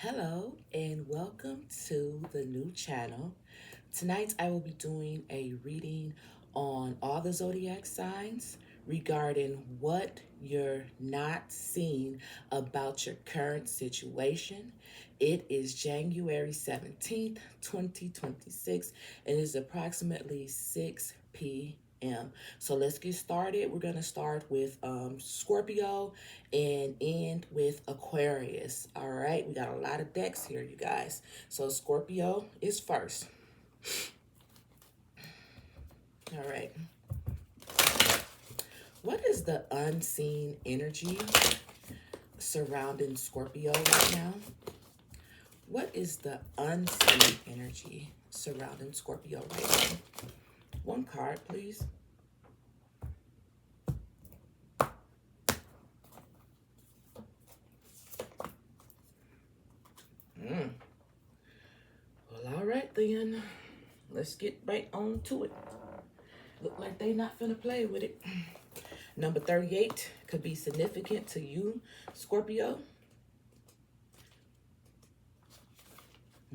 Hello and welcome to the new channel. Tonight I will be doing a reading on all the zodiac signs regarding what you're not seeing about your current situation. It is January 17th, 2026, and it is approximately 6 p.m. So let's get started. We're going to start with Scorpio and end with Aquarius. All right, we got a lot of decks here, you guys. So Scorpio is first. All right. What is the unseen energy surrounding Scorpio right now? What is the unseen energy surrounding Scorpio right now? One card, please. Well, all right then. Let's get right on to it. Look like they not finna play with it. Number 38 could be significant to you, Scorpio.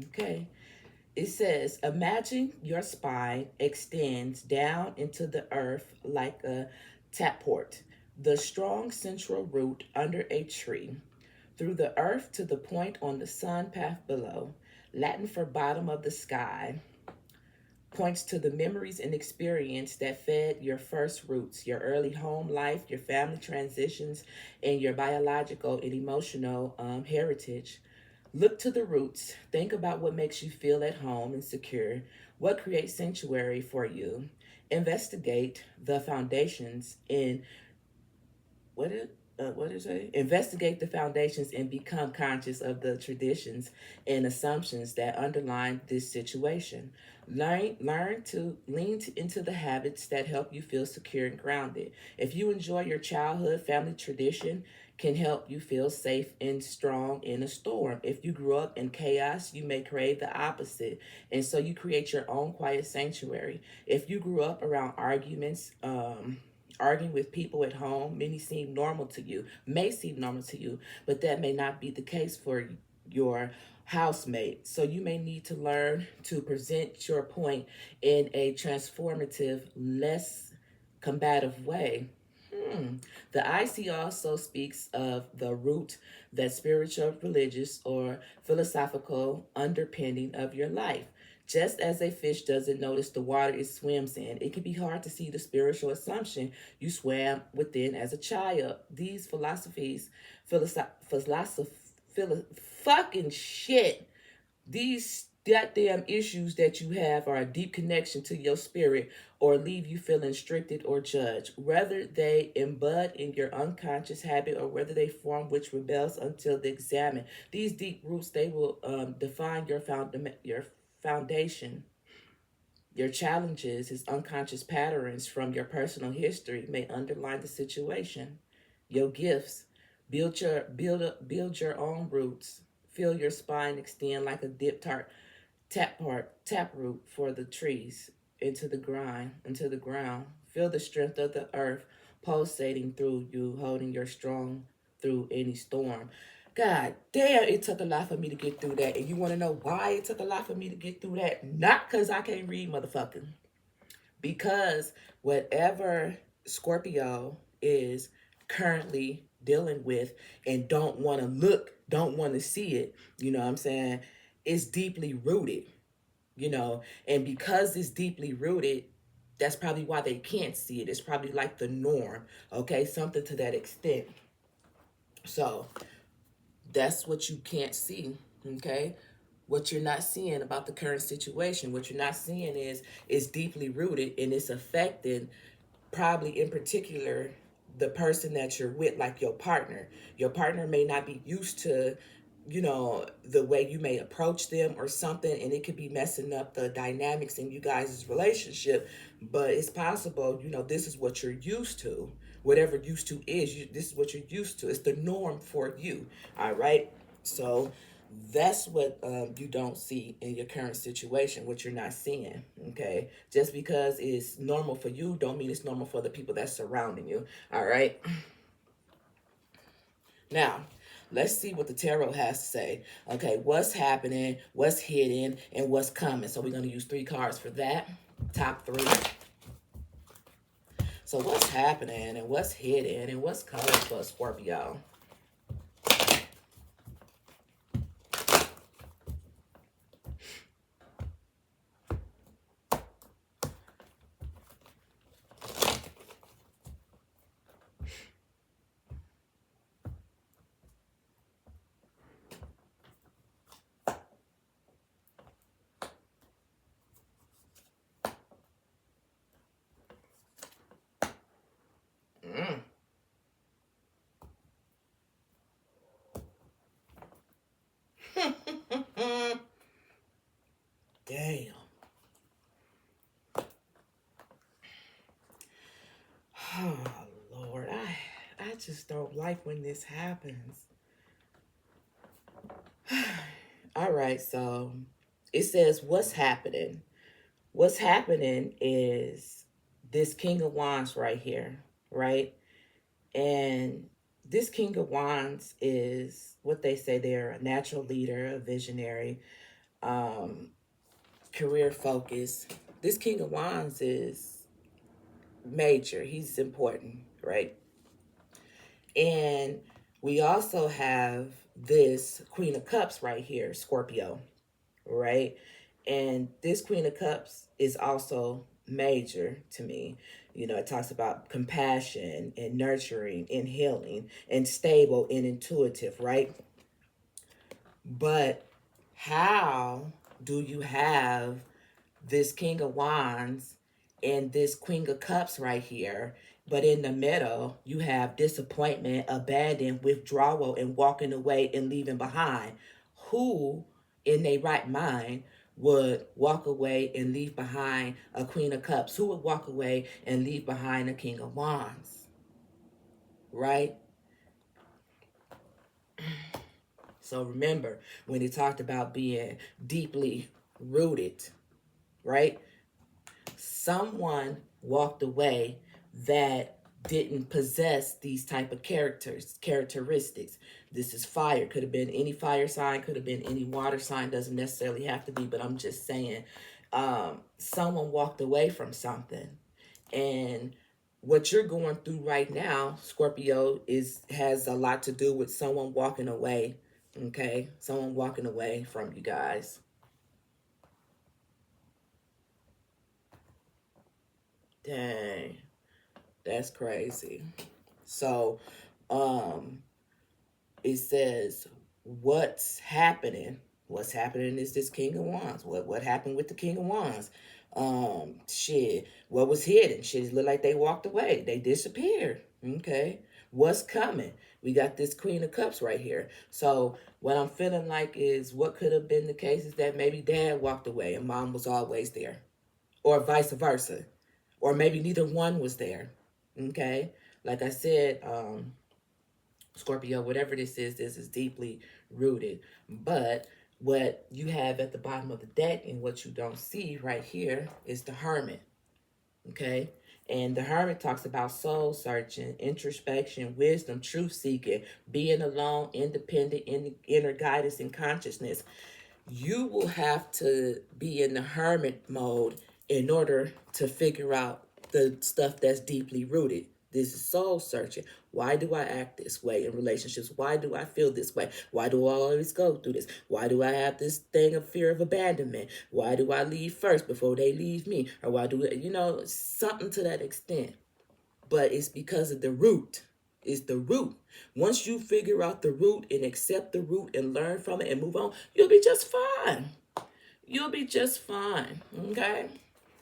Okay. It says, imagine your spine extends down into the earth like a tapport, the strong central root under a tree, through the earth to the point on the sun path below. Latin for bottom of the sky points to the memories and experience that fed your first roots, your early home life, your family transitions, and your biological and emotional heritage. Look to the roots. Think about what makes you feel at home and secure, what creates sanctuary for you. Investigate the foundations in what is it? Investigate the foundations and become conscious of the traditions and assumptions that underline this situation. Learn to into the habits that help you feel secure and grounded. If you enjoy your childhood family tradition, can help you feel safe and strong in a storm. If you grew up in chaos, you may crave the opposite. And so you create your own quiet sanctuary. If you grew up around arguments, arguing with people at home, many seem normal to you, may seem normal to you, but that may not be the case for your housemate. So you may need to learn to present your point in a transformative, less combative way. The IC also speaks of the root, that spiritual, religious, or philosophical underpinning of your life. Just as a fish doesn't notice the water it swims in, it can be hard to see the spiritual assumption you swam within as a child. These philosophies, fucking shit. These goddamn issues that you have are a deep connection to your spirit or leave you feeling restricted or judged. Whether they embed in your unconscious habit or whether they form which rebels until they examine. These deep roots, they will define your foundation. Your challenges, his unconscious patterns from your personal history may underline the situation. Your gifts, build your own roots. Feel your spine extend like a tap root for the trees into the ground. Feel the strength of the earth pulsating through you, holding your strong through any storm. God damn, it took a lot for me to get through that. And you want to know why it took a lot for me to get through that? Not because I can't read, motherfucker. Because whatever Scorpio is currently dealing with and don't want to see it, you know what I'm saying, it's deeply rooted, and because it's deeply rooted, that's probably why they can't see it. It's probably like the norm, okay? Something to that extent. So that's what you can't see, okay? What you're not seeing about the current situation, what you're not seeing is it's deeply rooted and it's affecting probably in particular the person that you're with, like your partner. Your partner may not be used to, the way you may approach them or something, and it could be messing up the dynamics in you guys' relationship. But it's possible, this is what you're used to. Whatever used to is, this is what you're used to. It's the norm for you. All right. So that's what you don't see in your current situation, what you're not seeing. Okay. Just because it's normal for you don't mean it's normal for the people that's surrounding you. All right. Now, Let's see what the tarot has to say. Okay, what's happening, what's hidden, and what's coming. So we're going to use 3 cards for that. Top 3. So what's happening and what's hidden and what's coming for Scorpio? Mm. Damn. Oh, Lord. I just don't like when this happens. All right, so it says what's happening. What's happening is this King of Wands right here, right? And this King of Wands is what they say, they're a natural leader, a visionary, career focus. This King of Wands is major. He's important, right? And we also have this Queen of Cups right here, Scorpio, right? And this Queen of Cups is also major to me. You know, it talks about compassion and nurturing and healing and stable and intuitive, right? But how do you have this King of Wands and this Queen of Cups right here, but in the middle, you have disappointment, abandon, withdrawal, and walking away and leaving behind? Who in their right mind would walk away and leave behind a Queen of Cups? Who would walk away and leave behind a King of Wands? Right? So remember, when he talked about being deeply rooted, right? Someone walked away that didn't possess these type of characteristics. This is fire. Could have been any fire sign, could have been any water sign, doesn't necessarily have to be, but I'm just saying, someone walked away from something. And what you're going through right now, Scorpio, has a lot to do with someone walking away. Okay, someone walking away from you guys. Dang, that's crazy. So, it says, what's happening? What's happening is this King of Wands. What happened with the King of Wands? Shit. What was hidden? Shit, it looked like they walked away. They disappeared. Okay. What's coming? We got this Queen of Cups right here. So what I'm feeling like is what could have been the case is that maybe dad walked away and mom was always there. Or vice versa. Or maybe neither one was there. Okay. Like I said, Scorpio, whatever this is deeply rooted. But what you have at the bottom of the deck and what you don't see right here is the Hermit. Okay? And the Hermit talks about soul searching, introspection, wisdom, truth seeking, being alone, independent, inner guidance, and consciousness. You will have to be in the Hermit mode in order to figure out the stuff that's deeply rooted. This is soul searching. Why do I act this way in relationships? Why do I feel this way? Why do I always go through this? Why do I have this thing of fear of abandonment? Why do I leave first before they leave me? Or why do, something to that extent. But it's because of the root. It's the root. Once you figure out the root and accept the root and learn from it and move on, you'll be just fine. You'll be just fine. Okay?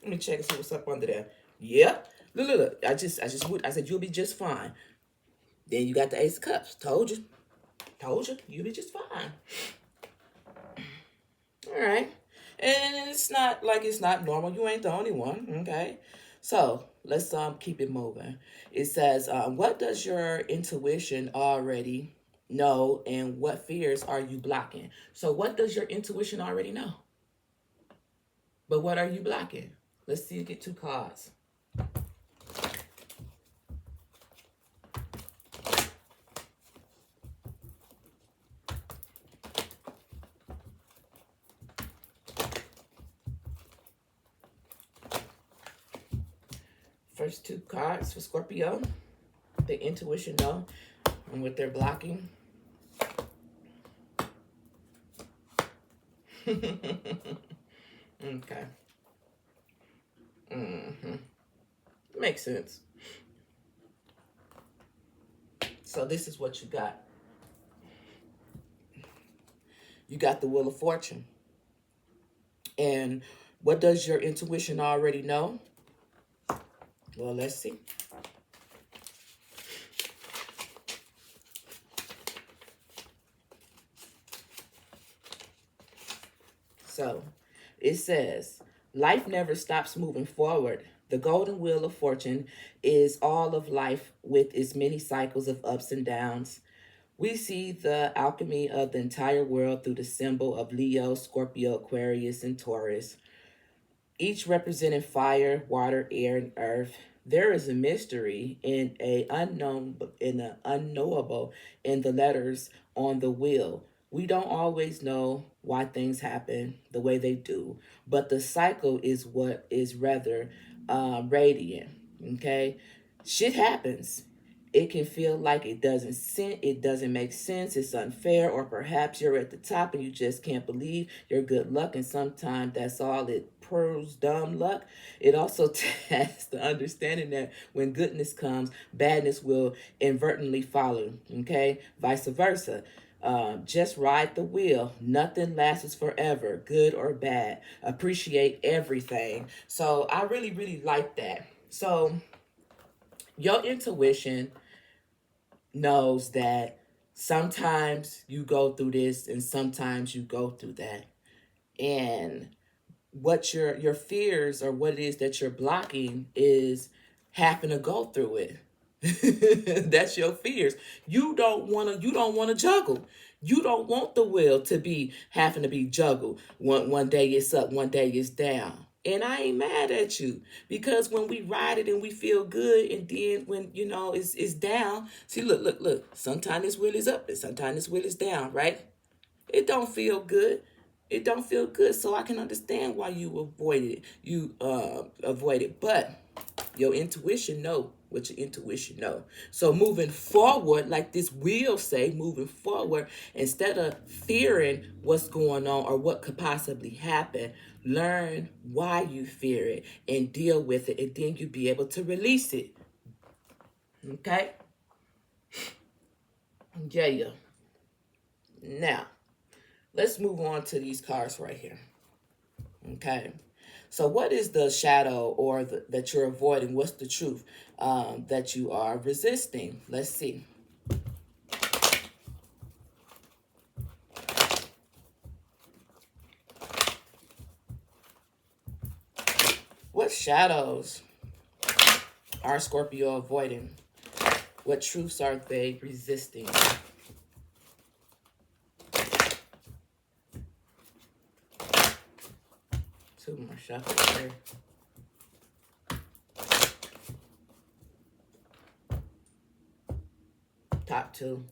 Let me check and see what's up under there. Yep. Look. I said you'll be just fine. Then you got the Ace of Cups. Told you. You'll be just fine. All right. And it's not like it's not normal. You ain't the only one. Okay. So let's keep it moving. It says, what does your intuition already know, and what fears are you blocking? So what does your intuition already know? But what are you blocking? Let's see you get 2 cards. first two cards for Scorpio. The intuition know and what they're blocking. Okay. Makes sense. So this is what you got. You got the Wheel of Fortune. And what does your intuition already know? Well, let's see. So it says, life never stops moving forward. The golden wheel of fortune is all of life with its many cycles of ups and downs. We see the alchemy of the entire world through the symbol of Leo, Scorpio, Aquarius, and Taurus, each representing fire, water, air, and earth. There is a mystery in the unknowable in the letters on the wheel. We don't always know why things happen the way they do, but the cycle is what is rather radiant. Okay, shit happens. It can feel like it doesn't make sense, it's unfair, or perhaps you're at the top and you just can't believe your good luck, and sometimes that's all it proves, dumb luck. It also tests the understanding that when goodness comes, badness will inadvertently follow, okay? Vice versa. Just ride the wheel. Nothing lasts forever, good or bad. Appreciate everything. So I really, really like that. So your intuition knows that sometimes you go through this and sometimes you go through that. And what your fears or what it is that you're blocking is having to go through it. That's your fears. You don't want to juggle. You don't want the wheel to be having to be juggled. One day it's up, one day it's down. And I ain't mad at you, because when we ride it and we feel good, and then when it's down. See, look. Sometimes this wheel is up and sometimes this wheel is down, right? It don't feel good. It don't feel good. So I can understand why you avoid it. You avoid it. But your intuition know what your intuition know. So moving forward, like this wheel say, moving forward, instead of fearing what's going on or what could possibly happen, learn why you fear it and deal with it, and then you be able to release it. Okay? Yeah. Now, let's move on to these cards right here. Okay. So what is the shadow or that you're avoiding? What's the truth that you are resisting? Let's see. What shadows are Scorpio avoiding? What truths are they resisting? Two more shuffles there. Top two.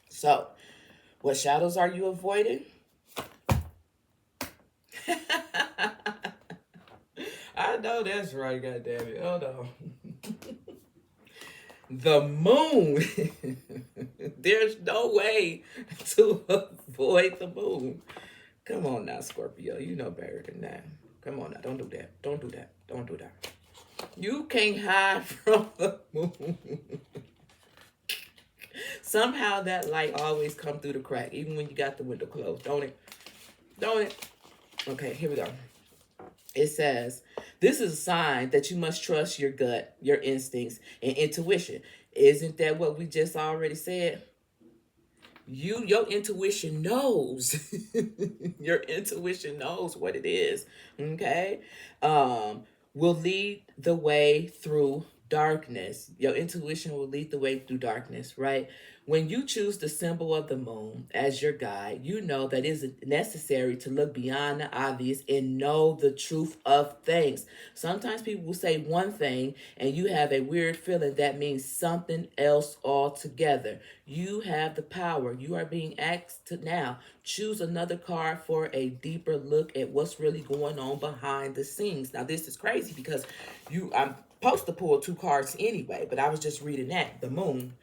So, what shadows are you avoiding? I know that's right, goddammit. Hold on. The moon. There's no way to avoid the moon. Come on now, Scorpio. You know better than that. Come on now. Don't do that. Don't do that. Don't do that. You can't hide from the moon. Somehow that light always come through the crack, even when you got the window closed. Don't it? Don't it? Okay, here we go. It says, this is a sign that you must trust your gut, your instincts, and intuition. Isn't that what we just already said? Your intuition knows. Your intuition knows what it is. Okay? Will lead the way through darkness. Your intuition will lead the way through darkness, right? When you choose the symbol of the moon as your guide, you know that it is necessary to look beyond the obvious and know the truth of things. Sometimes people will say one thing and you have a weird feeling that means something else altogether. You have the power. You are being asked to now choose another card for a deeper look at what's really going on behind the scenes. Now, this is crazy because I'm supposed to pull 2 cards anyway, but I was just reading that, the moon,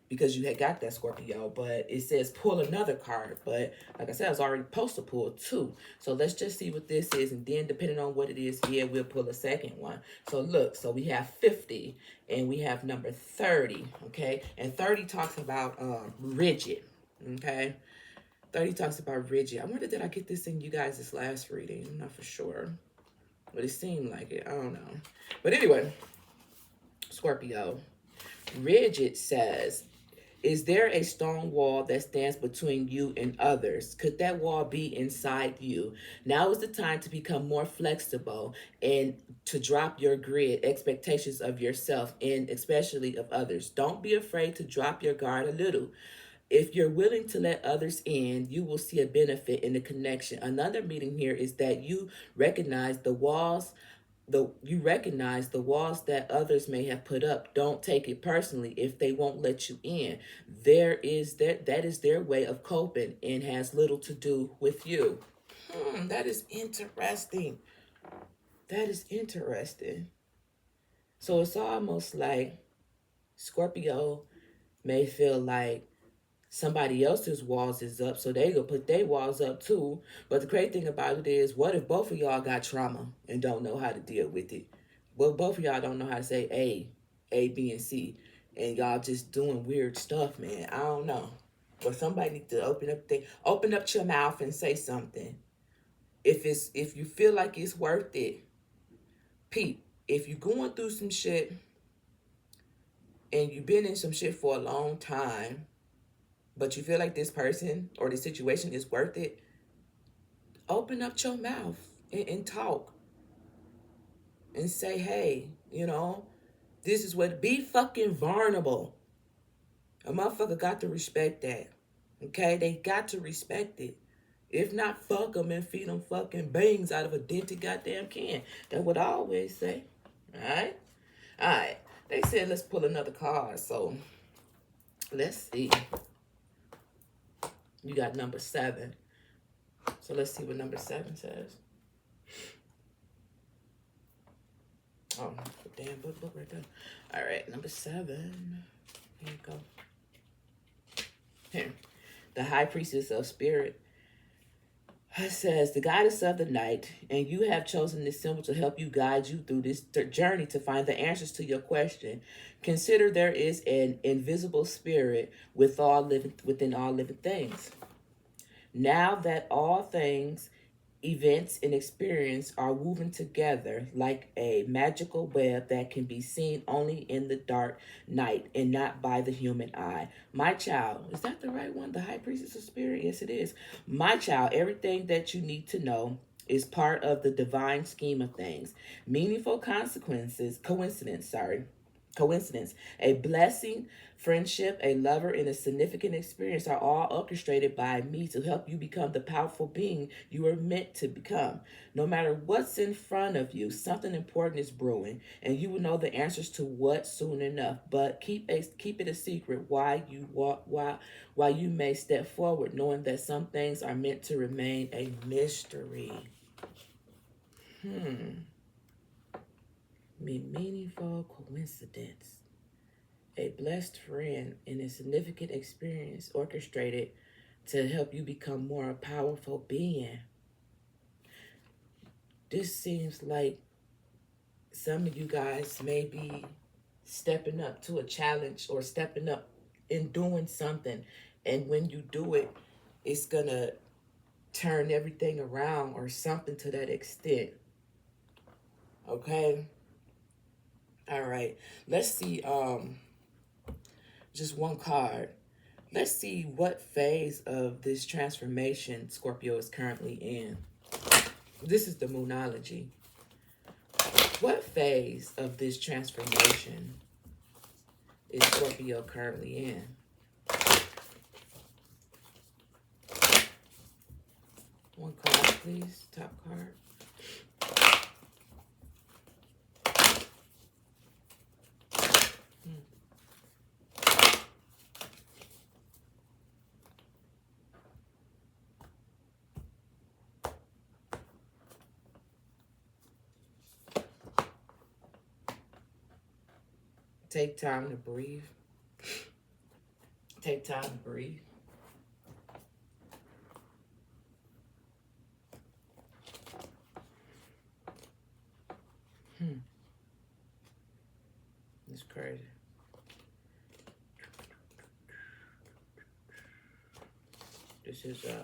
because you had got that, Scorpio, but it says pull another card. But like I said, I was already supposed to pull 2. So let's just see what this is, and then depending on what it is, yeah, we'll pull a second one. So look, so we have 50 and we have number 30, okay? And 30 talks about rigid, okay? 30 talks about rigid. I wonder, did I get this in you guys' last reading? I'm not for sure, but it seemed like it. I don't know. But anyway, Scorpio, rigid says, is there a stone wall that stands between you and others? Could that wall be inside you? Now is the time to become more flexible and to drop your grid expectations of yourself and especially of others. Don't be afraid to drop your guard a little. If you're willing to let others in, you will see a benefit in the connection. Another meaning here is that you recognize the walls that others may have put up. Don't take it personally if they won't let you in. That is their way of coping and has little to do with you. That is interesting. That is interesting. So it's almost like Scorpio may feel like somebody else's walls is up, so they go put their walls up too. But the crazy thing about it is, what if both of y'all got trauma and don't know how to deal with it? Well, both of y'all don't know how to say A, B, and C, and y'all just doing weird stuff, man. I don't know. But somebody need to open up your mouth and say something. If you feel like it's worth it, Pete. If you're going through some shit and you've been in some shit for a long time, but you feel like this person or this situation is worth it, open up your mouth and talk and say, hey, this is what, be fucking vulnerable. A motherfucker got to respect that. Okay? They got to respect it. If not, fuck them and feed them fucking bangs out of a dented goddamn can. That's what I always say. Alright? Alright. They said let's pull another card, so let's see. You got number 7. So let's see what number 7 says. Oh, damn book right there. All right, number 7. Here you go. Here. The High Priestess of Spirit. It says, the goddess of the night, and you have chosen this symbol to help you guide you through this journey to find the answers to your question. Consider there is an invisible spirit within all living things. Now that all things, events, and experience are woven together like a magical web that can be seen only in the dark night and not by the human eye. My child, is that the right one? The High Priestess of Spirit? Yes, it is. My child, everything that you need to know is part of the divine scheme of things. Meaningful coincidence, a blessing, friendship, a lover, and a significant experience are all orchestrated by me to help you become the powerful being you are meant to become. No matter what's in front of you, something important is brewing, and you will know the answers to what soon enough. But keep it a secret while you may step forward, knowing that some things are meant to remain a mystery. Meaningful coincidence. A blessed friend and a significant experience orchestrated to help you become more a powerful being. This seems like some of you guys may be stepping up to a challenge or stepping up in doing something. And when you do it, it's going to turn everything around or something to that extent. Okay? All right, let's see, just one card. Let's see what phase of this transformation Scorpio is currently in. This is the Moonology. What phase of this transformation is Scorpio currently in? One card, please. Top card. Take time to breathe. Take time to breathe. It's crazy. This is a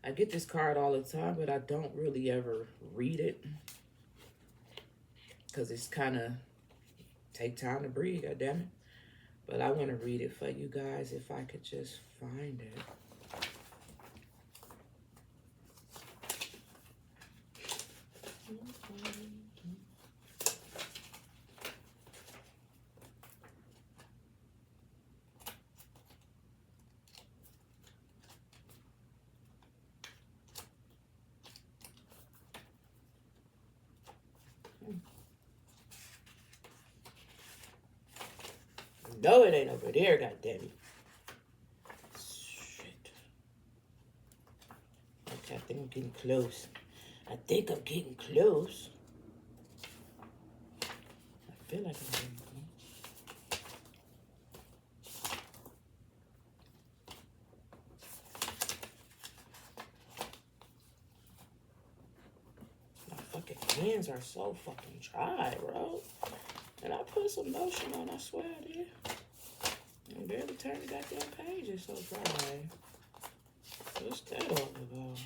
I get this card all the time, but I don't really ever read it because it's kind of take time to breathe, goddammit. But I want to read it for you guys if I could just find it. No, it ain't over there, goddammit. Shit. Okay, I think I'm getting close. I think I'm getting close. I feel like I'm getting close. My fucking hands are so fucking dry, bro. And I put some lotion on, I swear I did. I barely turned the goddamn page, it's so dry. What's that all about?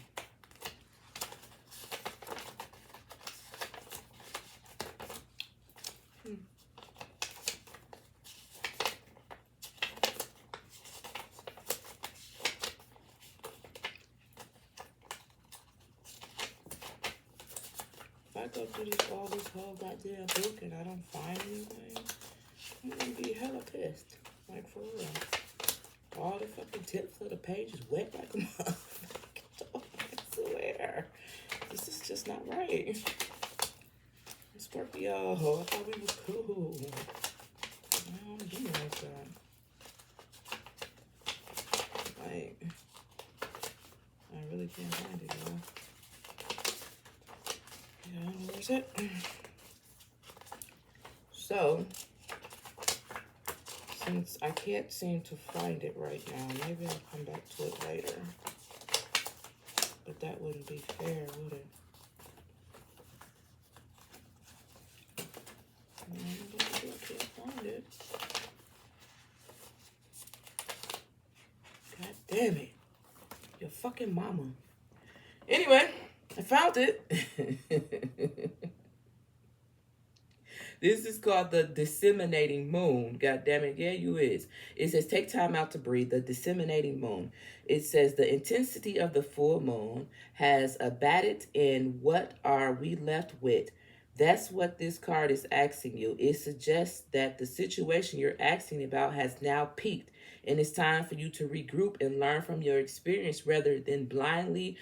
If I go through all this whole goddamn book and I don't find anything, I'm gonna be hella pissed. Like, for real. All the fucking tips of the page is wet like a motherfucker. I swear. This is just not right. Scorpio, I thought we was cool. I don't do like that. Like, I really can't find it, y'all. Yeah, I don't know where's it. So, since I can't seem to find it right now, maybe I'll come back to it later. But that wouldn't be fair, would it? I can't find it. God damn it. Your fucking mama. Anyway, I found it. This is called the disseminating moon. God damn it. Yeah, you is. It says, take time out to breathe. The disseminating moon. It says, the intensity of the full moon has abated, and what are we left with? That's what this card is asking you. It suggests that the situation you're asking about has now peaked, and it's time for you to regroup and learn from your experience rather than blindly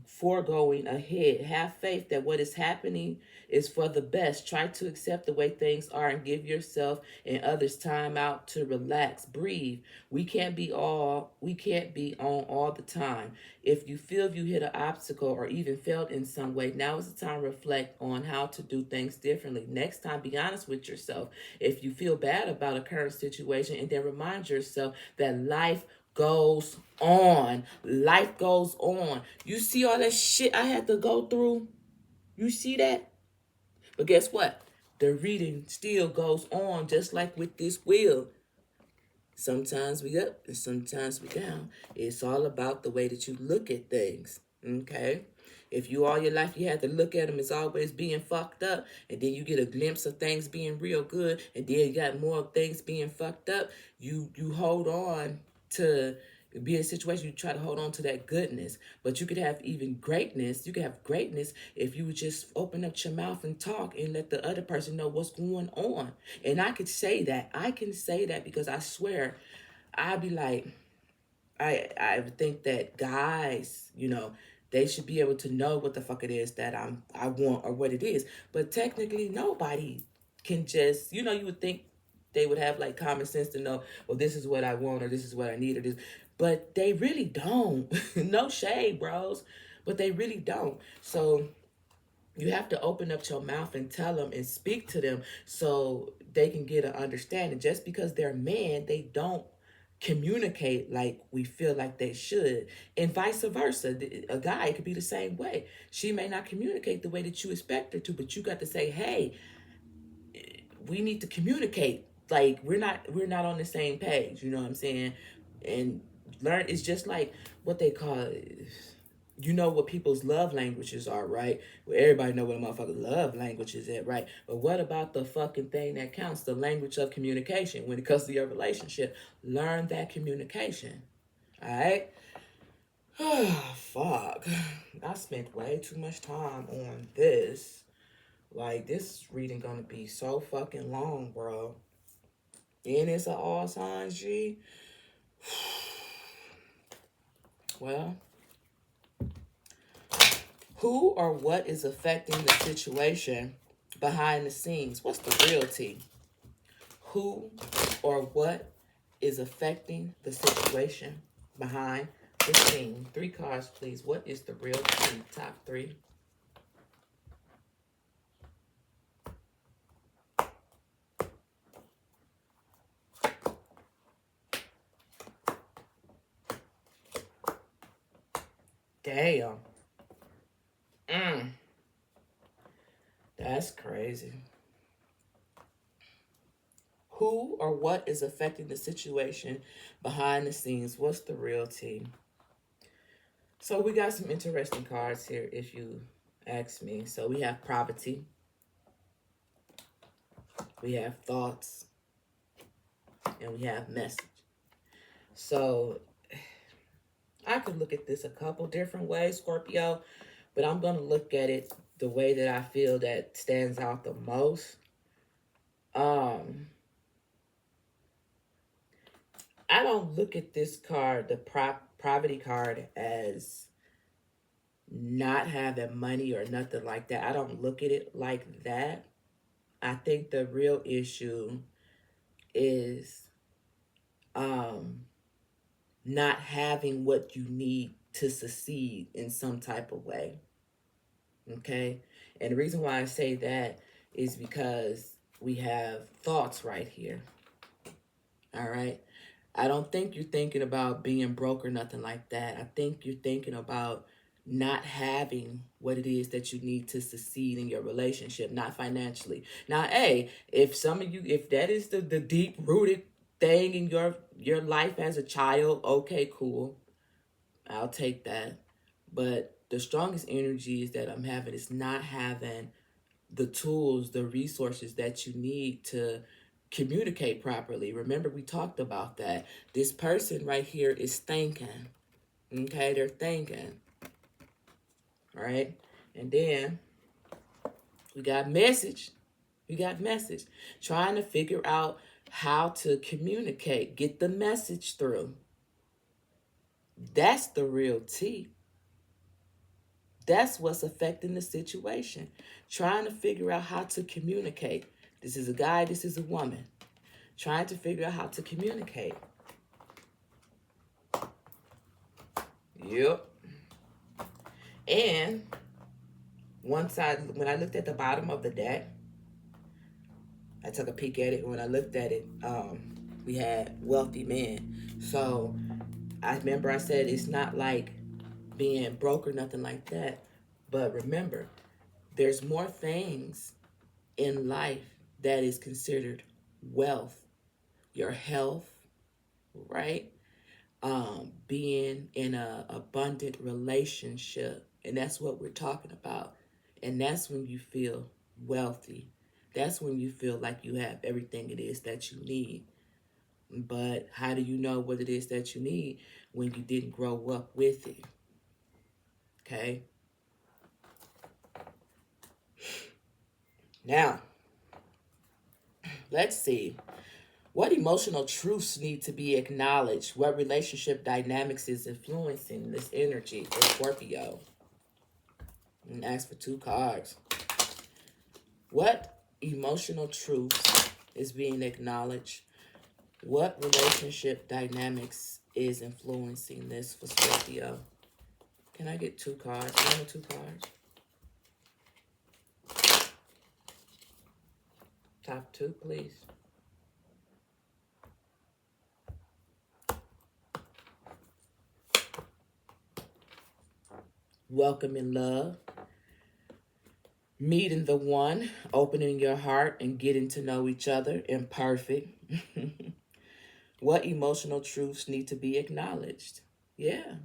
foregoing ahead. Have faith that what is happening is for the best. Try to accept the way things are and give yourself and others time out to relax. Breathe. We can't be on all the time. If you feel you hit an obstacle or even failed in some way, now is the time to reflect on how to do things differently. Next time, be honest with yourself. If you feel bad about a current situation, and then remind yourself that life goes on. Life goes on. You see all that shit I had to go through? You see that? But guess what? The reading still goes on, just like with this wheel. Sometimes we up and sometimes we down. It's all about the way that you look at things. Okay? If you all your life you had to look at them as always being fucked up, and then you get a glimpse of things being real good, and then you got more of things being fucked up, you hold on to be in a situation, you try to hold on to that goodness. But you could have even greatness. You could have greatness if you would just open up your mouth and talk and let the other person know what's going on. And I could say that. I can say that because I swear, I'd be like, I think that guys, they should be able to know what the fuck it is that I want or what it is. But technically nobody can just, you would think they would have like common sense to know, well, this is what I want or this is what I need or this. But they really don't. No shade, bros. But they really don't. So you have to open up your mouth and tell them and speak to them so they can get an understanding. Just because they're men, they don't communicate like we feel like they should, and vice versa. A guy could be the same way. She may not communicate the way that you expect her to, but you got to say, hey, we need to communicate. Like we're not on the same page. You know what I'm saying? And learn. It's just like what they call it. You know what people's love languages are, right? Well, everybody know what a motherfucking love language is at, right? But what about the fucking thing that counts, the language of communication when it comes to your relationship? Learn that communication, all right? Fuck. I spent way too much time on this. Like, this reading gonna be so fucking long, bro. And it's an all signs G. Well, who or what is affecting the situation behind the scenes? What's the real tea? Who or what is affecting the situation behind the scene? 3 cards, please. What is the real tea? Top 3. Damn. That's crazy. Who or what is affecting the situation behind the scenes? What's the real tea? So we got some interesting cards here, if you ask me. So we have poverty. We have thoughts. And we have message. So I could look at this a couple different ways, Scorpio. But I'm going to look at it the way that I feel that stands out the most. I don't look at this card, the poverty card, as not having money or nothing like that. I don't look at it like that. I think the real issue is not having what you need to succeed in some type of way. Okay? And the reason why I say that is because we have thoughts right here. All right? I don't think you're thinking about being broke or nothing like that. I think you're thinking about not having what it is that you need to succeed in your relationship, not financially. Now, hey, if some of you, if that is the deep rooted thing in your life as a child, okay, cool. I'll take that. But the strongest energy is that I'm having is not having the tools, the resources that you need to communicate properly. Remember, we talked about that. This person right here is thinking. Okay, they're thinking. All right? And then we got message. We got message. Trying to figure out how to communicate, get the message through. That's the real tea. That's what's affecting the situation. Trying to figure out how to communicate. This is a guy, this is a woman. Trying to figure out how to communicate. Yep. And once when I looked at the bottom of the deck, I took a peek at it. When I looked at it, we had wealthy men. So I remember I said it's not like being broke or nothing like that. But remember, there's more things in life that is considered wealth. Your health, right? being in a abundant relationship. And that's what we're talking about. And that's when you feel wealthy. That's when you feel like you have everything it is that you need. But how do you know what it is that you need when you didn't grow up with it? Okay. Now, let's see. What emotional truths need to be acknowledged? What relationship dynamics is influencing this energy for Scorpio? And ask for 2 cards. What emotional truths is being acknowledged? What relationship dynamics is influencing this for Scorpio? Can I get 2 cards? 1 or 2 cards? Top 2, please. Welcome in love. Meeting the one, opening your heart and getting to know each other. Imperfect. What emotional truths need to be acknowledged? Yeah.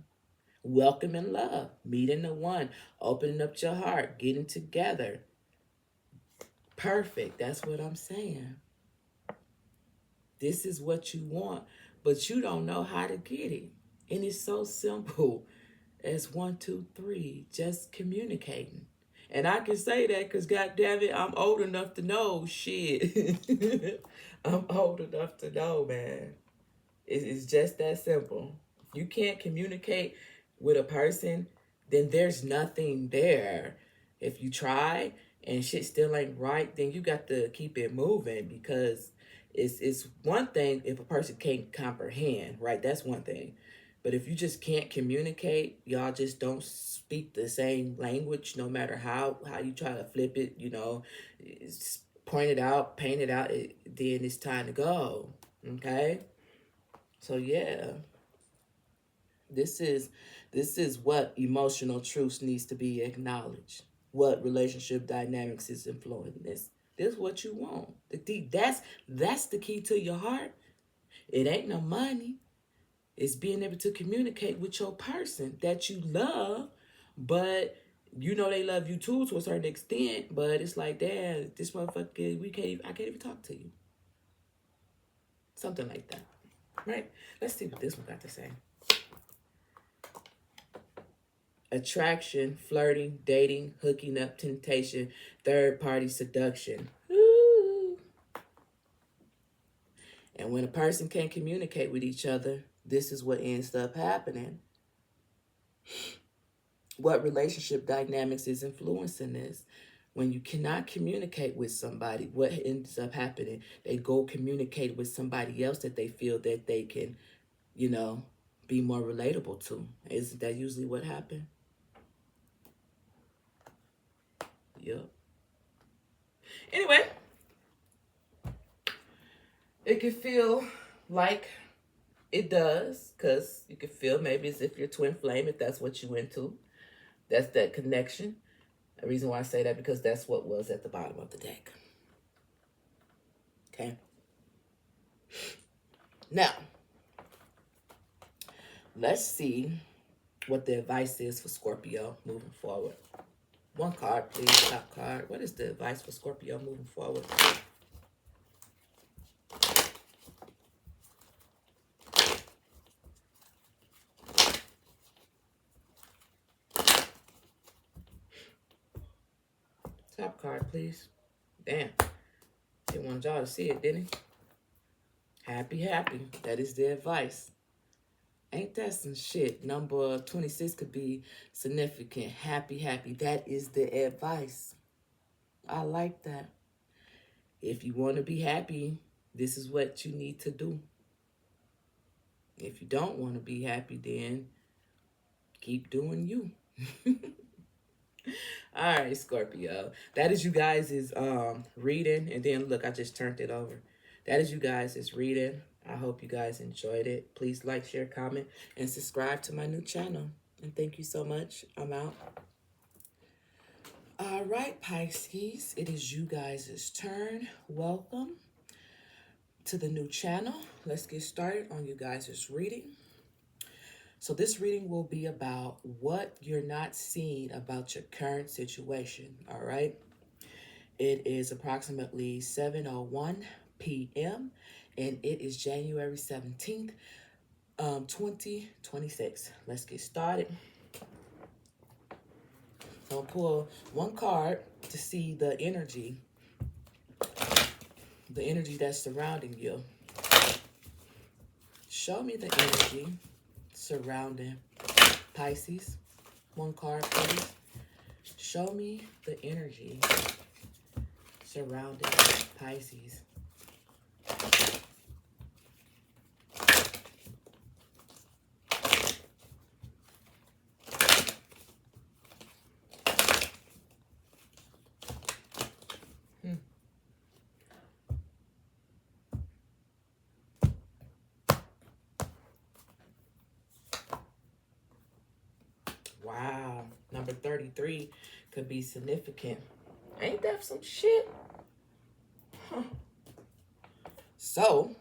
Welcome in love. Meeting the one, opening up your heart, getting together. Perfect. That's what I'm saying. This is what you want, but you don't know how to get it. And it's so simple as 1, 2, 3, just communicating. And I can say that because, goddamn it, I'm old enough to know shit. I'm old enough to know, man. It's just that simple. If you can't communicate with a person, then there's nothing there. If you try and shit still ain't right, then you got to keep it moving, because it's one thing if a person can't comprehend, right? That's one thing. But if you just can't communicate, y'all just don't speak the same language, no matter how you try to flip it, point it out, paint it out, then it's time to go. Okay? So yeah. This is what emotional truths needs to be acknowledged. What relationship dynamics is influencing this. This is what you want. That's the key to your heart. It ain't no money. It's being able to communicate with your person that you love, but you know they love you too to a certain extent. But it's like, damn, this motherfucker, I can't even talk to you. Something like that, right? Let's see what this one got to say. Attraction, flirting, dating, hooking up, temptation, third-party seduction. Ooh. And when a person can't communicate with each other, this is what ends up happening. What relationship dynamics is influencing this? When you cannot communicate with somebody, what ends up happening? They go communicate with somebody else that they feel that they can, be more relatable to. Isn't that usually what happens? Yep. Anyway, it can feel like it does, because you can feel maybe as if you're twin flame, if that's what you into. That's that connection. The reason why I say that, because that's what was at the bottom of the deck. Okay. Now, let's see what the advice is for Scorpio moving forward. 1 card, please. Top card. What is the advice for Scorpio moving forward? Top card, please. Damn. He wanted y'all to see it, didn't he? Happy, happy. That is the advice. Ain't that some shit? Number 26 could be significant. Happy, happy. That is the advice. I like that. If you want to be happy, this is what you need to do. If you don't want to be happy, then keep doing you. All right, Scorpio. That is you guys' reading. And then, look, I just turned it over. That is you guys' reading. I hope you guys enjoyed it. Please like, share, comment, and subscribe to my new channel. And thank you so much. I'm out. All right, Pisces. It is you guys' turn. Welcome to the new channel. Let's get started on you guys' reading. So this reading will be about what you're not seeing about your current situation, all right? It is approximately 7:01 p.m. and it is January 17th, 2026. Let's get started. So I'll pull one card to see the energy that's surrounding you. Show me the energy surrounding Pisces. One card, please. Show me the energy surrounding Pisces. Wow, number 33 could be significant. Ain't that some shit? Huh. So,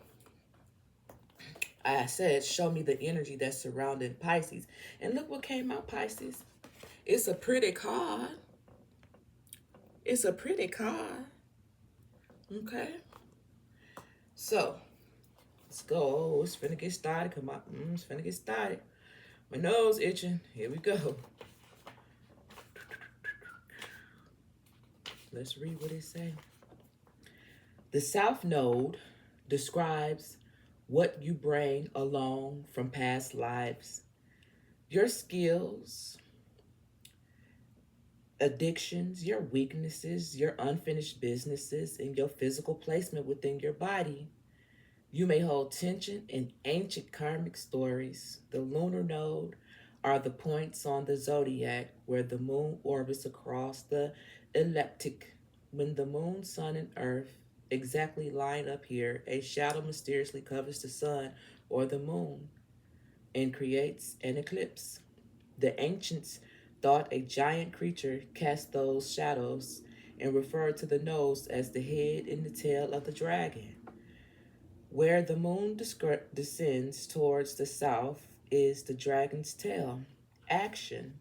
I said, show me the energy that's surrounding Pisces. And look what came out, Pisces. It's a pretty card. It's a pretty card. Okay. So, let's go. Oh, it's finna get started. Come on. It's finna get started. My nose itching. Here we go. Let's read what it says. The South Node describes what you bring along from past lives. Your skills, addictions, your weaknesses, your unfinished businesses, and your physical placement within your body. You may hold tension in ancient karmic stories. The lunar node are the points on the zodiac where the moon orbits across the ecliptic. When the moon, sun, and earth exactly line up here, a shadow mysteriously covers the sun or the moon and creates an eclipse. The ancients thought a giant creature cast those shadows and referred to the nose as the head and the tail of the dragon. Where the moon descends towards the south is the dragon's tail. Action.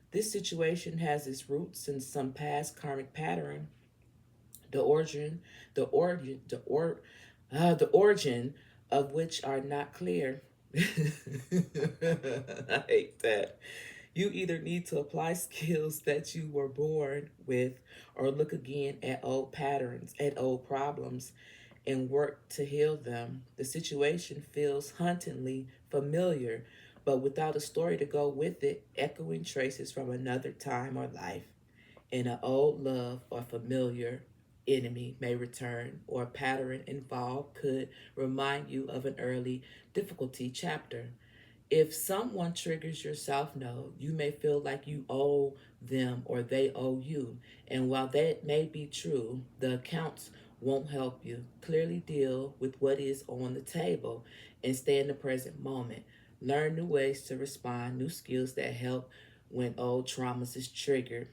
This situation has its roots in some past karmic pattern. The origin of which are not clear. I hate that. You either need to apply skills that you were born with or look again at old patterns, at old problems, and work to heal them. The situation feels hauntingly familiar, but without a story to go with it, echoing traces from another time or life. And an old love or familiar enemy may return, or a pattern involved could remind you of an early difficulty chapter. If someone triggers your South Node, you may feel like you owe them or they owe you. And while that may be true, the accounts won't help you. Clearly deal with what is on the table and stay in the present moment. Learn new ways to respond, new skills that help when old traumas is triggered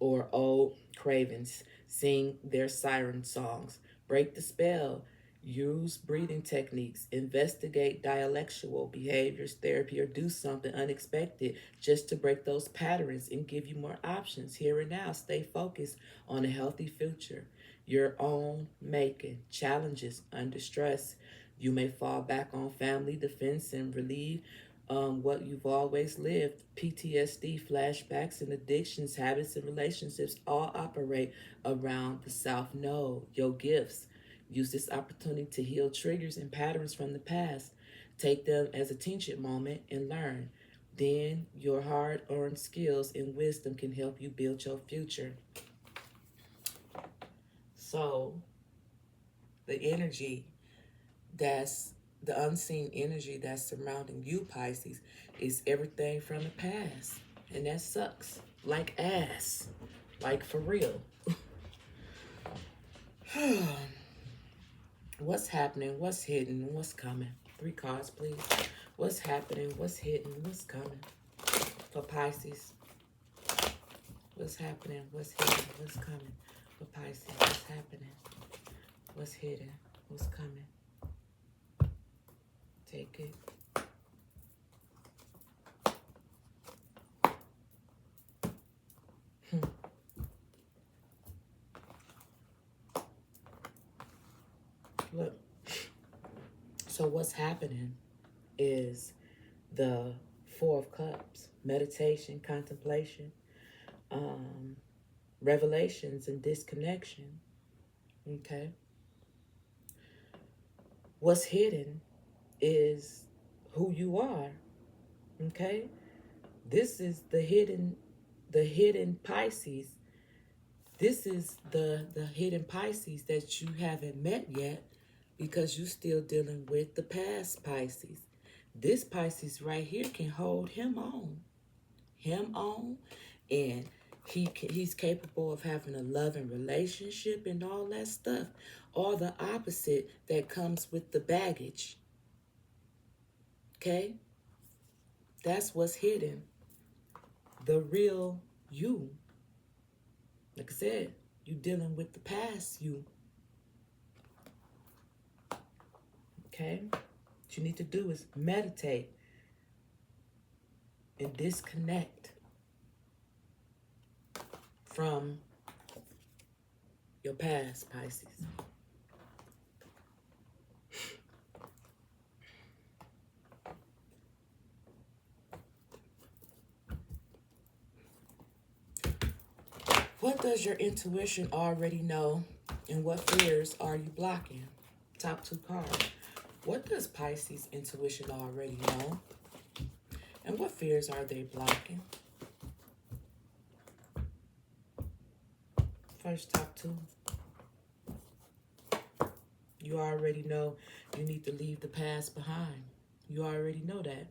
or old cravings. Sing their siren songs. Break the spell. Use breathing techniques, investigate dialectual behaviors, therapy, or do something unexpected just to break those patterns and give you more options here and now. Stay focused on a healthy future, your own making. Challenges under stress. You may fall back on family defense and relieve what you've always lived. PTSD, flashbacks, and addictions, habits, and relationships all operate around the South Node. Your gifts. Use this opportunity to heal triggers and patterns from the past. Take them as a teaching moment and learn. Then your hard-earned skills and wisdom can help you build your future. So, the energy that's the unseen energy that's surrounding you, Pisces, is everything from the past. And that sucks. Like ass. Like for real. What's happening? What's hidden? What's coming? 3 cards, please. What's happening? What's hidden? What's coming? For Pisces. What's happening? What's hidden? What's coming? For Pisces. What's happening? What's hidden? What's coming? Take it. Look. So what's happening is the Four of Cups, meditation, contemplation, revelations, and disconnection. Okay. What's hidden is who you are. Okay. This is the hidden Pisces. This is the hidden Pisces that you haven't met yet, because you're still dealing with the past Pisces. This Pisces right here can hold him on, and he's capable of having a loving relationship and all that stuff. All the opposite that comes with the baggage. Okay? That's what's hidden. The real you. Like I said, you dealing with the past you. Okay? What you need to do is meditate and disconnect from your past, Pisces. What does your intuition already know, and what fears are you blocking? Top two cards. What does Pisces intuition already know, and what fears are they blocking? First top two. You already know you need to leave the past behind. You already know that.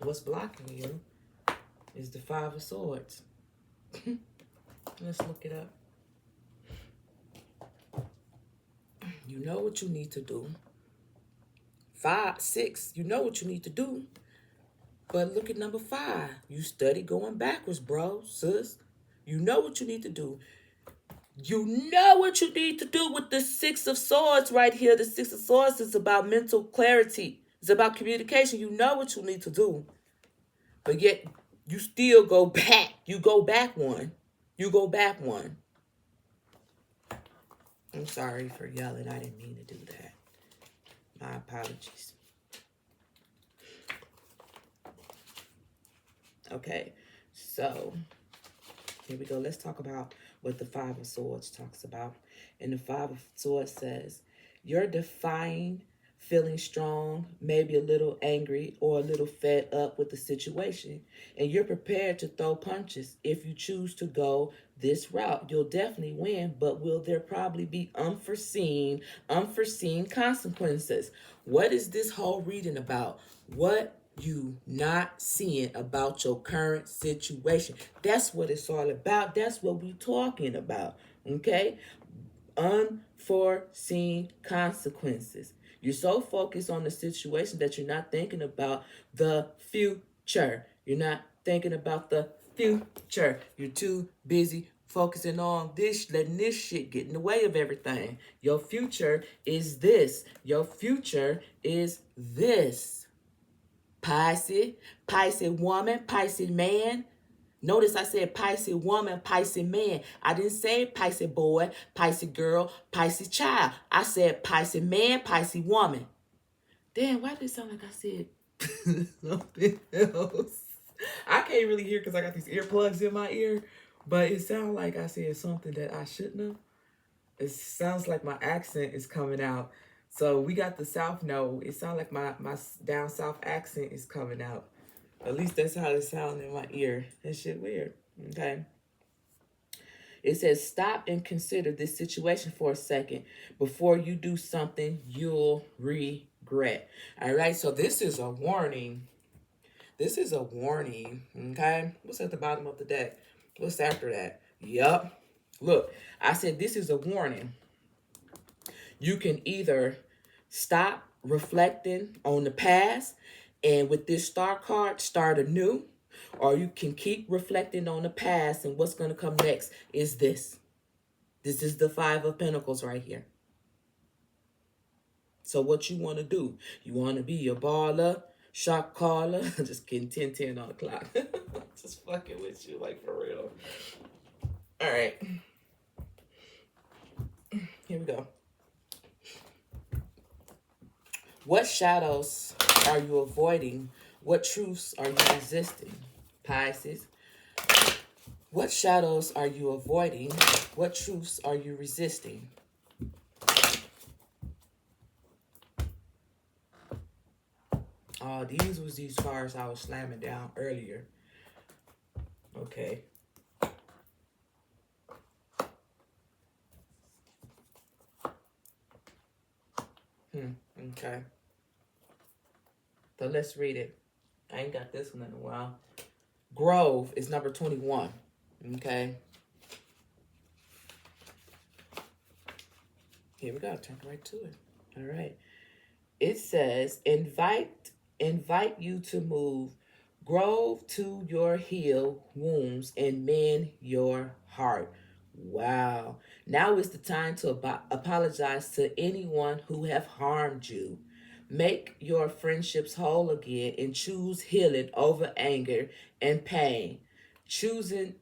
What's blocking you is the Five of Swords. Let's look it up. You know what you need to do. 5, 6, you know what you need to do. But look at number 5. You study going backwards, bro, sis. You know what you need to do. You know what you need to do with the 6 of Swords right here. The 6 of Swords is about mental clarity. It's about communication. You know what you need to do. But yet, you still go back. You go back one. You go back one. I'm sorry for yelling. I didn't mean to do that. My apologies. Okay, so here we go. Let's talk about what the Five of Swords talks about. And the Five of Swords says, you're defying, feeling strong, maybe a little angry or a little fed up with the situation. And you're prepared to throw punches if you choose to go this route. You'll definitely win, but will there probably be unforeseen consequences? What is this whole reading about? What you not seeing about your current situation? That's what it's all about. That's what we talking about. Okay? Unforeseen consequences. You're so focused on the situation that you're not thinking about the future. You're not thinking about the future. You're too busy focusing on this, letting this shit get in the way of everything. Your future is this. Your future is this. Pisces, Pisces woman, Pisces man. Notice I said Pisces woman, Pisces man. I didn't say Pisces boy, Pisces girl, Pisces child. I said Pisces man, Pisces woman. Damn, why did it sound like I said something else? I can't really hear because I got these earplugs in my ear, but it sounded like I said something that I shouldn't have. It sounds like my accent is coming out. So we got the South note. It sounds like my down South accent is coming out. At least that's how it sounds in my ear. That shit weird. Okay. It says, stop and consider this situation for a second. Before you do something you'll regret. All right. So this is a warning. This is a warning. Okay. What's at the bottom of the deck? What's after that? Yup. Look, I said this is a warning. You can either stop reflecting on the past and with this star card, start anew, or you can keep reflecting on the past, and what's going to come next is this. This is the Five of Pentacles right here. So what you want to do? You want to be a baller, shot caller? Just kidding, 10 on the clock. Just fucking with you, like for real. All right. Here we go. What shadows are you avoiding? What truths are you resisting? Pisces. What shadows are you avoiding? What truths are you resisting? These was these cards I was slamming down earlier. Okay. Okay. So let's read it. I ain't got this one in a while. Grove is number 21. Okay. Here we go. Turn right to it. All right. It says, invite you to move grove to your heel wounds and mend your heart. Wow. Now is the time to apologize to anyone who have harmed you. Make your friendships whole again and choose healing over anger and pain. Choosing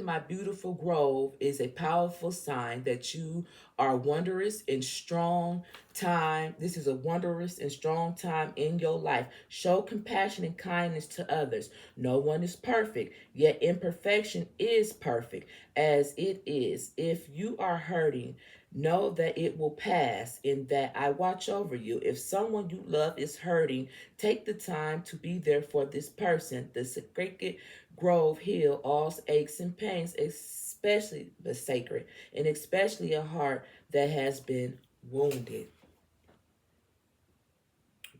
my beautiful grove is a powerful sign that you are wondrous and strong time. This is a wondrous and strong time in your life. Show compassion and kindness to others. No one is perfect, yet imperfection is perfect as it is. If you are hurting, know that it will pass and that I watch over you. If someone you love is hurting, take the time to be there for this person. The sacred grove heal all aches and pains, especially the sacred, and especially a heart that has been wounded.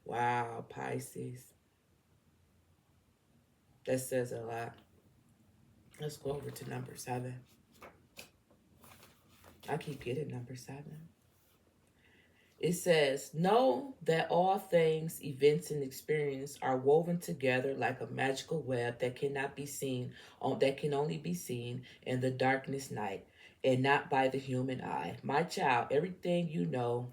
Wow, Pisces. That says a lot. Let's go over to number 7. I keep getting number 7. It says, know that all things, events, and experience are woven together like a magical web that cannot be seen, that can only be seen in the darkness night and not by the human eye. My child, everything you need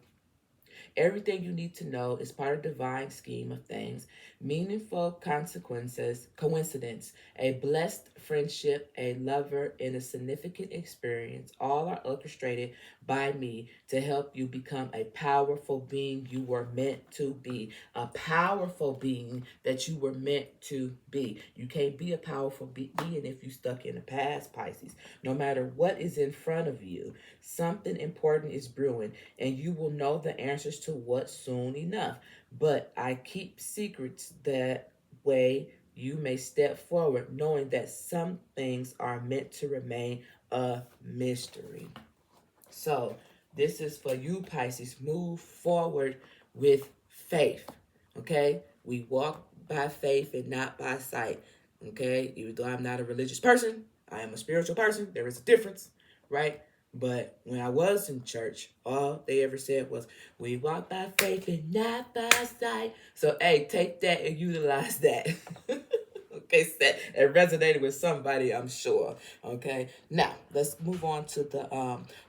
to know is part of the divine scheme of things. Meaningful coincidence, a blessed friendship, a lover, and a significant experience all are orchestrated by me to help you become a powerful being you were meant to be. A powerful being that you were meant to be. You can't be a powerful being if you're stuck in the past, Pisces. No matter what is in front of you, something important is brewing, and you will know the answers to what soon enough. But I keep secrets that way you may step forward knowing that some things are meant to remain a mystery. So this is for you, Pisces. Move forward with faith. Okay? We walk by faith and not by sight. Okay? Even though I'm not a religious person, I am a spiritual person. There is a difference, right? But when I was in church, all they ever said was, we walk by faith and not by sight. So, hey, take that and utilize that. Okay, it resonated with somebody, I'm sure. Okay, now let's move on to the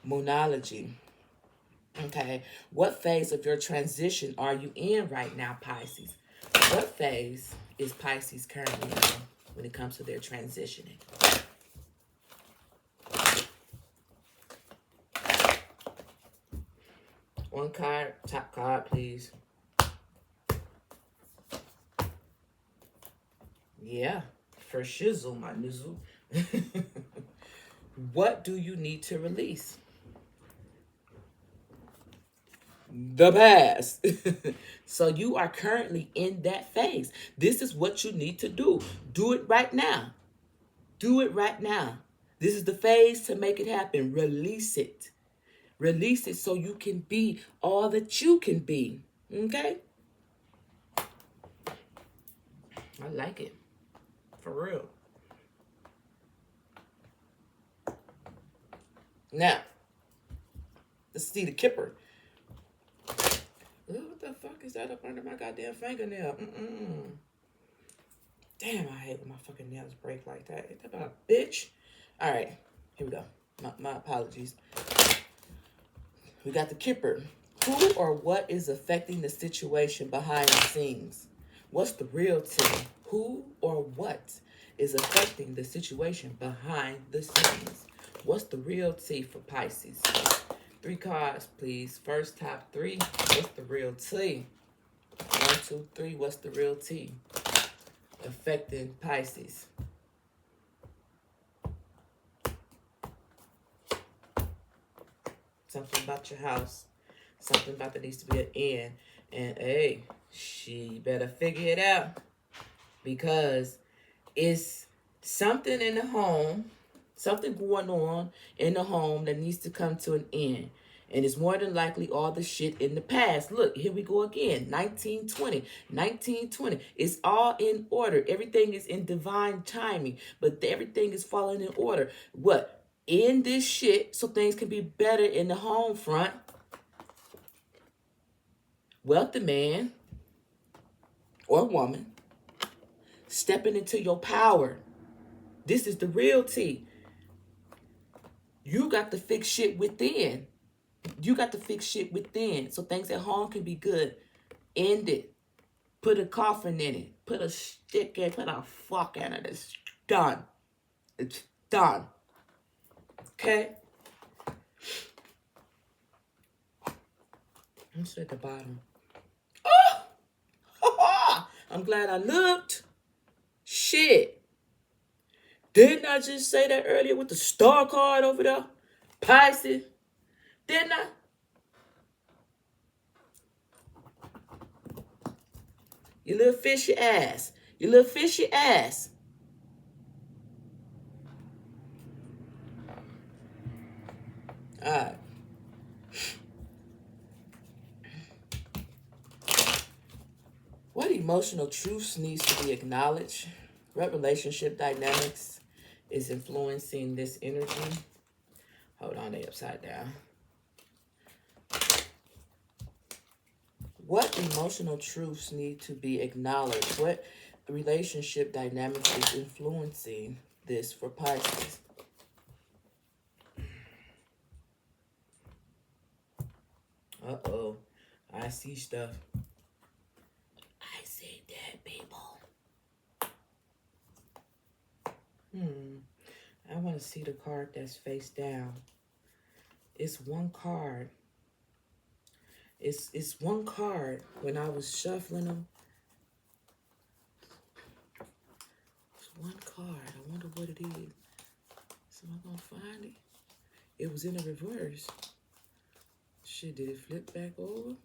moonology. Okay, what phase of your transition are you in right now, Pisces? What phase is Pisces currently in when it comes to their transitioning? One card, top card, please. Yeah, for shizzle, my nizzle. What do you need to release? The past. So you are currently in that phase. This is what you need to do. Do it right now. Do it right now. This is the phase to make it happen. Release it. Release it so you can be all that you can be. Okay? I like it. For real. Now, let's see the kipper. Ooh, what the fuck is that up under my goddamn fingernail? Damn, I hate when my fucking nails break like that. Ain't that about a bitch? All right, here we go. My apologies. We got the kipper. Who or what is affecting the situation behind the scenes? What's the real tea? Who or what is affecting the situation behind the scenes? What's the real tea for Pisces? 3 cards, please. First top 3. What's the real tea? 1, 2, 3. What's the real T affecting Pisces? Something about your house. Something about that needs to be an end. And hey, she better figure it out. Because it's something in the home, something going on in the home that needs to come to an end. And it's more than likely all the shit in the past. Look, here we go again. 1920. 1920. It's all in order. Everything is in divine timing. But everything is falling in order. What? In this shit so things can be better in the home front. Wealthy man or woman stepping into your power. This is the real T. You got to fix shit within. You got to fix shit within so things at home can be good. End it. Put a coffin in it. Put a stick in it. Put a fuck in it. It's done. It's done. Okay? I'm still at the bottom. Oh! I'm glad I looked. Shit. Didn't I just say that earlier with the star card over there? Pisces. Didn't I? You little fishy ass. You little fishy ass. All right. What emotional truths needs to be acknowledged? What relationship dynamics is influencing this energy? Hold on, they upside down. What emotional truths need to be acknowledged? What relationship dynamics is influencing this for Pisces? Uh-oh. I see stuff. I see dead people. I want to see the card that's face down. It's one card. It's one card. When I was shuffling them, it's one card. I wonder what it is. So I'm gonna find it. It was in the reverse. Shit, did it flip back over?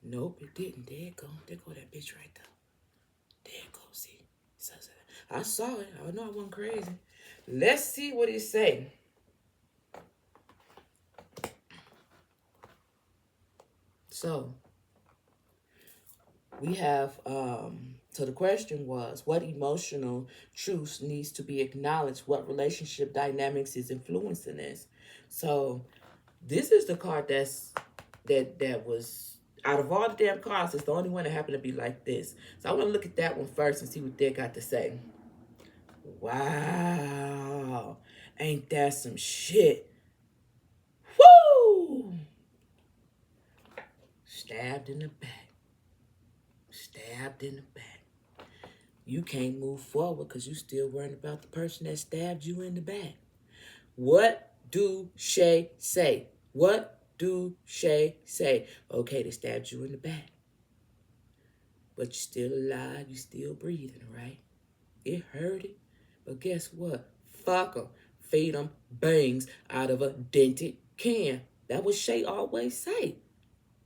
Nope, it didn't. There it go. There go that bitch right there. There it go. See, I saw it. I know I wasn't crazy. Let's see what it say. So, we have, so the question was, what emotional truths needs to be acknowledged? What relationship dynamics is influencing this? So, this is the card that was, out of all the damn cards, it's the only one that happened to be like this. So, I want to look at that one first and see what they got to say. Wow. Ain't that some shit? Woo! Stabbed in the back. Stabbed in the back. You can't move forward because you still worrying about the person that stabbed you in the back. What do Shay say? What do Shay say? Okay, they stabbed you in the back. But you're still alive. You're still breathing, right? It hurted. But guess what? Fuck them. Feed them bangs out of a dented can. That what Shay always say.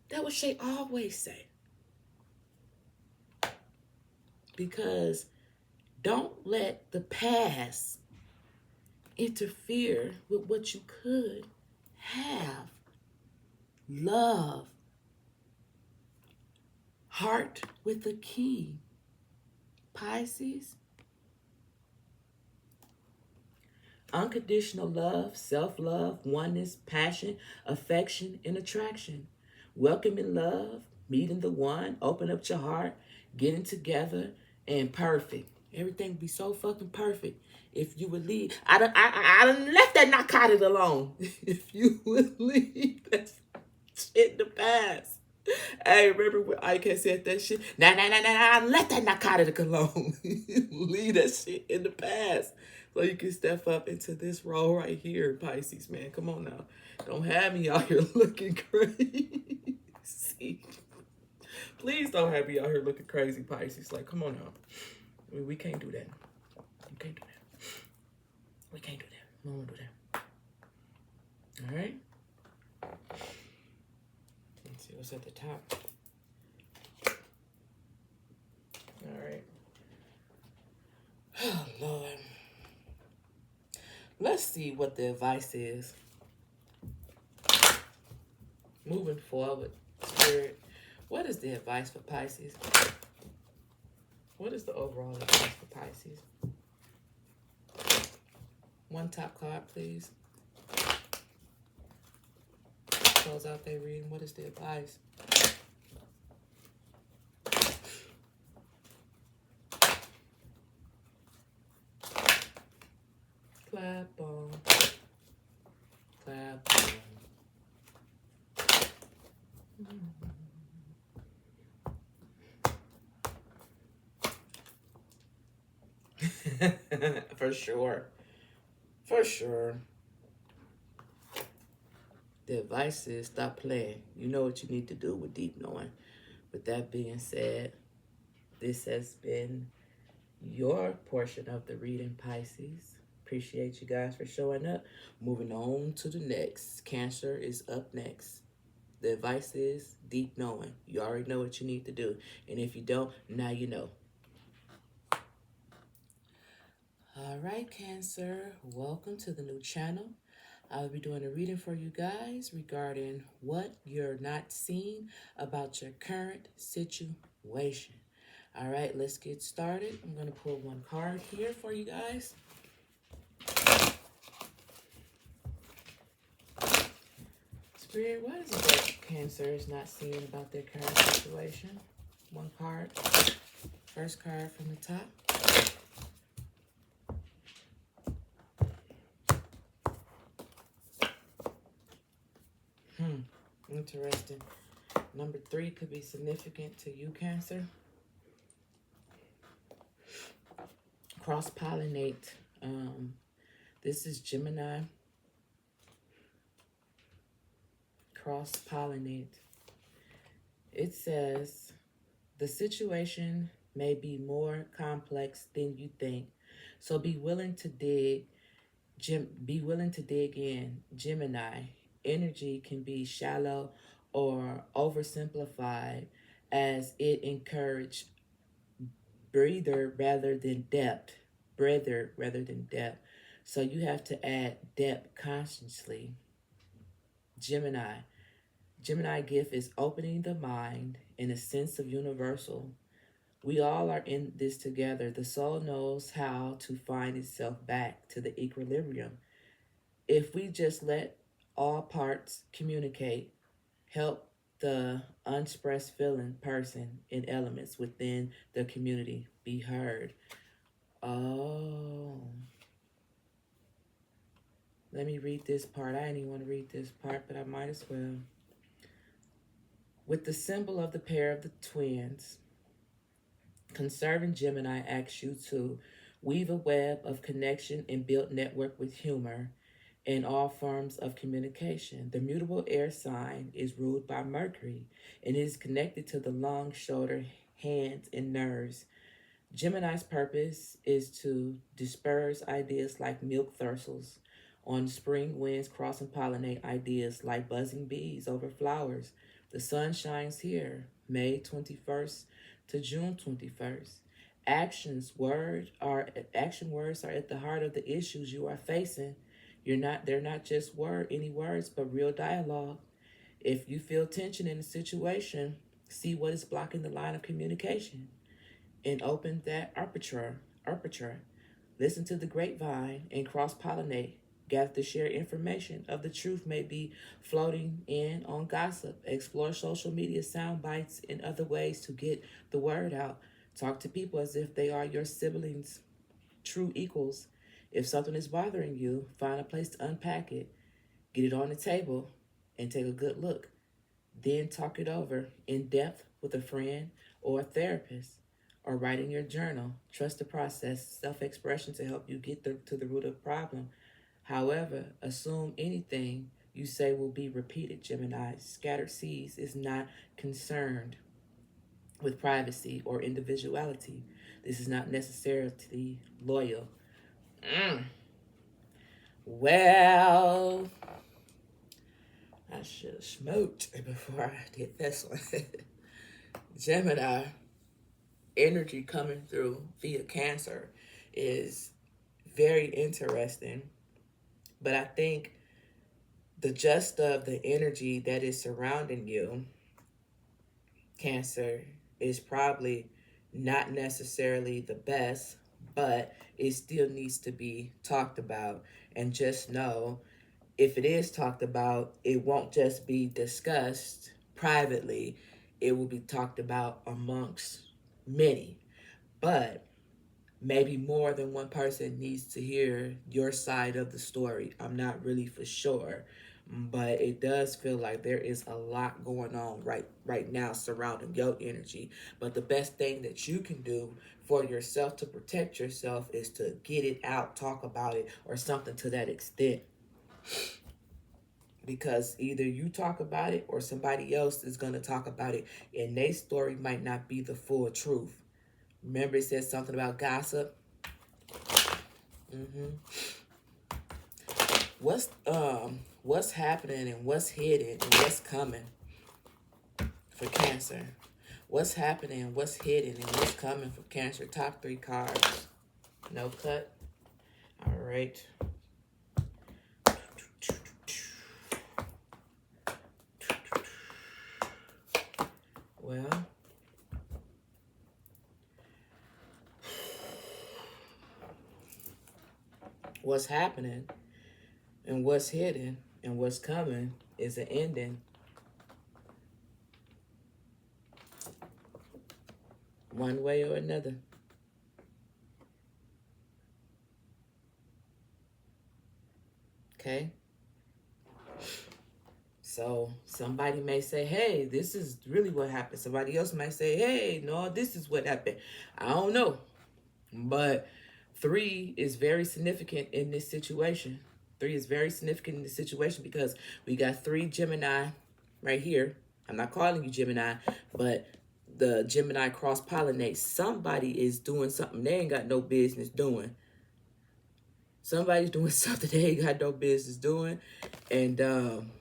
That what Shay always say. Because don't let the past interfere with what you could have. Love. Heart with a key. Pisces. Unconditional love, self-love, oneness, passion, affection, and attraction. Welcoming love, meeting the one, open up your heart, getting together, and perfect. Everything would be so fucking perfect if you would leave. I done left that narcotic alone. If you would leave that shit in the past. Hey, remember when Ike said that shit? Nah, let that narcotic alone. Leave that shit in the past. So you can step up into this role right here, Pisces, man. Come on now. Don't have me out here looking crazy. Please don't have me out here looking crazy, Pisces. Like, come on now. We can't do that. We can't do that. We can't do that. We won't do that. All right. Let's see what's at the top. All right. Oh, Lord. Let's see what the advice is. Moving forward, Spirit, what is the advice for Pisces? What is the overall advice for Pisces? One top card, please. Close out their reading. What is the advice? Clap on. Clap on. For sure. For sure. The advice is stop playing. You know what you need to do with deep knowing. With that being said, this has been your portion of the reading, Pisces. Appreciate you guys for showing up. Moving on to the next. Cancer is up next. The advice is deep knowing. You already know what you need to do. And if you don't, now you know. All right, Cancer. Welcome to the new channel. I'll be doing a reading for you guys regarding what you're not seeing about your current situation. All right, let's get started. I'm going to pull one card here for you guys. Spirit, what is it that Cancer is not seeing about their current situation? One card. First card from the top. Interesting. Number 3 could be significant to you, Cancer. Cross-pollinate. This is Gemini. Cross-pollinate. It says, the situation may be more complex than you think, so be willing to dig in. Gemini. Energy can be shallow or oversimplified, as it encourages breather rather than depth. So you have to add depth consciously. Gemini gift is opening the mind in a sense of universal. We all are in this together. The soul knows how to find itself back to the equilibrium. If we just let all parts communicate, help the unexpressed feeling person and elements within the community be heard. Oh. Let me read this part. I didn't even want to read this part, but I might as well. With the symbol of the pair of the twins, conserving Gemini asks you to weave a web of connection and build network with humor in all forms of communication. The mutable air sign is ruled by Mercury and is connected to the long shoulder, hands, and nerves. Gemini's purpose is to disperse ideas like milk thistles on spring winds, cross and pollinate ideas like buzzing bees over flowers. The sun shines here, May 21st to June 21st. Action words are at the heart of the issues you are facing. They're not just any words, but real dialogue. If you feel tension in a situation, see what is blocking the line of communication and open that aperture. Listen to the grapevine and cross-pollinate. Gather to share information of the truth may be floating in on gossip. Explore social media sound bites and other ways to get the word out. Talk to people as if they are your siblings, true equals. If something is bothering you, find a place to unpack it. Get it on the table and take a good look. Then talk it over in depth with a friend or a therapist, or write in your journal. Trust the process, self-expression to help you get to the root of the problem. However, assume anything you say will be repeated, Gemini. Scattered seeds is not concerned. with privacy or individuality. This is not necessarily loyal. Mm. Well, I should have smoked before I did this one. Gemini, energy coming through via Cancer is very interesting. But I think the gist of the energy that is surrounding you, Cancer, is probably not necessarily the best, but it still needs to be talked about. And just know, if it is talked about, it won't just be discussed privately, it will be talked about amongst many. But maybe more than one person needs to hear your side of the story. I'm not really for sure, but it does feel like there is a lot going on right now surrounding your energy. But the best thing that you can do for yourself to protect yourself is to get it out, talk about it, or something to that extent. Because either you talk about it or somebody else is going to talk about it, and their story might not be the full truth. Remember, it says something about gossip. What's happening and what's hidden and what's coming for Cancer? What's happening and what's hidden and what's coming for Cancer? Top 3 cards. No cut. All right. Well, what's happening and what's hidden and what's coming is an ending. One way or another. Okay? So somebody may say, hey, this is really what happened. Somebody else might say, hey, no, this is what happened. I don't know. But 3 is very significant in this situation. 3 is very significant in this situation because we got 3 Gemini right here. I'm not calling you Gemini, but the Gemini cross-pollinates. Somebody is doing something they ain't got no business doing. Somebody's doing something they ain't got no business doing. And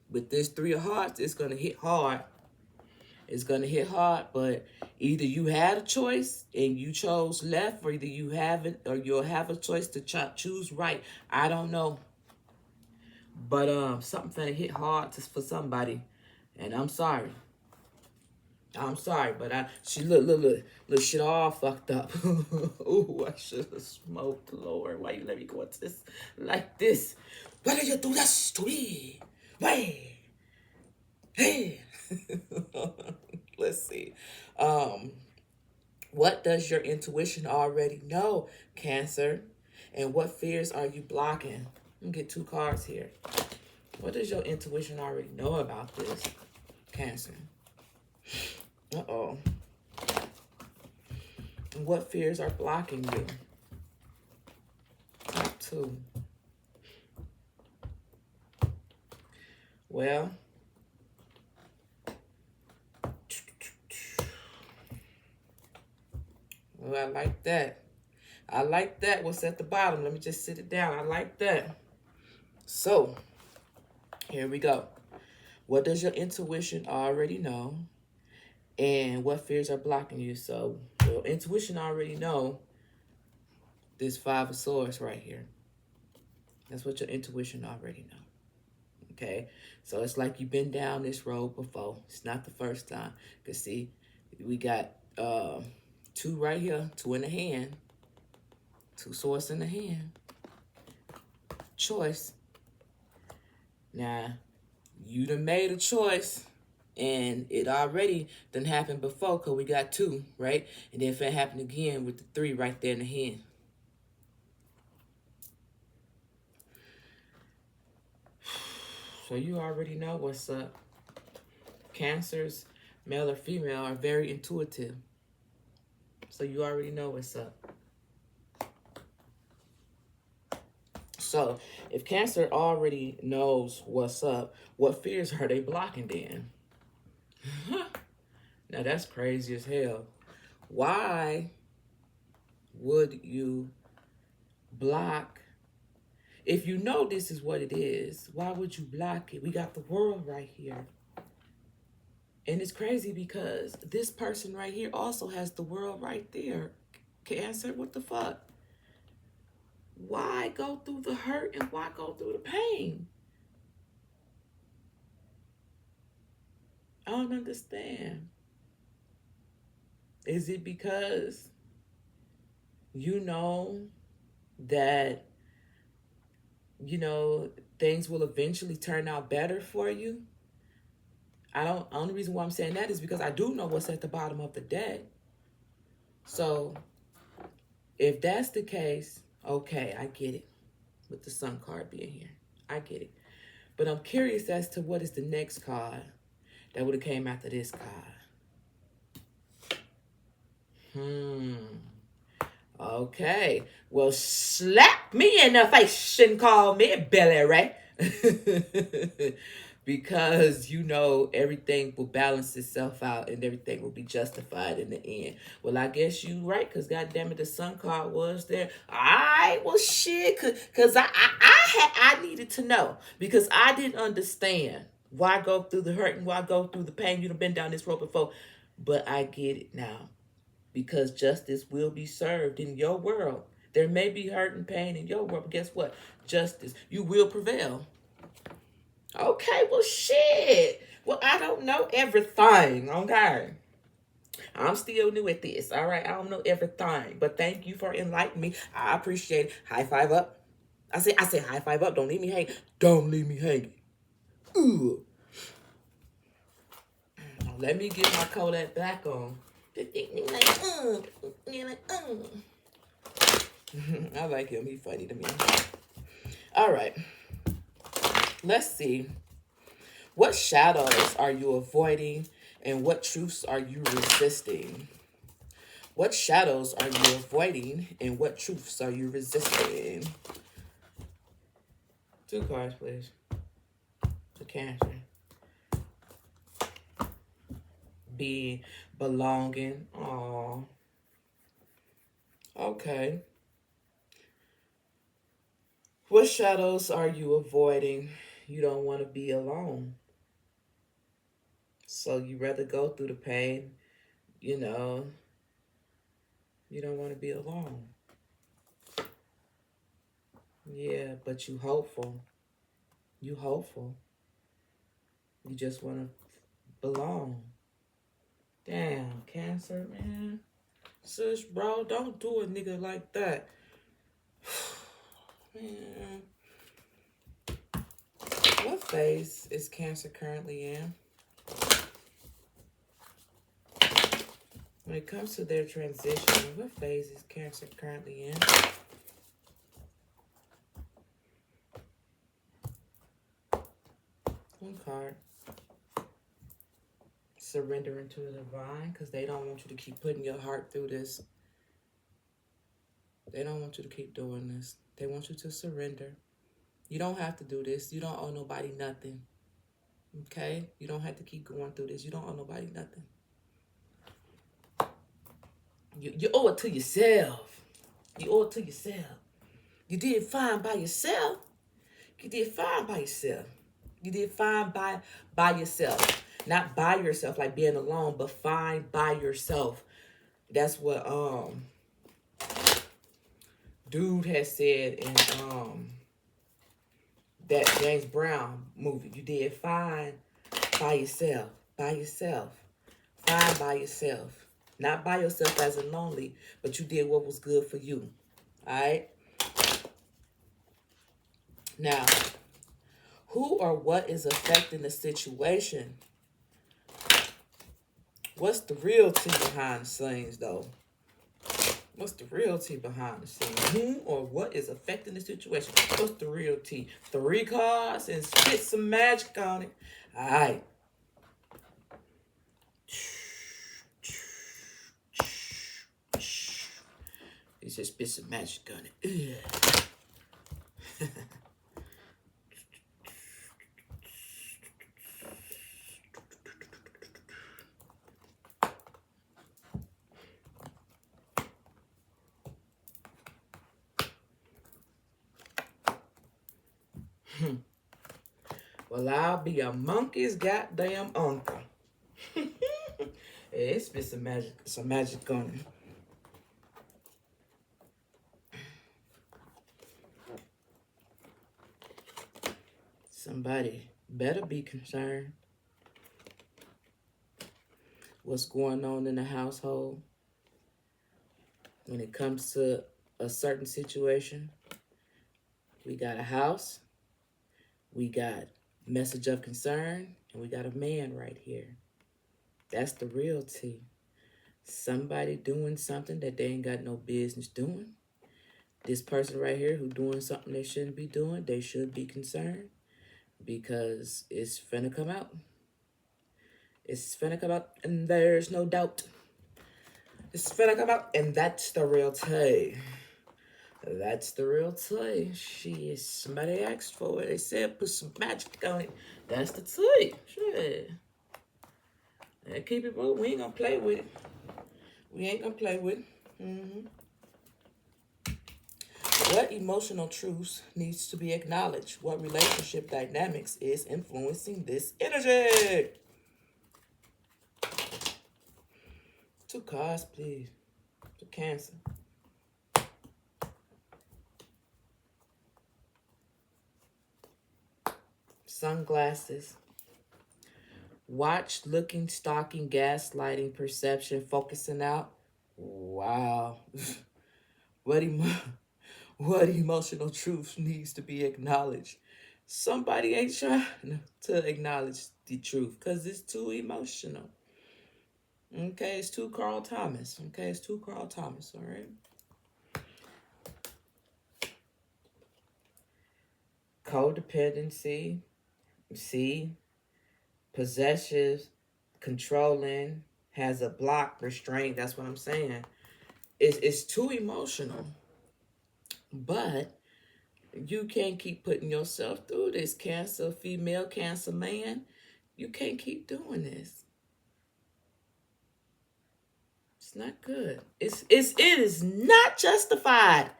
with this 3 of Hearts, it's going to hit hard. It's going to hit hard, but either you had a choice and you chose left, or either you haven't, or you'll have a choice to choose right. I don't know. But something's going to hit hard for somebody. And I'm sorry. I'm sorry, but she look, shit all fucked up. Ooh, I should have smoked, Lord. Why you let me go into this like this? Why did you do this to me? Why? Hey. Let's see. What does your intuition already know, Cancer? And what fears are you blocking? Let me get 2 cards here. What does your intuition already know about this, Cancer? Uh-oh. And what fears are blocking you? Top 2. Well, I like that. I like that. What's at the bottom? Let me just sit it down. I like that. So, here we go. What does your intuition already know? And what fears are blocking you? So, your intuition already know this 5 of Swords right here. That's what your intuition already know. Okay? So, it's like you've been down this road before. It's not the first time. Because, see, we got 2 right here. 2 in the hand. 2 swords in the hand. Choice. Now, you done made a choice. And it already done happened before because we got 2, right? And then if it happened again with the 3 right there in the hand. So you already know what's up. Cancers, male or female, are very intuitive. So you already know what's up. So if Cancer already knows what's up, what fears are they blocking then? Now Now that's crazy as hell. Why would you block? If you know this is what it is, why would you block it? We got the world right here. And it's crazy because this person right here also has the world right there. Cancer, what the fuck? Why go through the hurt and why go through the pain? I don't understand. Is it because you know that, things will eventually turn out better for you? Only reason why I'm saying that is because I do know what's at the bottom of the deck. So if that's the case, okay, I get it. With the sun card being here, I get it. But I'm curious as to what is the next card that would have came after this card. Okay. Well, slap me in the face and call me Billy Ray. Because everything will balance itself out and everything will be justified in the end. Well, I guess you right, because goddamn it, the sun card was there. All right, well shit, because I needed to know, because I didn't understand why go through the hurt and why go through the pain. You've been down this road before, but I get it now, because justice will be served in your world. There may be hurt and pain in your world, but guess what? Justice, you will prevail. Okay, well, shit. Well, I don't know everything, okay? I'm still new at this, all right? I don't know everything, but thank you for enlightening me. I appreciate it. High five up. I say high five up. Don't leave me hanging. Don't leave me hanging. Ooh. Now, let me get my Kodak back on. I like him. He's funny to me. All right. Let's see. What shadows are you avoiding and what truths are you resisting? What shadows are you avoiding and what truths are you resisting? 2 cards, please. The Cancer. Being, belonging. Aww. Okay. What shadows are you avoiding? You don't want to be alone. So you rather go through the pain, you don't want to be alone. Yeah, but you hopeful. You hopeful. You just want to belong. Damn, Cancer, man. Sis, bro, don't do a nigga like that. Man. What phase is Cancer currently in? When it comes to their transition, what phase is Cancer currently in? One card. Surrendering to the divine, because they don't want you to keep putting your heart through this. They don't want you to keep doing this. They want you to surrender. You don't have to do this. You don't owe nobody nothing. Okay? You don't have to keep going through this. You don't owe nobody nothing. You owe it to yourself. You owe it to yourself. You did fine by yourself. You did fine by yourself. You did fine by yourself. Not by yourself, like being alone, but fine by yourself. That's what dude has said in that James Brown movie. You did fine by yourself. By yourself. Fine by yourself. Not by yourself as in lonely, but you did what was good for you. Alright? Now, who or what is affecting the situation? What's the real tea behind the scenes, though? What's the real tea behind the scenes? Who or what is affecting the situation? What's the real tea? 3 cards and spit some magic on it. All right. He said spit some magic on it. Well, I'll be a monkey's goddamn uncle. It's been some magic on it. Somebody better be concerned. What's going on in the household when it comes to a certain situation. We got a house, we got message of concern, and we got a man right here. That's the real tea. Somebody doing something that they ain't got no business doing. This person right here who doing something they shouldn't be doing, they should be concerned because it's finna come out. It's finna come out, and there's no doubt. It's finna come out, and that's the real tea. That's the real tea. Shit, somebody asked for it. They said put some magic on it. That's the tea. Shit. And keep it moving. We ain't gonna play with it. We ain't gonna play with it. What emotional truths needs to be acknowledged? What relationship dynamics is influencing this energy? 2 cards, please. To Cancer. Sunglasses. Watch, looking, stalking, gaslighting, perception, focusing out. Wow. What emotional truth needs to be acknowledged? Somebody ain't trying to acknowledge the truth because it's too emotional. Okay, it's too Carl Thomas. Okay, it's too Carl Thomas, all right? Codependency. See? Possessive, controlling, has a block, restraint. That's what I'm saying. It's too emotional. But you can't keep putting yourself through this. Cancer, female, Cancer, man. You can't keep doing this. It's not good. It is not justified.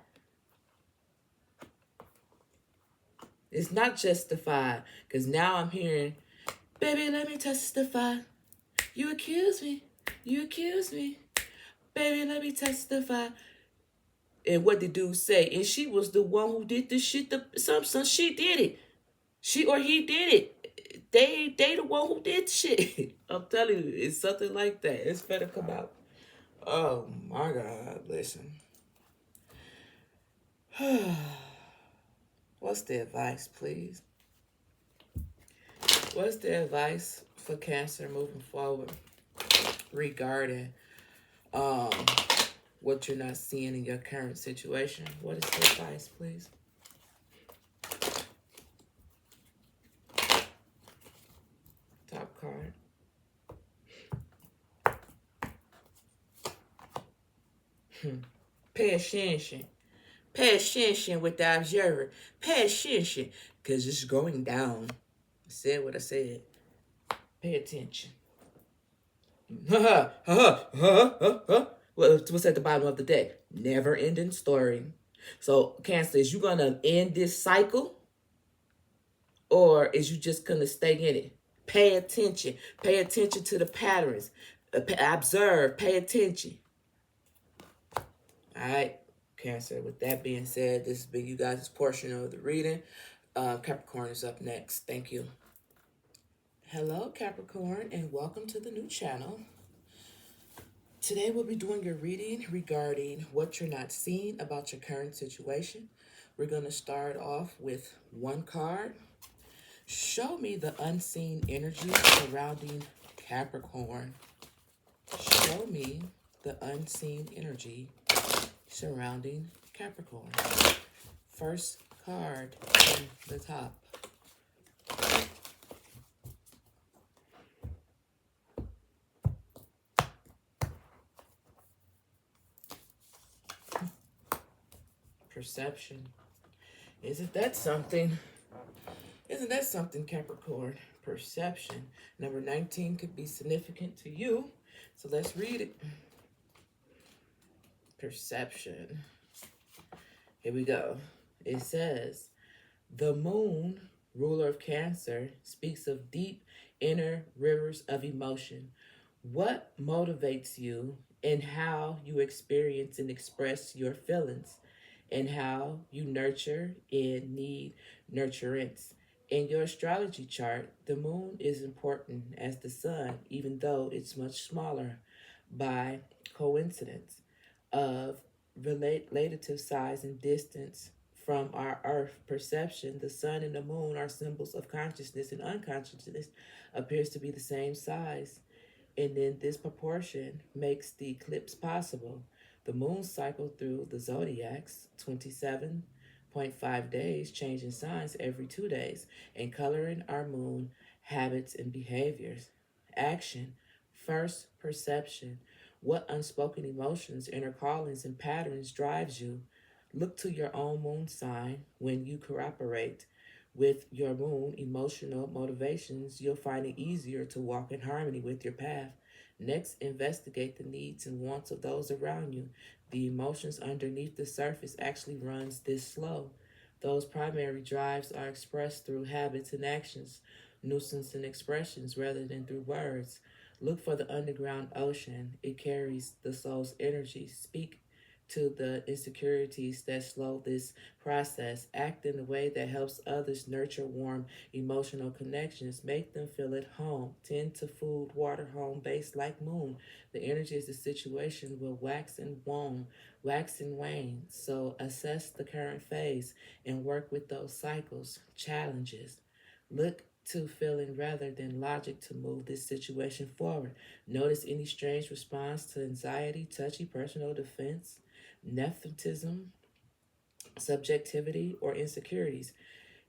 It's not justified. Because now I'm hearing, baby, let me testify. You accuse me. You accuse me. Baby, let me testify. And what did dude say? And she was the one who did this shit. She did it. She or he did it. They the one who did shit. I'm telling you, it's something like that. It's better come out. Oh my God, listen. What's the advice, please? What's the advice for Cancer moving forward regarding what you're not seeing in your current situation? What is the advice, please? Top card. Pay attention. Pay attention with the observer. Pay attention, because it's going down. I said what I said. Pay attention. What's at the bottom of the deck? Never ending story. So, Cancer, is you going to end this cycle? Or is you just going to stay in it? Pay attention. Pay attention to the patterns. Observe. Pay attention. All right, Cancer. With that being said, this has been you guys' portion of the reading. Capricorn is up next. Thank you. Hello, Capricorn, and welcome to the new channel. Today we'll be doing your reading regarding what you're not seeing about your current situation. We're going to start off with 1 card. Show me the unseen energy surrounding Capricorn. Show me the unseen energy surrounding Capricorn. First card from the top. Perception. Isn't that something? Isn't that something, Capricorn? Perception. Number 19 could be significant to you. So let's read it. Perception. Here we go. It says, The moon, ruler of Cancer, speaks of deep inner rivers of emotion. What motivates you and how you experience and express your feelings, and how you nurture and need nurturance. In your astrology chart, the moon is important as the sun, even though it's much smaller by coincidence of relative size and distance from our earth perception. The sun and the moon are symbols of consciousness, and unconsciousness appears to be the same size, and then this proportion makes the eclipse possible. The moon cycle through the zodiacs 27.5 days, changing signs every 2 days, and coloring our moon habits and behaviors. Action. First, perception. What unspoken emotions, inner callings, and patterns drives you? Look to your own moon sign. When you cooperate with your moon emotional motivations, you'll find it easier to walk in harmony with your path. Next, investigate the needs and wants of those around you. The emotions underneath the surface actually runs this slow. Those primary drives are expressed through habits and actions, nuisance and expressions rather than through words. Look for the underground ocean. It carries the soul's energy. Speak to the insecurities that slow this process. Act in a way that helps others, nurture warm emotional connections, make them feel at home. Tend to food, water, home base like moon. The energy of the situation will wax and wane, wax and wane. So assess the current phase and work with those cycles, challenges. Look to feeling rather than logic to move this situation forward. Notice any strange response to anxiety, touchy personal defense, nepotism, subjectivity, or insecurities,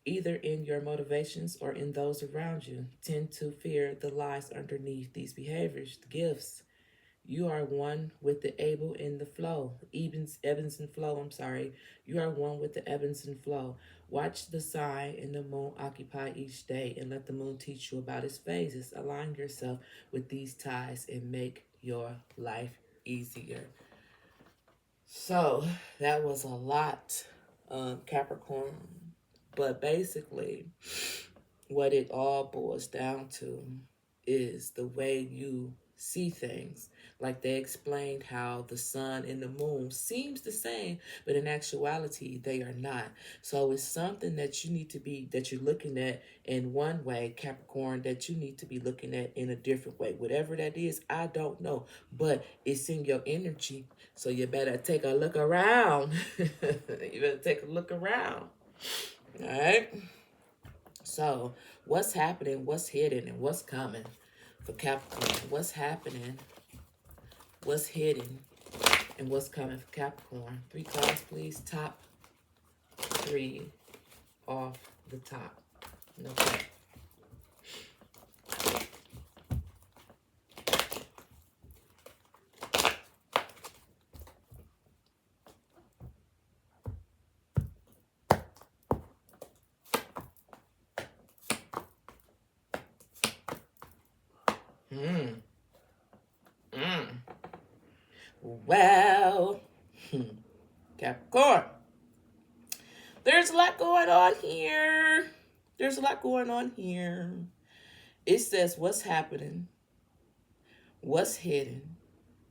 either in your motivations or in those around you. Tend to fear the lies underneath these behaviors. Gifts. You are one with the able in the flow. Ebbs and flow, I'm sorry. You are one with the ebbs and flow. Watch the sign and the moon occupy each day and let the moon teach you about its phases. Align yourself with these ties and make your life easier. So that was a lot, Capricorn. But basically, what it all boils down to is the way you see things. Like they explained how the sun and the moon seems the same, but in actuality they are not. So it's something that you need to be, that you're looking at in one way, Capricorn, that you need to be looking at in a different way. Whatever that is, I don't know, but it's in your energy. So you better take a look around. You better take a look around. All right. So, what's happening, what's hidden, and what's coming for Capricorn? What's happening, what's hidden, and what's coming for Capricorn? 3 cards, please. Top 3 off the top. Okay. Well, Capricorn, there's a lot going on here. There's a lot going on here. It says what's happening, what's hidden,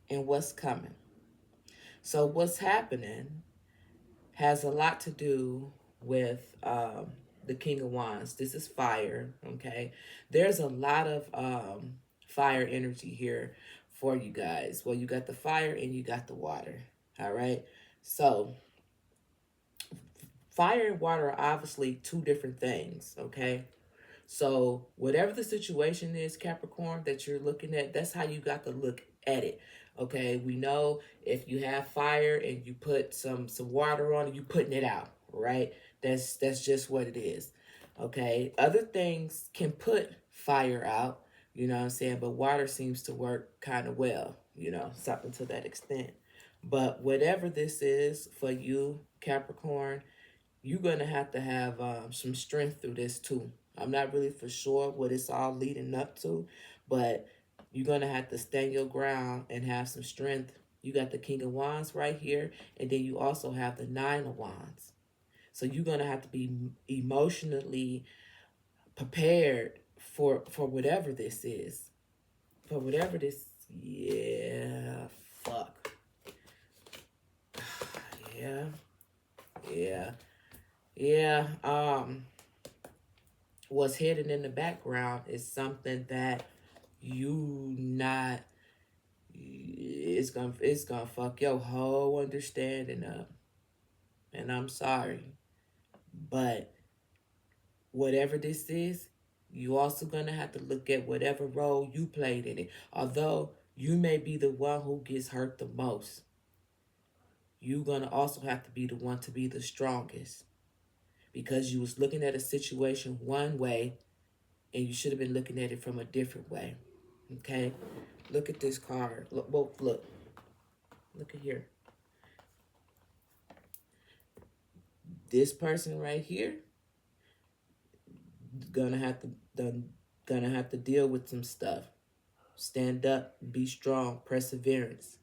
and what's coming. So what's happening has a lot to do with the King of Wands. This is fire, okay? There's a lot of fire energy here for you guys. Well, you got the fire and you got the water, all right? So fire and water are obviously 2 different things, okay? So whatever the situation is, Capricorn, that you're looking at, that's how you got to look at it. Okay, we know if you have fire and you put some water on it, you putting it out, right? That's just what it is. Okay, other things can put fire out, you know what I'm saying, but water seems to work kind of well, you know, something to that extent. But whatever this is for you, Capricorn, you're going to have some strength through this too. I'm not really for sure what it's all leading up to, but you're going to have to stand your ground and have some strength. You got the King of Wands right here, and then you also have the Nine of Wands. So you're going to have to be emotionally prepared for whatever this is. For whatever this, yeah, fuck. Yeah, yeah, yeah. What's hidden in the background is something that you not, it's gonna fuck your whole understanding up. And I'm sorry, but whatever this is, you also gonna have to look at whatever role you played in it. Although you may be the one who gets hurt the most, you gonna also have to be the one to be the strongest, because you was looking at a situation one way and you should have been looking at it from a different way. Okay, look at this card. Look at here. This person right here gonna have to gonna have to deal with some stuff. Stand up, be strong, perseverance.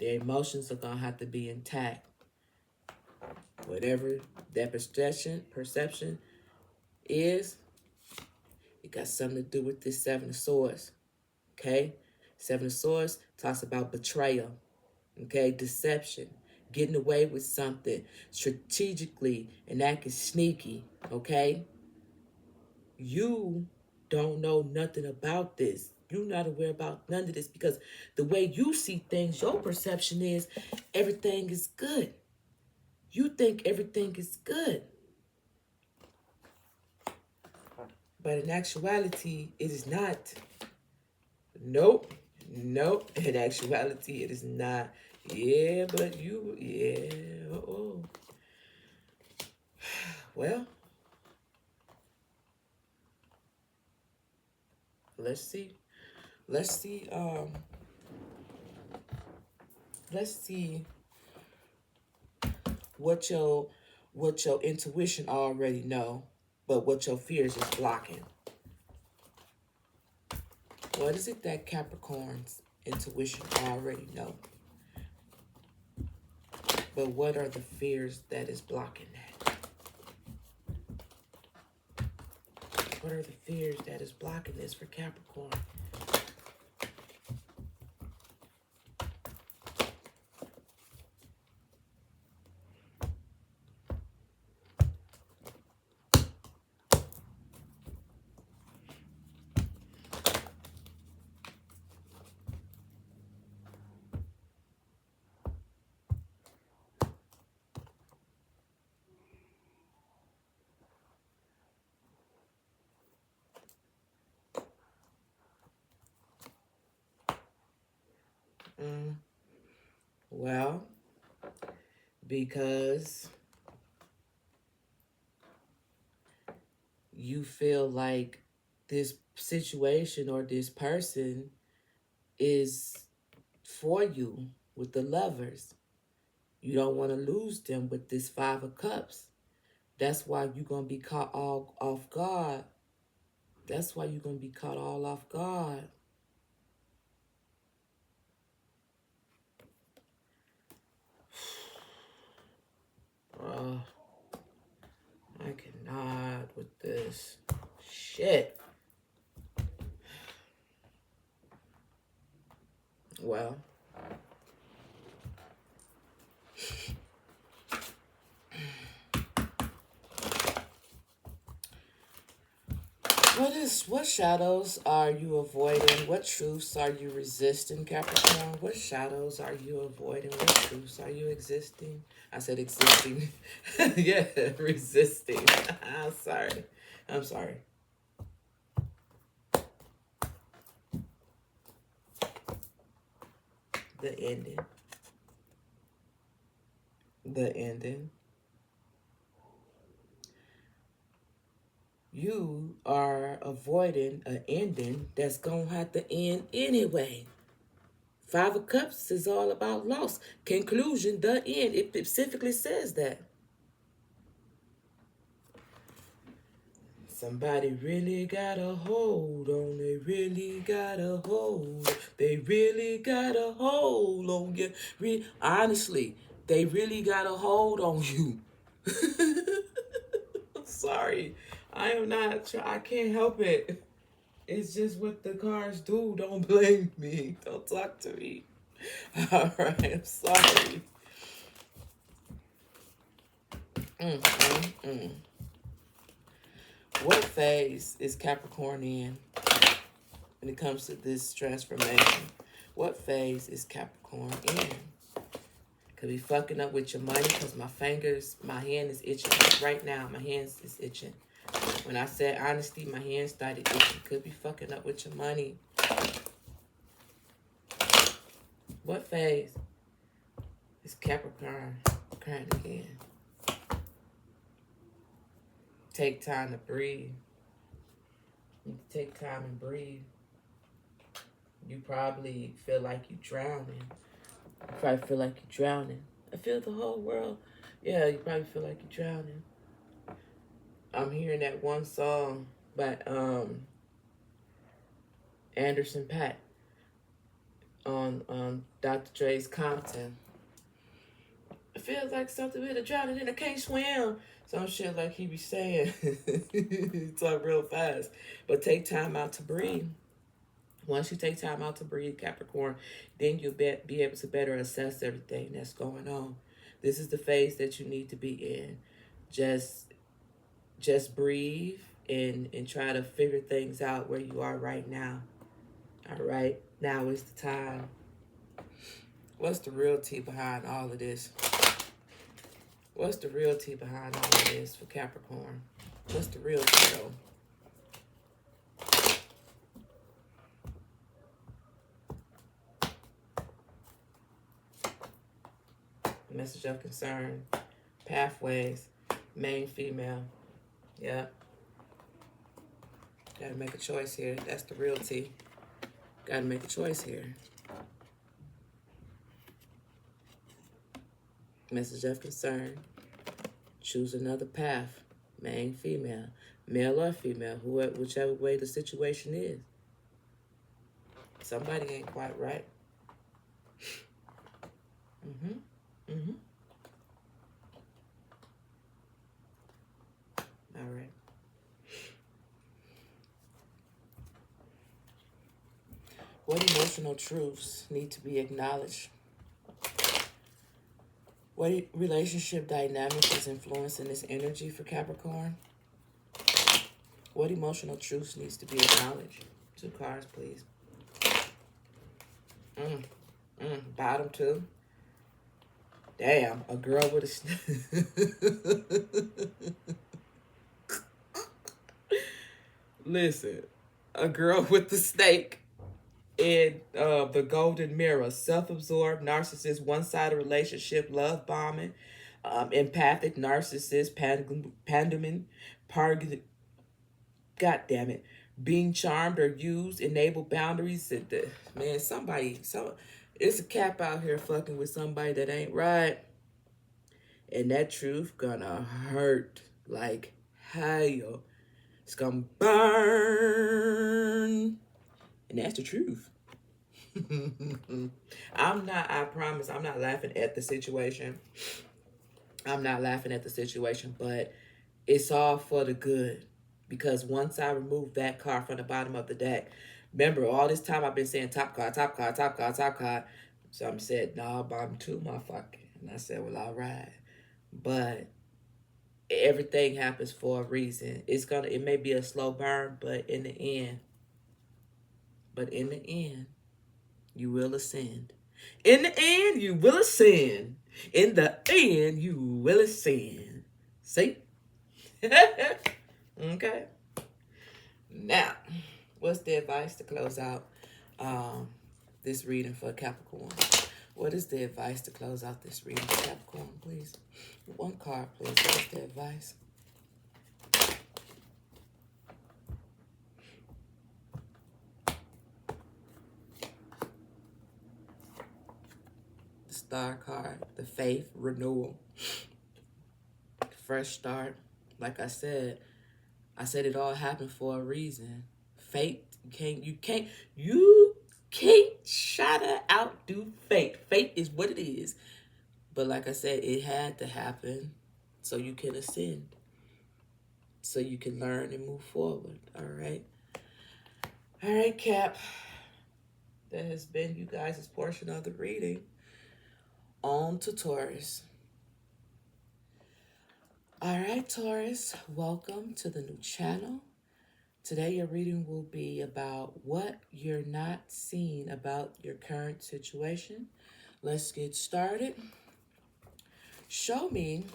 Their emotions are gonna have to be intact. Whatever that perception is, it got something to do with this Seven of Swords. Okay? Seven of Swords talks about betrayal. Okay? Deception. Getting away with something strategically and acting sneaky. Okay? You don't know nothing about this. You're not aware about none of this, because the way you see things, your perception is everything is good. You think everything is good. But in actuality, it is not. Nope. In actuality, it is not. Yeah, but you, yeah. Oh. Well, let's see. Let's see. Let's see what your intuition already know, but what your fears is blocking. What is it that Capricorn's intuition already know? But what are the fears that is blocking that? What are the fears that is blocking this for Capricorn? Well, because you feel like this situation or this person is for you with the Lovers. You don't want to lose them with this Five of Cups. That's why you're going to be caught all off guard. That's why you're going to be caught all off guard. I cannot with this shit. Well, what shadows are you avoiding? What truths are you resisting, Capricorn? What shadows are you avoiding? What truths are you existing? I said existing. Yeah, resisting. I'm sorry. The ending. You are avoiding an ending that's going to have to end anyway. Five of Cups is all about loss. Conclusion, the end. It specifically says that. Somebody really got a hold on. They really got a hold. They really got a hold on you. Honestly, they really got a hold on you. I'm sorry. I am not. I can't help it. It's just what the cards do. Don't blame me. Don't talk to me. All right. I'm sorry. Mm, mm, mm. What phase is Capricorn in when it comes to this transformation? What phase is Capricorn in? Could be fucking up with your money because my hand is itching. Right now, my hands is itching. When I said honesty, my hand started itching. Could be fucking up with your money. What phase is Capricorn currently in? Take time to breathe. You need to take time and breathe. You probably feel like you're drowning. I feel the whole world. Yeah, you probably feel like you're drowning. I'm hearing that one song by Anderson .Paak on Dr. Dre's Compton. It feels like something with a drowning and I can't swim. Some shit like he be saying. He talk real fast. But take time out to breathe. Once you take time out to breathe, Capricorn, then you'll be able to better assess everything that's going on. This is the phase that you need to be in. Just breathe and try to figure things out where you are right now. All right? Now is the time. What's the real tea behind all of this? What's the real tea behind all of this for Capricorn? What's the real tea, though? Message of concern, pathways, main female. Yeah. Gotta make a choice here. That's the real tea. Gotta make a choice here. Message of concern. Choose another path. Main female. Male or female. Whichever way the situation is. Somebody ain't quite right. All right. What emotional truths need to be acknowledged? What relationship dynamic is influencing this energy for Capricorn? What emotional truths needs to be acknowledged? 2 cards, please. Bottom 2. Damn, a girl with a... Listen, a girl with the snake in the golden mirror. Self-absorbed, narcissist, one-sided relationship, love bombing, empathic, narcissist, pandemon, God damn it. Being charmed or used, enable boundaries. Man, it's a cap out here fucking with somebody that ain't right. And that truth gonna hurt like hell. It's gonna burn. And that's the truth. I promise, I'm not laughing at the situation. But it's all for the good. Because once I remove that card from the bottom of the deck, remember, all this time I've been saying top card, top card, top card, top card. Some said, nah, bottom 2, motherfucker. And I said, well, all right. But everything happens for a reason. It may be a slow burn, but in the end, you will ascend. In the end, you will ascend. In the end, you will ascend. See? Okay. Now, what's the advice to close out this reading for Capricorn? What is the advice to close out this reading for Capricorn, please? 1 card, please. What's the advice? The Star card, the faith, renewal, fresh start. Like I said it all happened for a reason. Fate, you can't try to outdo fate. Fate is what it is. But like I said, it had to happen so you can ascend, so you can learn and move forward. All right. All right, Cap. That has been you guys' portion of the reading. On to Taurus. All right, Taurus, welcome to the new channel. Today, your reading will be about what you're not seeing about your current situation. Let's get started. Show me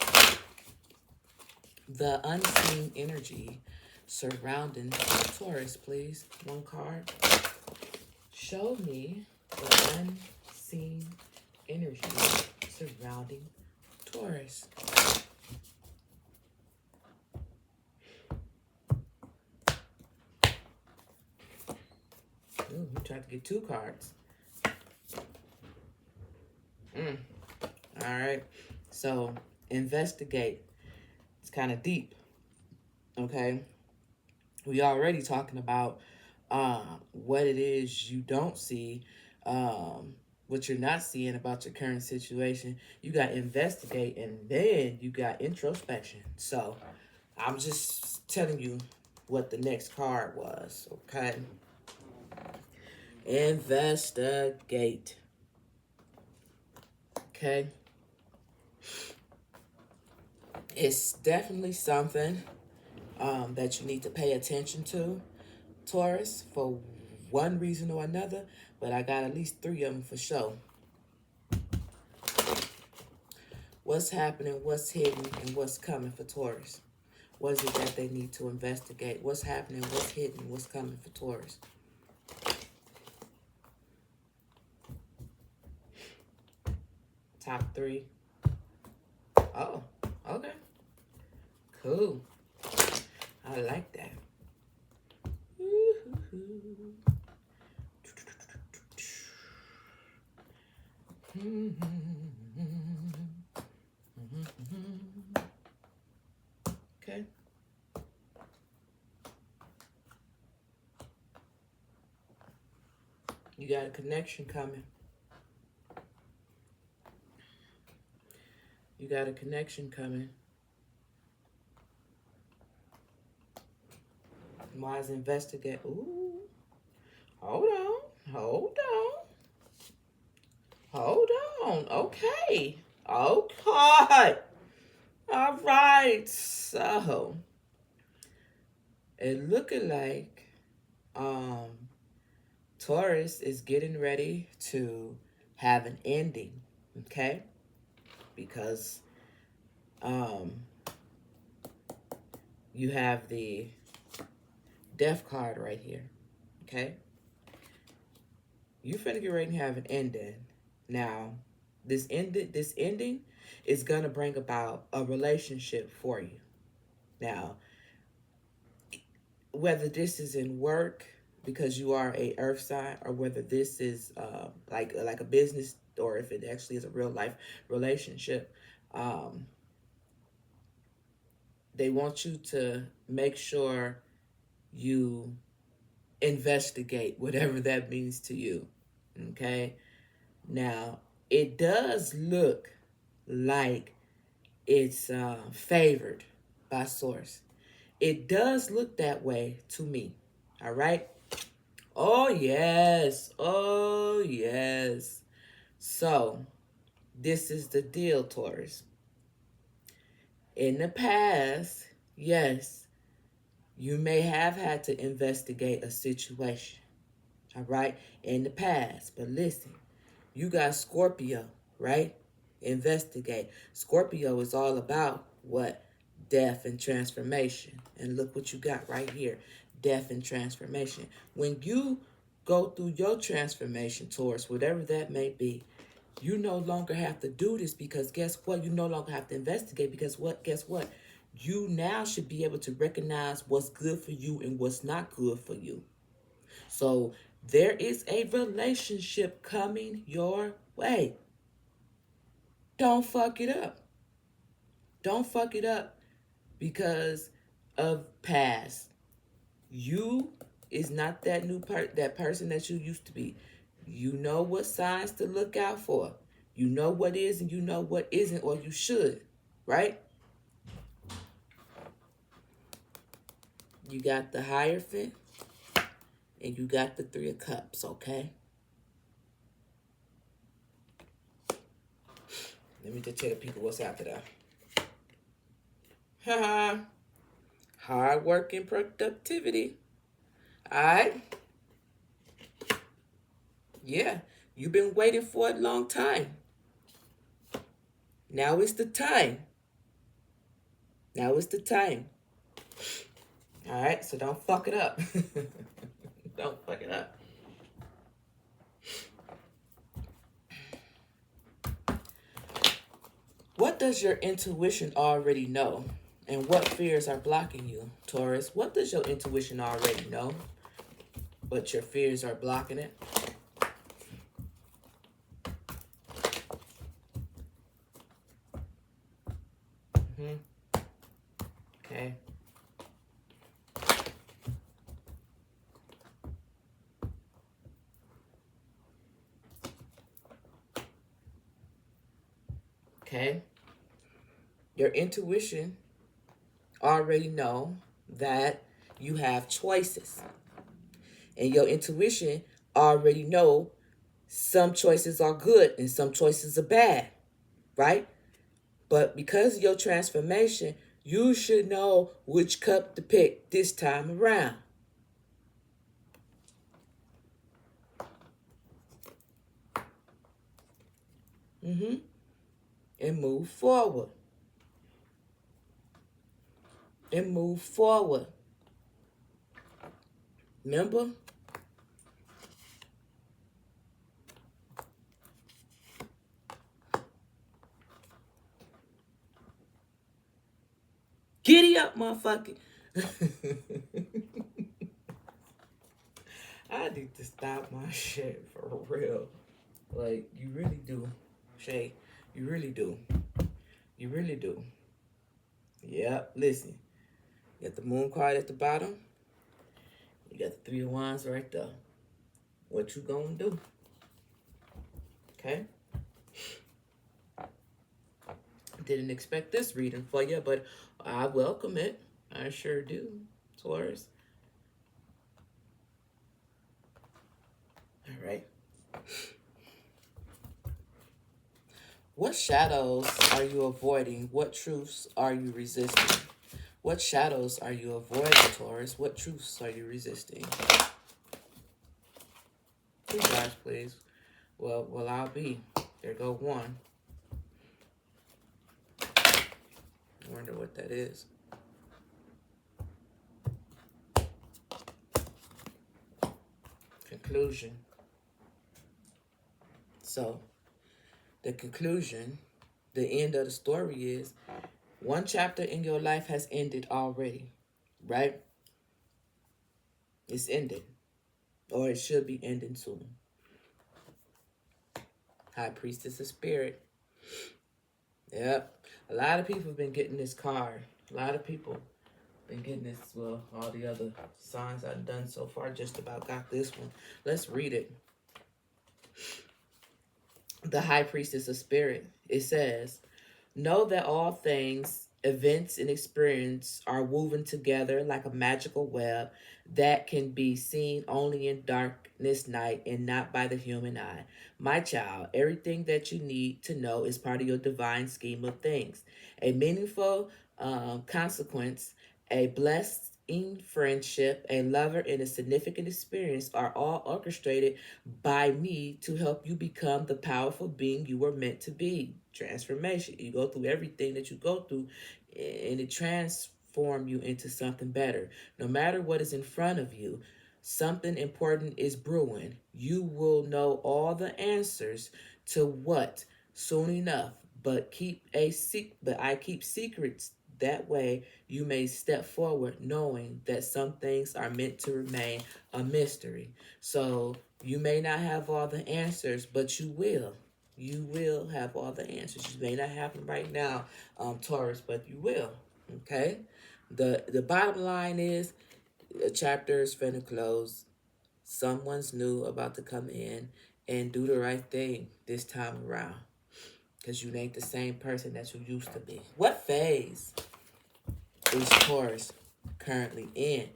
the unseen energy surrounding Taurus, please. One card. Show me the unseen energy surrounding Taurus. Ooh, we tried to get 2 cards. All right. So, investigate. It's kind of deep. Okay. We already talking about what it is you don't see, what you're not seeing about your current situation. You got investigate, and then you got introspection. So, I'm just telling you what the next card was. Okay. Investigate. Okay. It's definitely something that you need to pay attention to, Taurus, for one reason or another, but I got at least 3 of them for sure. What's happening, what's hidden, and what's coming for Taurus? What is it that they need to investigate? What's happening, what's hidden, what's coming for Taurus? Top 3. Oh, okay. Cool. I like that. Okay. You got a connection coming. You got a connection coming. Wise investigate. Ooh. Hold on. Hold on. Hold on. Okay. Okay. All right. So, it looking like Taurus is getting ready to have an ending. Okay? Because you have the Death card right here. Okay? You finna get ready to have an ending. Now, this ending is gonna bring about a relationship for you. Now, whether this is in work because you are a earth sign, or whether this is like a business, or if it actually is a real life relationship, they want you to make sure you investigate whatever that means to you. Okay? Now, it does look like it's favored by source. It does look that way to me. All right? Oh, yes. Oh, yes. So, this is the deal, Taurus. In the past, yes, you may have had to investigate a situation. All right? In the past. But listen, you got Scorpio, right? Investigate. Scorpio is all about what? Death and transformation. And look what you got right here. Death and transformation. When you go through your transformation, Taurus, whatever that may be, you no longer have to do this, because guess what? You no longer have to investigate, because what? Guess what? You now should be able to recognize what's good for you and what's not good for you. So there is a relationship coming your way. Don't fuck it up. Don't fuck it up because of past. You is not that that person that you used to be. You know what signs to look out for. You know what is and you know what isn't, or you should, right? You got the Hierophant, and you got the Three of Cups, okay? Let me just tell the people what's after that. Haha. Hard work and productivity. Alright? Yeah. You've been waiting for a long time. Now is the time. Now is the time. Alright, so don't fuck it up. Don't fuck it up. What does your intuition already know? And what fears are blocking you, Taurus? What does your intuition already know? But your fears are blocking it? Okay. Okay. Your intuition already know that you have choices. And your intuition already know some choices are good and some choices are bad, right? But because of your transformation, you should know which cup to pick this time around. And move forward. And move forward. Remember? Giddy up, motherfucker. I need to stop my shit for real. Like, you really do, Shay. You really do. You really do. Yep, listen. You got the moon card at the bottom. You got the Three of Wands right there. What you gonna do? Okay? Didn't expect this reading for you, but I welcome it. I sure do, Taurus. All right. What shadows are you avoiding? What truths are you resisting? What shadows are you avoiding, Taurus? What truths are you resisting? 2 cards, please. Well, I'll be. There go 1. I wonder what that is. Conclusion. So, the conclusion, the end of the story is 1 chapter in your life has ended already, right? It's ended, or it should be ending soon. High Priestess of Spirit. Yep. A lot of people have been getting this card. A lot of people been getting this. Well, all the other signs I've done so far just about got this one. Let's read it. The High Priestess of Spirit. It says, know that all things, events, and experience are woven together like a magical web that can be seen only in darkness night and not by the human eye. My child, everything that you need to know is part of your divine scheme of things. A meaningful consequence, a blessing friendship, a lover, and a significant experience are all orchestrated by me to help you become the powerful being you were meant to be. Transformation. You go through everything that you go through, and it transforms you into something better. No matter what is in front of you, something important is brewing. You will know all the answers to what soon enough. But I keep secrets. That way, you may step forward knowing that some things are meant to remain a mystery. So, you may not have all the answers, but you will. You will have all the answers. You may not have them right now, Taurus, but you will. Okay? The bottom line is, the chapter is finna close. Someone's new about to come in and do the right thing this time around. Because you ain't the same person that you used to be. What phase is Taurus currently in?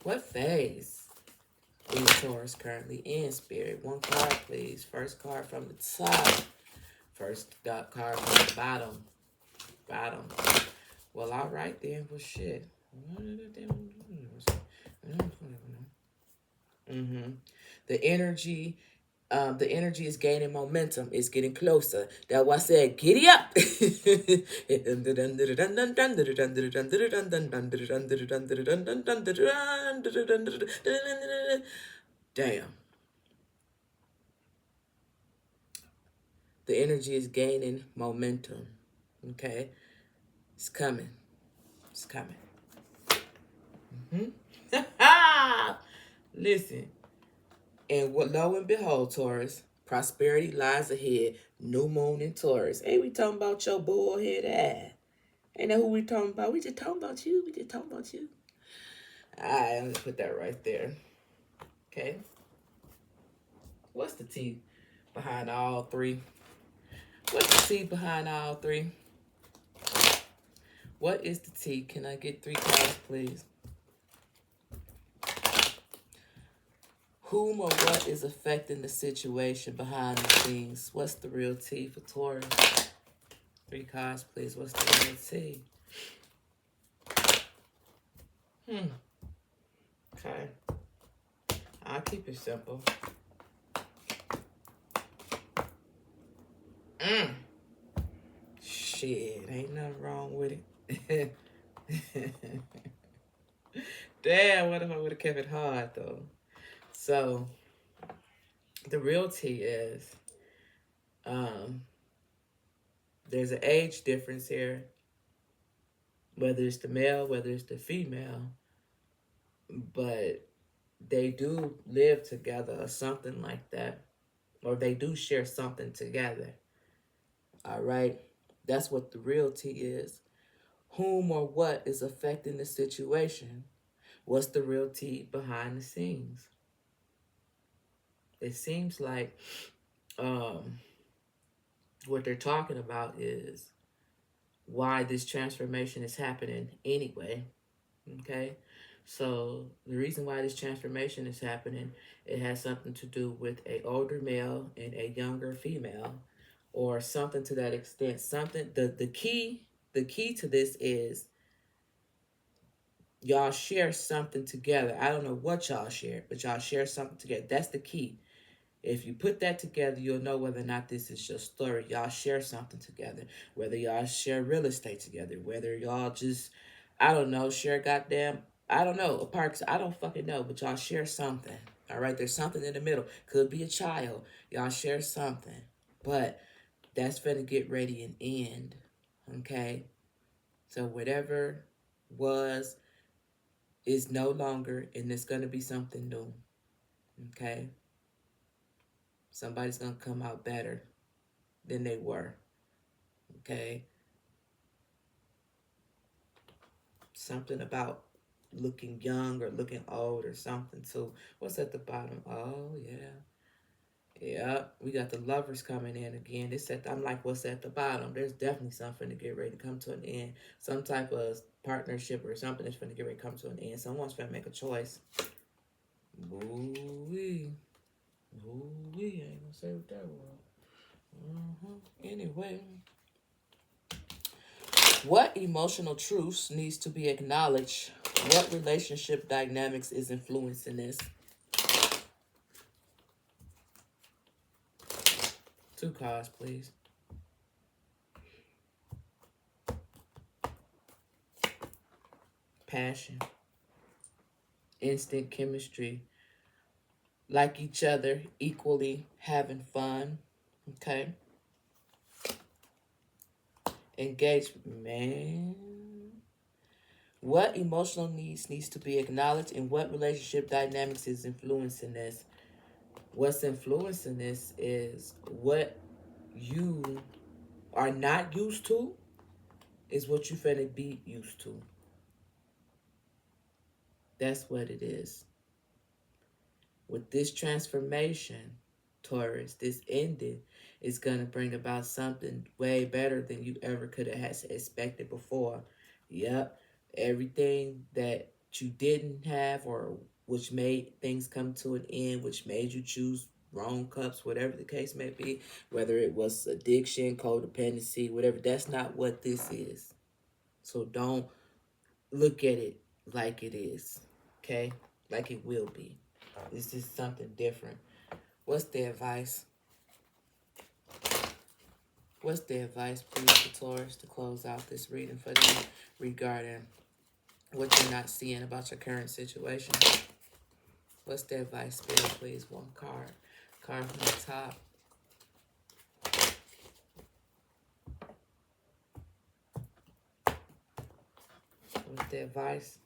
What phase is Taurus currently in, Spirit? One card, please. First card from the top. First card from the bottom. Bottom. Well, all right then. Well, shit. Mm-hmm. The energy is gaining momentum. It's getting closer. That's why I said, giddy up. Damn. The energy is gaining momentum. Okay? It's coming. It's coming. Mm-hmm. Listen. And what, lo and behold, Taurus, prosperity lies ahead. New moon in Taurus. Ain't we talking about your bullhead ass? Ain't that who we talking about? We just talking about you. We just talking about you. Alright, I'm gonna put that right there. Okay. What's the T behind all three? What's the T behind all three? What is the T? Can I get 3 cards, please? Whom or what is affecting the situation behind the scenes? What's the real T for Taurus? 3 cards, please. What's the real T? Okay. I'll keep it simple. Shit, ain't nothing wrong with it. Damn, what if I would have kept it hard, though? So, the real T is, there's an age difference here. Whether it's the male, whether it's the female. But they do live together or something like that. Or they do share something together. All right? That's what the real T is. Whom or what is affecting the situation? What's the real T behind the scenes? It seems like what they're talking about is why this transformation is happening anyway. Okay? So the reason why this transformation is happening, it has something to do with a older male and a younger female, or something to that extent. Something the key to this is y'all share something together. I don't know what y'all share, but y'all share something together. That's the key. If you put that together, you'll know whether or not this is your story. Y'all share something together. Whether y'all share real estate together. Whether y'all just, I don't know, share goddamn, I don't know, a park. I don't fucking know, but y'all share something. All right, there's something in the middle. Could be a child. Y'all share something. But that's finna get ready and end. Okay? So whatever was is no longer, and it's gonna be something new. Okay? Somebody's going to come out better than they were. Okay? Something about looking young or looking old or something too. What's at the bottom? Oh, yeah. Yeah, we got the lovers coming in again. I'm like, what's at the bottom? There's definitely something to get ready to come to an end. Some type of partnership or something that's going to get ready to come to an end. Someone's going to make a choice. Ooh-wee. Ooh-wee. I ain't going to say what that was. Anyway. What emotional truths needs to be acknowledged? What relationship dynamics is influencing this? 2 cards, please. Passion. Instant chemistry. Like each other, equally having fun. Okay? Engagement. Man. What emotional needs to be acknowledged, and what relationship dynamics is influencing this? What's influencing this is what you are not used to is what you finna be used to. That's what it is. With this transformation, Taurus, this ending is going to bring about something way better than you ever could have expected before. Yep. Everything that you didn't have, or which made things come to an end, which made you choose wrong cups, whatever the case may be, whether it was addiction, codependency, whatever, that's not what this is. So don't look at it like it is, okay? Like it will be. This is something different. What's the advice? What's the advice, please, for Taurus to close out this reading for them regarding what you're not seeing about your current situation? What's the advice, Spirit, please? One card. Card from the top. What's the advice?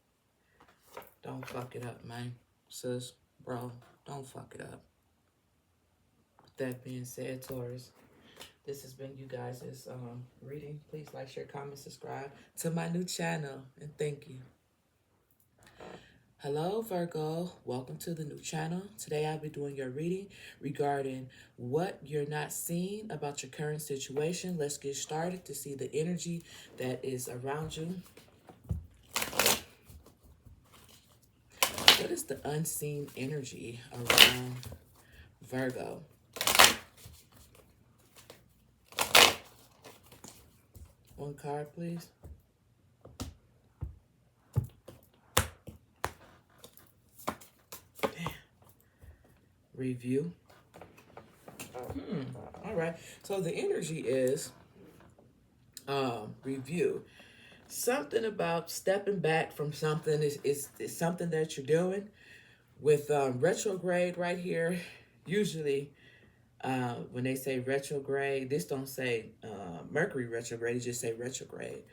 Don't fuck it up, man. Sis, bro, don't fuck it up. With that being said, Taurus, this has been you guys' reading. Please like, share, comment, subscribe to my new channel, and thank you. Hello, Virgo. Welcome to the new channel. Today I'll be doing your reading regarding what you're not seeing about your current situation. Let's get started to see the energy that is around you. What is the unseen energy around Virgo? One card, please. Damn. Review. All right. So the energy is review. Something about stepping back from something is something that you're doing. With retrograde right here, usually when they say retrograde, this don't say Mercury retrograde, it just say retrograde.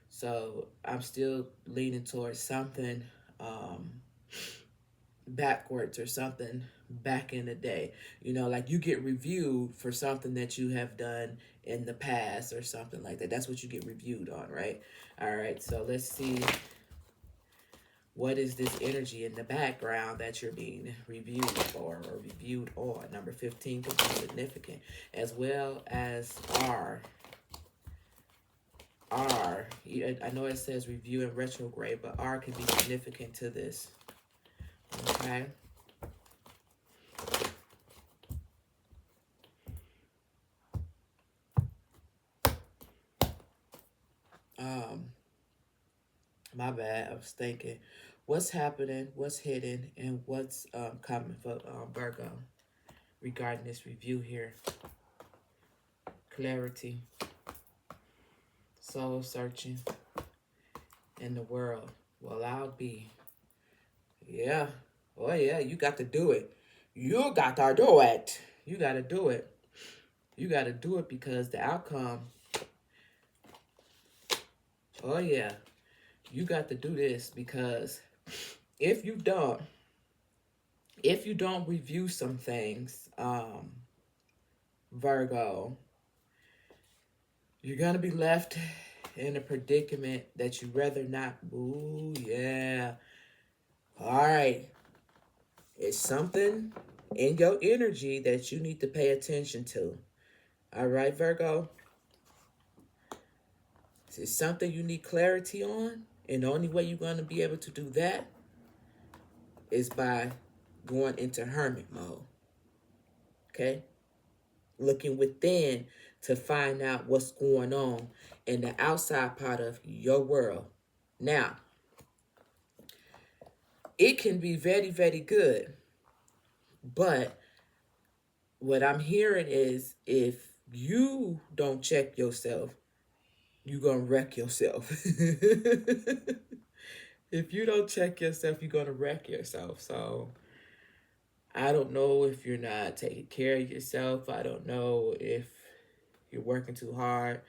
So I'm still leaning towards something backwards or something back in the day. You know, like you get reviewed for something that you have done in the past or something like that. That's what you get reviewed on, right? All right, so let's see. What is this energy in the background that you're being reviewed for or reviewed on? Number 15 could be significant, as well as R. I know it says review in retrograde, but R could be significant to this. Okay. My bad. I was thinking, what's happening, what's hidden, and what's coming for Virgo regarding this review here. Clarity. Soul searching in the world. Well, I'll be. Yeah. Oh, yeah. You got to do it. You got to do it. You got to do it. You got to do it because the outcome. Oh, yeah. You got to do this because if you don't review some things, Virgo, you're going to be left in a predicament that you'd rather not. Ooh, yeah. All right. It's something in your energy that you need to pay attention to. All right, Virgo? It's something you need clarity on. And the only way you're going to be able to do that is by going into hermit mode. Okay? Looking within to find out what's going on in the outside part of your world. Now, it can be very, very good. But what I'm hearing is if you don't check yourself, you're going to wreck yourself. If you don't check yourself, you're going to wreck yourself. So I don't know if you're not taking care of yourself. I don't know if you're working too hard.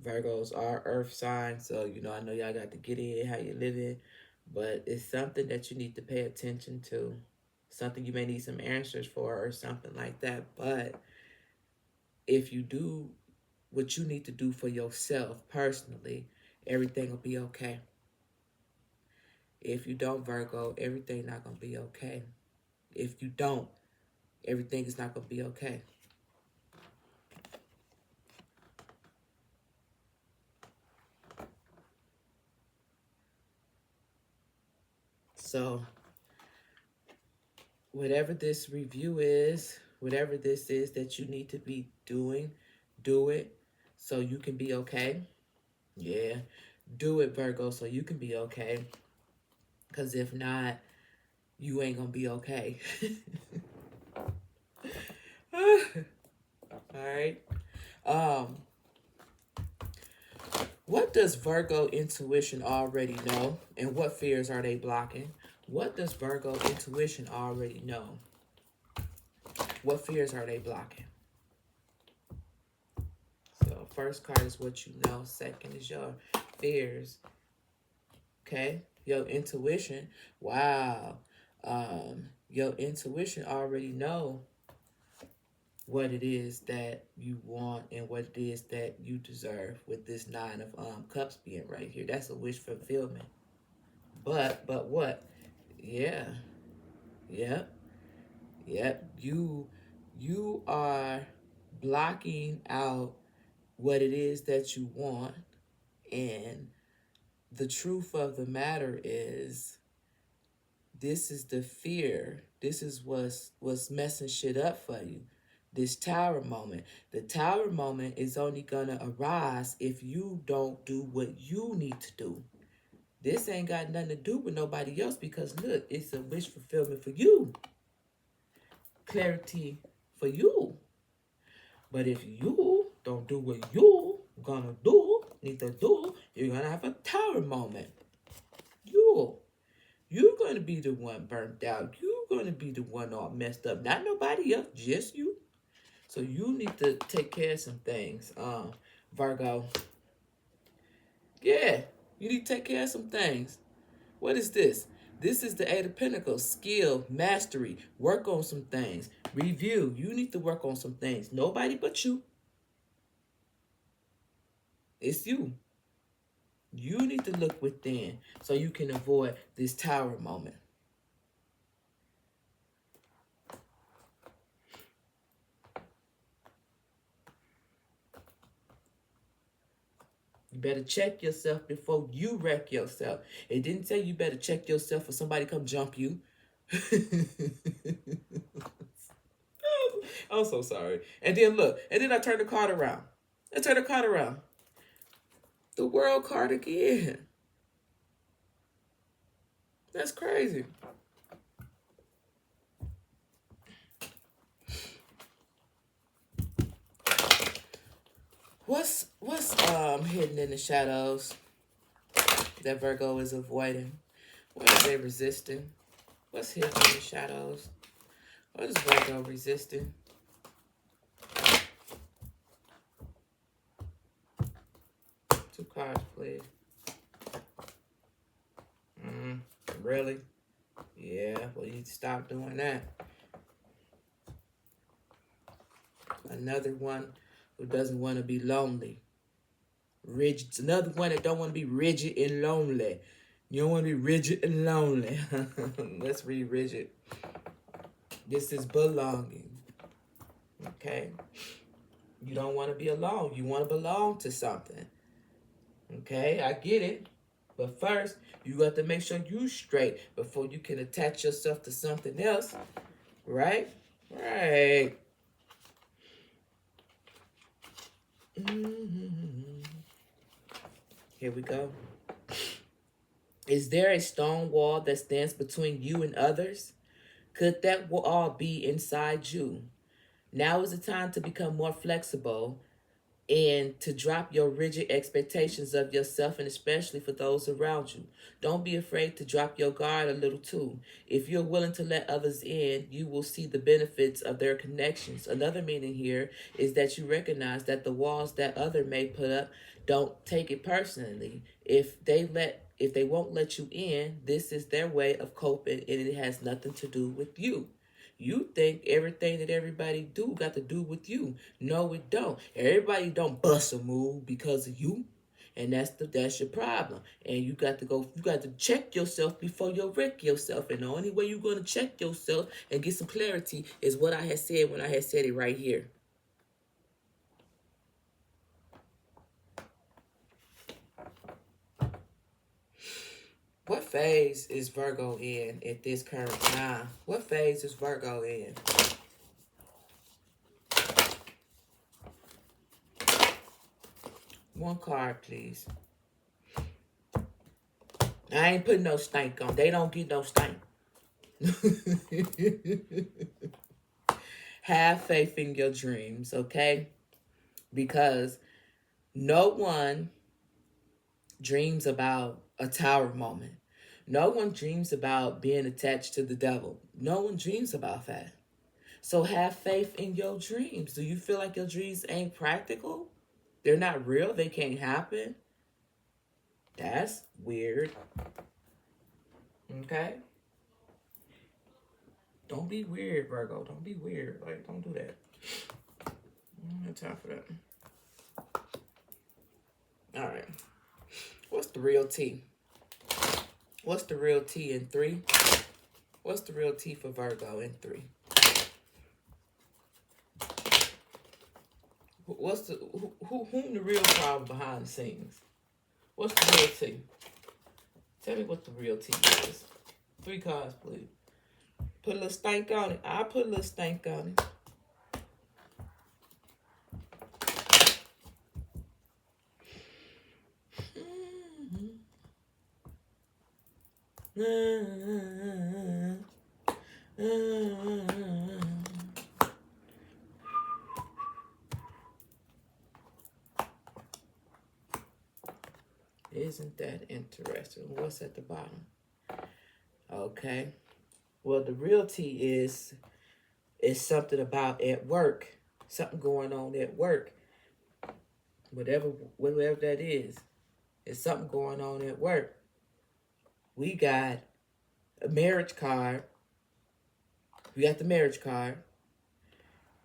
Virgos are earth signs, so, you know, I know y'all got to get in how you living. But it's something that you need to pay attention to. Something you may need some answers for or something like that. But if you do what you need to do for yourself personally, everything will be okay. If you don't, Virgo, everything not going to be okay. If you don't, everything is not going to be okay. So whatever this review is, whatever this is that you need to be doing, do it so you can be okay. Yeah, do it, Virgo, so you can be okay. Because if not, you ain't going to be okay. All right. Um, what does Virgo intuition already know? And what fears are they blocking? What does Virgo intuition already know? What fears are they blocking? So first card is what you know. Second is your fears. Okay? Your intuition. Wow. Your intuition already know what it is that you want and what it is that you deserve with this Nine of Cups being right here. That's a wish fulfillment. But what? Yeah. Yep. Yep. You are blocking out what it is that you want, and the truth of the matter is this is the fear. This is what's messing shit up for you. This tower moment. The tower moment is only gonna arise if you don't do what you need to do. This ain't got nothing to do with nobody else, because look, it's a wish fulfillment for you. Clarity for you. But if you don't do what you gonna do, need to do, you're gonna have a tower moment. You're going to be the one burnt out. You're going to be the one all messed up. Not nobody else, just you. So you need to take care of some things, Virgo. Yeah, you need to take care of some things. What is this? This is the Eight of Pentacles. Skill, mastery. Work on some things. Review. You need to work on some things. Nobody but you. It's you. You need to look within so you can avoid this tower moment. You better check yourself before you wreck yourself. It didn't say you better check yourself for somebody come jump you. I'm so sorry. And then look, and then I turn the card around. The world card again. That's crazy. What's hidden in the shadows that Virgo is avoiding? What are they resisting? What's hidden in the shadows? What is Virgo resisting? Two cards, please. Really? Yeah, well, you need to stop doing that. Another one who doesn't want to be lonely. Rigid. It's another one that don't want to be rigid and lonely. You don't want to be rigid and lonely. Let's read rigid. This is belonging. Okay? You don't want to be alone. You want to belong to something. Okay? I get it. But first, you got to make sure you straight before you can attach yourself to something else. Right? Right. Here we go. Is there a stone wall that stands between you and others? Could that wall be inside you? Now is the time to become more flexible and to drop your rigid expectations of yourself, and especially for those around you. Don't be afraid to drop your guard a little too. If you're willing to let others in, you will see the benefits of their connections. Another meaning here is that you recognize that the walls that other may put up, don't take it personally. If they won't let you in, this is their way of coping, and it has nothing to do with you. You think everything that everybody do got to do with you. No, it don't. Everybody don't bust a move because of you. And that's your problem. And you got to check yourself before you wreck yourself. And the only way you're gonna check yourself and get some clarity is what I had said when I had said it right here. What phase is Virgo in at this current time? What phase is Virgo in? One card, please. I ain't putting no stank on. They don't get no stank. Have faith in your dreams, okay? Because no one dreams about a tower moment. No one dreams about being attached to the devil. No one dreams about that. So have faith in your dreams. Do you feel like your dreams ain't practical? They're not real? They can't happen? That's weird. Okay? Don't be weird, Virgo. Don't be weird. Like, don't do that. I don't have time for that. All right. What's the real T? What's the real T in 3? What's the real T for Virgo in 3? What's the whom the real problem behind the scenes? What's the real T? Tell me what the real T is. 3 cards, please. Put a little stank on it. I'll put a little stank on it. Isn't that interesting? What's at the bottom? Okay. Well, the real T is something about at work. Something going on at work. Whatever that is. It's something going on at work. We got a marriage card. We got the marriage card.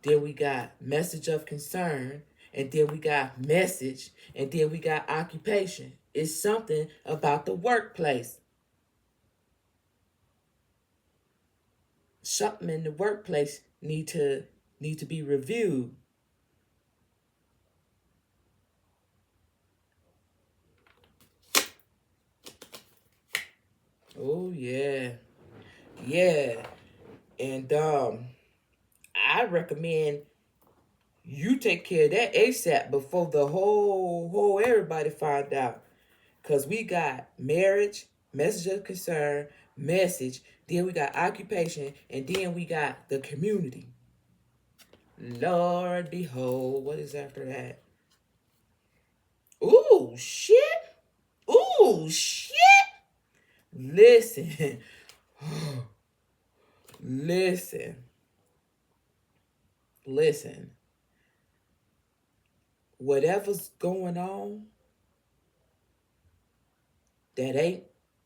Then we got message of concern. And then we got message. And then we got occupation. It's something about the workplace. Something in the workplace need to be reviewed. Oh yeah. Yeah. And I recommend you take care of that ASAP before the whole everybody find out. Because we got marriage, message of concern, message, then we got occupation, and then we got the community. Lord behold, what is after that? Ooh, shit. Ooh, shit. Listen. Listen. Whatever's going on that ain't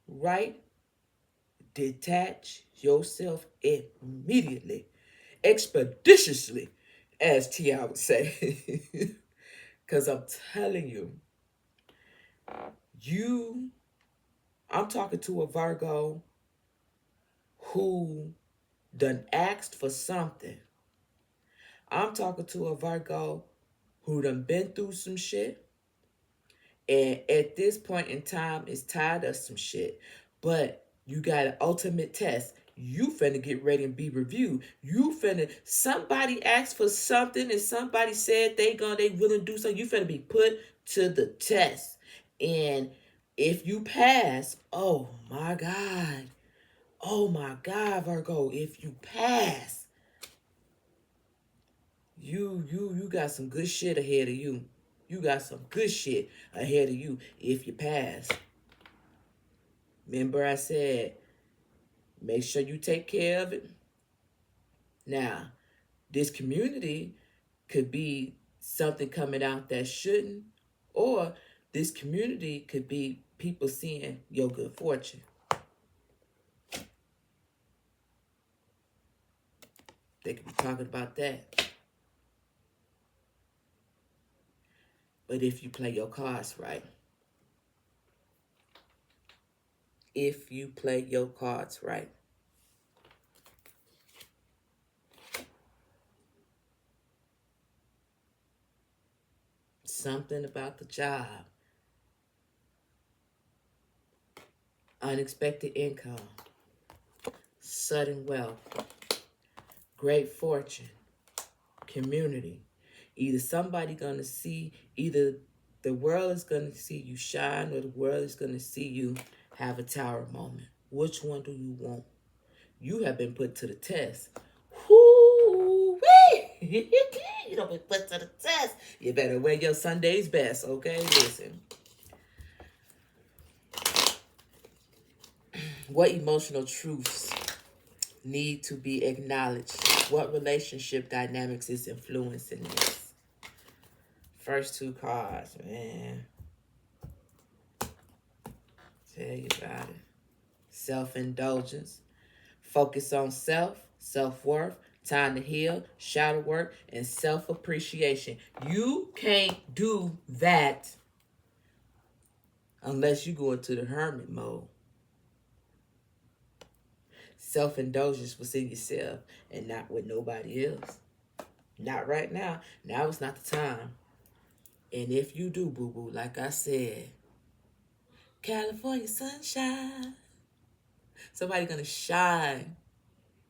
right, detach yourself immediately, expeditiously, as T.I. would say. Because I'm telling you, I'm talking to a Virgo who done asked for something. I'm talking to a Virgo who done been through some shit. And at this point in time, is tired of some shit. But you got an ultimate test. You finna get ready and be reviewed. Somebody asked for something and somebody said they willing to do something. You finna be put to the test. And if you pass, oh my God, Virgo, if you pass, you got some good shit ahead of you. You got some good shit ahead of you if you pass. Remember I said, make sure you take care of it. Now, this community could be something coming out that shouldn't, or this community could be people seeing your good fortune. They could be talking about that. But if you play your cards right, something about the job. unexpected income, sudden wealth, great fortune, community. Either somebody gonna see, either the world is gonna see you shine, or the world is gonna see you have a tower moment. Which one do you want? You have been put to the test. Whoo-wee! You don't been put to the test. You better wear your Sunday's best, okay? Listen. What emotional truths need to be acknowledged? What relationship dynamics is influencing this? First two cards, man. Tell you about it. Self-indulgence. Focus on self, self-worth, time to heal, shadow work, and self-appreciation. You can't do that unless you go into the hermit mode. Self-indulgence within yourself and not with nobody else. Not right now. Now is not the time. And if you do, boo-boo, like I said, California sunshine. Somebody gonna shine.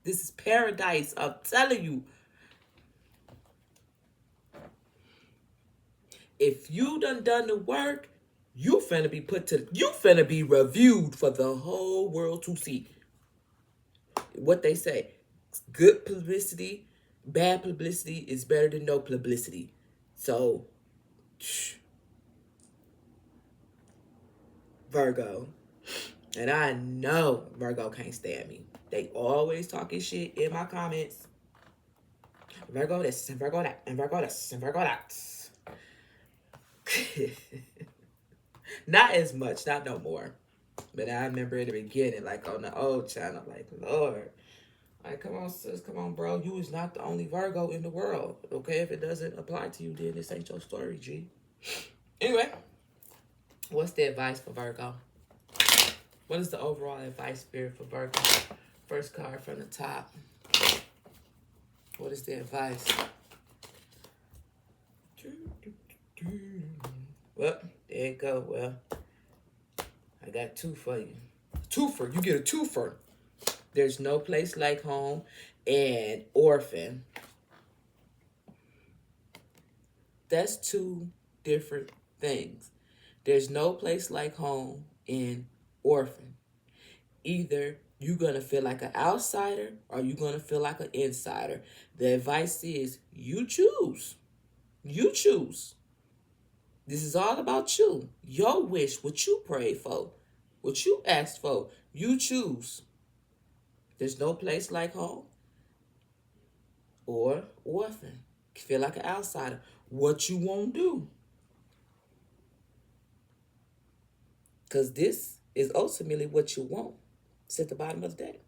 This is paradise, I'm telling you. If you done the work, you finna be reviewed for the whole world to see. What they say, good publicity, bad publicity is better than no publicity. So, Virgo. And I know Virgo can't stand me. They always talking shit in my comments. Virgo this, and Virgo that, and Virgo this, and Virgo that. Not as much, not no more. But I remember in the beginning, like on the old channel, like, Lord. Like, come on, sis, come on, bro. You is not the only Virgo in the world. Okay, if it doesn't apply to you, then this ain't your story, G. Anyway, what's the advice for Virgo? What is the overall advice, Spirit, for Virgo? First card from the top. What is the advice? Well, there you go. Well, I got two for you. Twofer. You get a twofer. There's no place like home and orphan. That's two different things. There's no place like home and orphan. Either you're going to feel like an outsider or you're going to feel like an insider. The advice is you choose. You choose. This is all about you. Your wish, what you prayed for, what you asked for. You choose. There's no place like home or orphan. Feel like an outsider. What you won't do. Because this is ultimately what you want. It's at the bottom of the day.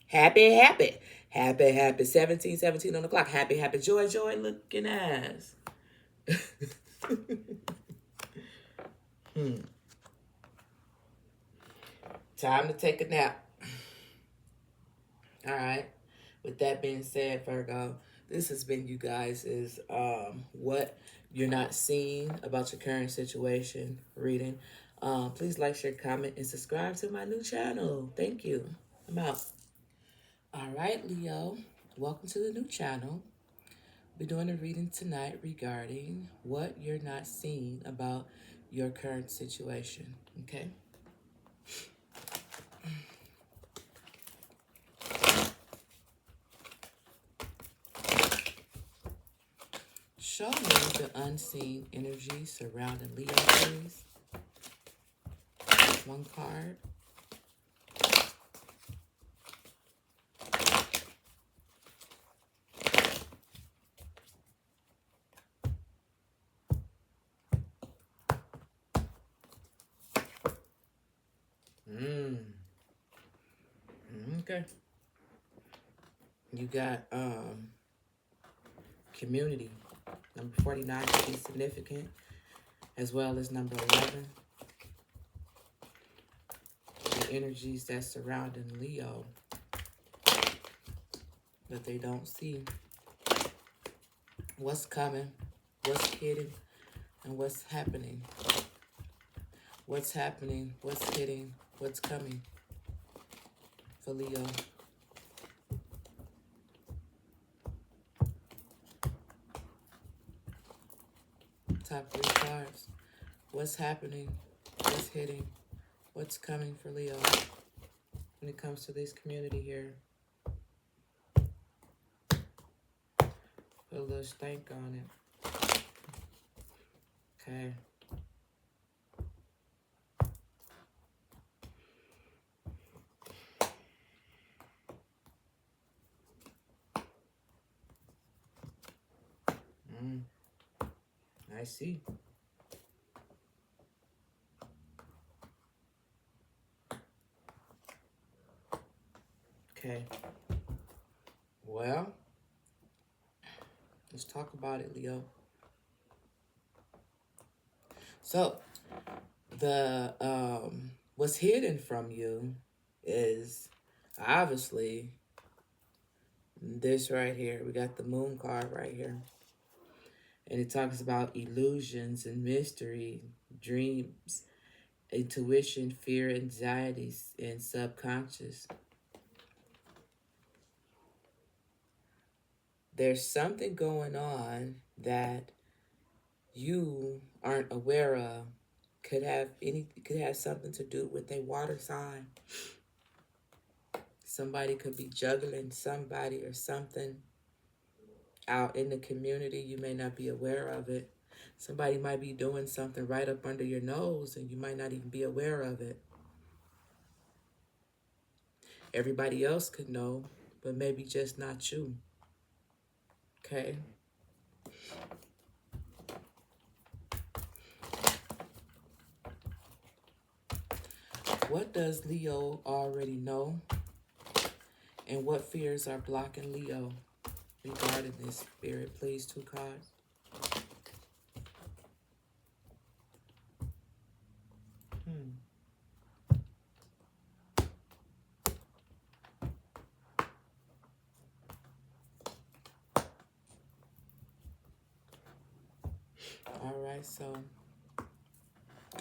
Happy, happy. Happy, happy. 17 on the clock. Happy, happy. Joy, joy looking ass. Time to take a nap. All right. With that being said, Virgo, this has been you guys' what you're not seeing about your current situation reading. Please like, share, comment, and subscribe to my new channel. Thank you. I'm out. All right, Leo. Welcome to the new channel. We're doing a reading tonight regarding what you're not seeing about your current situation. Okay? Show me the unseen energy surrounding Leo, please. One card. Okay. You got community. Number 49 could be significant, as well as number 11. The energies that surrounding Leo that they don't see. What's coming, what's hidden, and what's happening. What's happening? What's hitting? What's coming for Leo? Top 3 cards. What's happening? What's hitting? What's coming for Leo when it comes to this community here? Put a little stank on it. Okay. I see. Okay. Well, let's talk about it, Leo. So, the what's hidden from you is obviously this right here. We got the moon card right here. And it talks about illusions and mystery, dreams, intuition, fear, anxieties, and subconscious. There's something going on that you aren't aware of. Could have something to do with a water sign. Somebody could be juggling somebody or something out in the community. You may not be aware of it. Somebody might be doing something right up under your nose and you might not even be aware of it. Everybody else could know, but maybe just not you. Okay? What does Leo already know? And what fears are blocking Leo regarding this, Spirit? Please, 2 cards. All right, so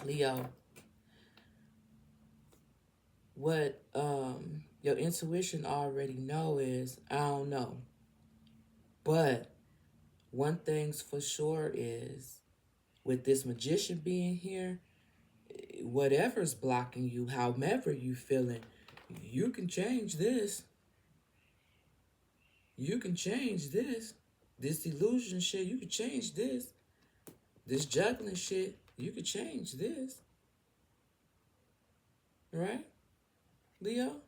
Leo, what your intuition already know is, I don't know. But one thing's for sure is, with this magician being here, whatever's blocking you, however you feeling, you can change this. You can change this. This illusion shit, you can change this. This juggling shit, you can change this. Right? Leo?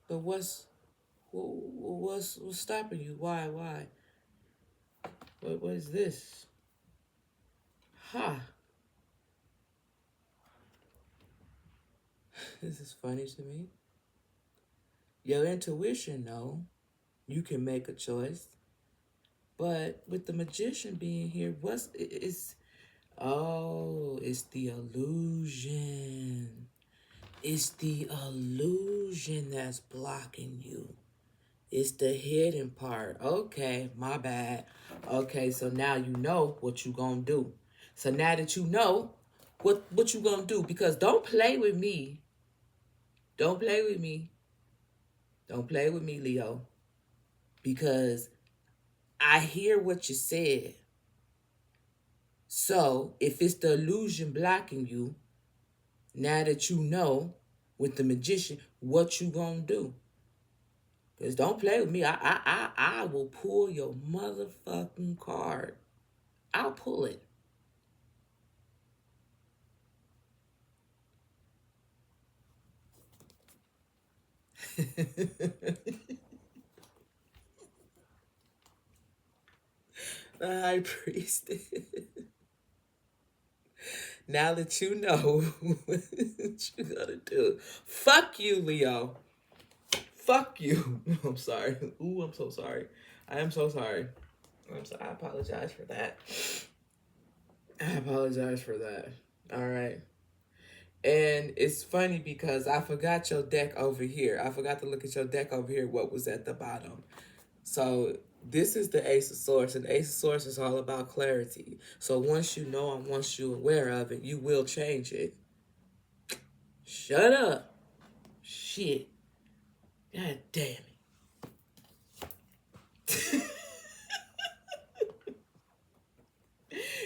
But what's stopping you? Why? What is this? This is funny to me. Your intuition, no, you can make a choice. But with the magician being here, it's the illusion. It's the illusion that's blocking you. It's the hidden part. Okay, my bad. Okay, so now you know what you gonna do. So now that you know what you gonna do, because don't play with me. Don't play with me. Don't play with me, Leo. Because I hear what you said. So if it's the illusion blocking you, now that you know with the magician what you gonna do. Because don't play with me. I will pull your motherfucking card. I'll pull it. The High Priestess. Now that you know what you gotta do. Fuck you, Leo. Fuck you. I'm sorry. Ooh, I'm so sorry. I am so sorry. I apologize for that. I apologize for that. All right. And it's funny because I forgot your deck over here. I forgot to look at your deck over here, what was at the bottom. So This is the Ace of Swords, and Ace of Swords is all about clarity. So once you know and once you're aware of it, you will change it. Shut up. Shit. God damn it.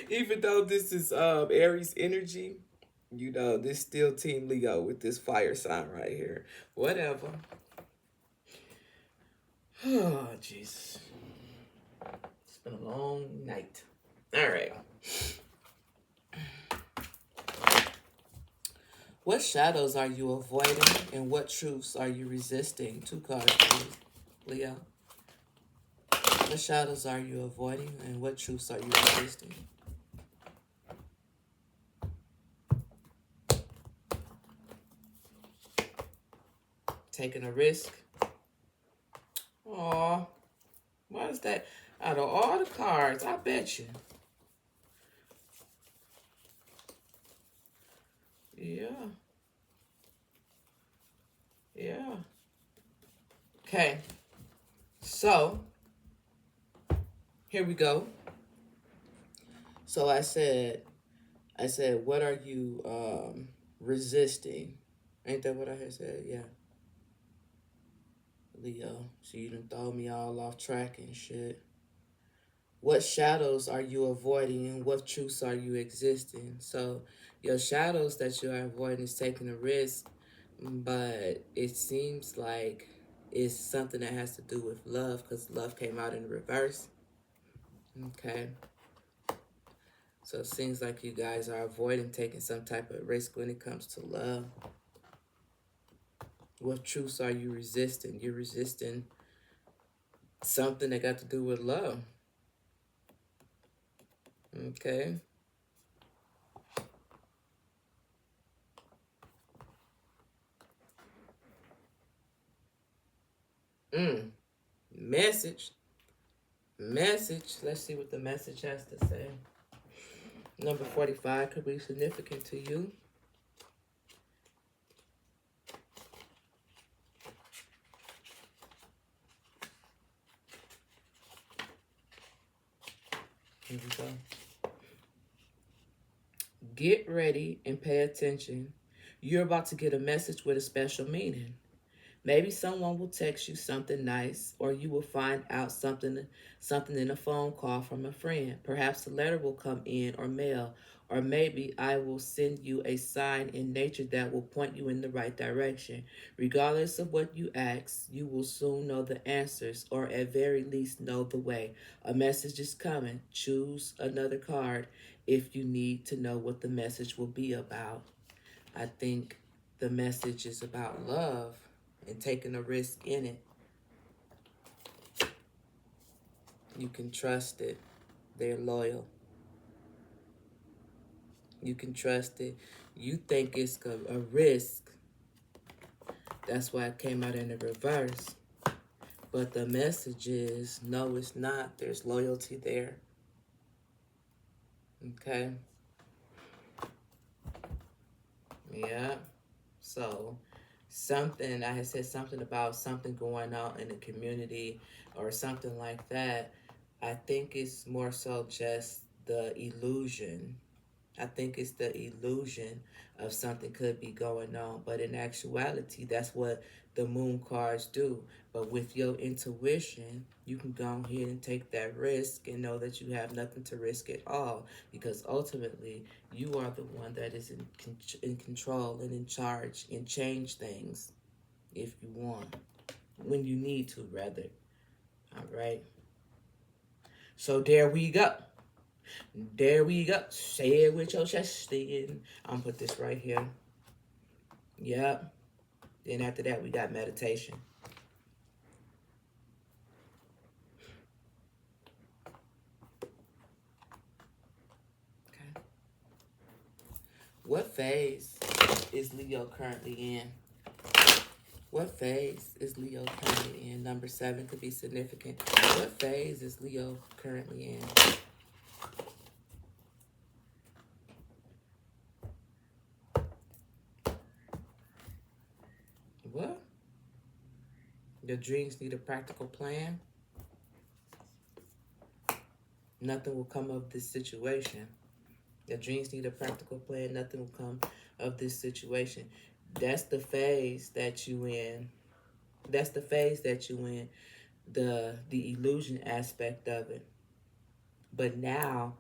Even though this is Aries energy, you know, this still Team Leo with this fire sign right here. Whatever. Oh, Jesus. It's been a long night. All right. What shadows are you avoiding and what truths are you resisting? 2 cards, please, Leo. What shadows are you avoiding and what truths are you resisting? Taking a risk. Aw, why is that? Out of all the cards, I bet you. Yeah. Yeah. Okay. So, here we go. So I said, what are you resisting? Ain't that what I had said? Yeah. Leo. So you done throw me all off track and shit. What shadows are you avoiding and what truths are you existing? So your shadows that you are avoiding is taking a risk, but it seems like it's something that has to do with love because love came out in reverse. Okay. So it seems like you guys are avoiding taking some type of risk when it comes to love. What truths are you resisting? You're resisting something that got to do with love. Okay. Message. Let's see what the message has to say. Number 45 could be significant to you. Here we go. Get ready and pay attention. You're about to get a message with a special meaning. Maybe someone will text you something nice, or you will find out something in a phone call from a friend. Perhaps a letter will come in or mail, or maybe I will send you a sign in nature that will point you in the right direction. Regardless of what you ask, you will soon know the answers, or at very least know the way. A message is coming. Choose another card if you need to know what the message will be about. I think the message is about love and taking a risk in it. You can trust it. They're loyal. You can trust it. You think it's a risk. That's why it came out in the reverse. But the message is, no, it's not. There's loyalty there. Okay? Yeah. So, I had said something about something going on in the community or something like that. I think it's more so just the illusion. I think it's the illusion of something could be going on. But in actuality, that's what the moon cards do. But with your intuition, you can go ahead and take that risk and know that you have nothing to risk at all. Because ultimately, you are the one that is in control and in charge and change things if you want. When you need to, rather. All right. So there we go. There we go. Say it with your chest in. I'm going to put this right here. Yep. Then after that, we got meditation. Okay. What phase is Leo currently in? What phase is Leo currently in? Number 7 could be significant. What phase is Leo currently in? What? Your dreams need a practical plan? Nothing will come of this situation. Your dreams need a practical plan. Nothing will come of this situation. That's the phase that you in. That's the phase that you in. The illusion aspect of it. But now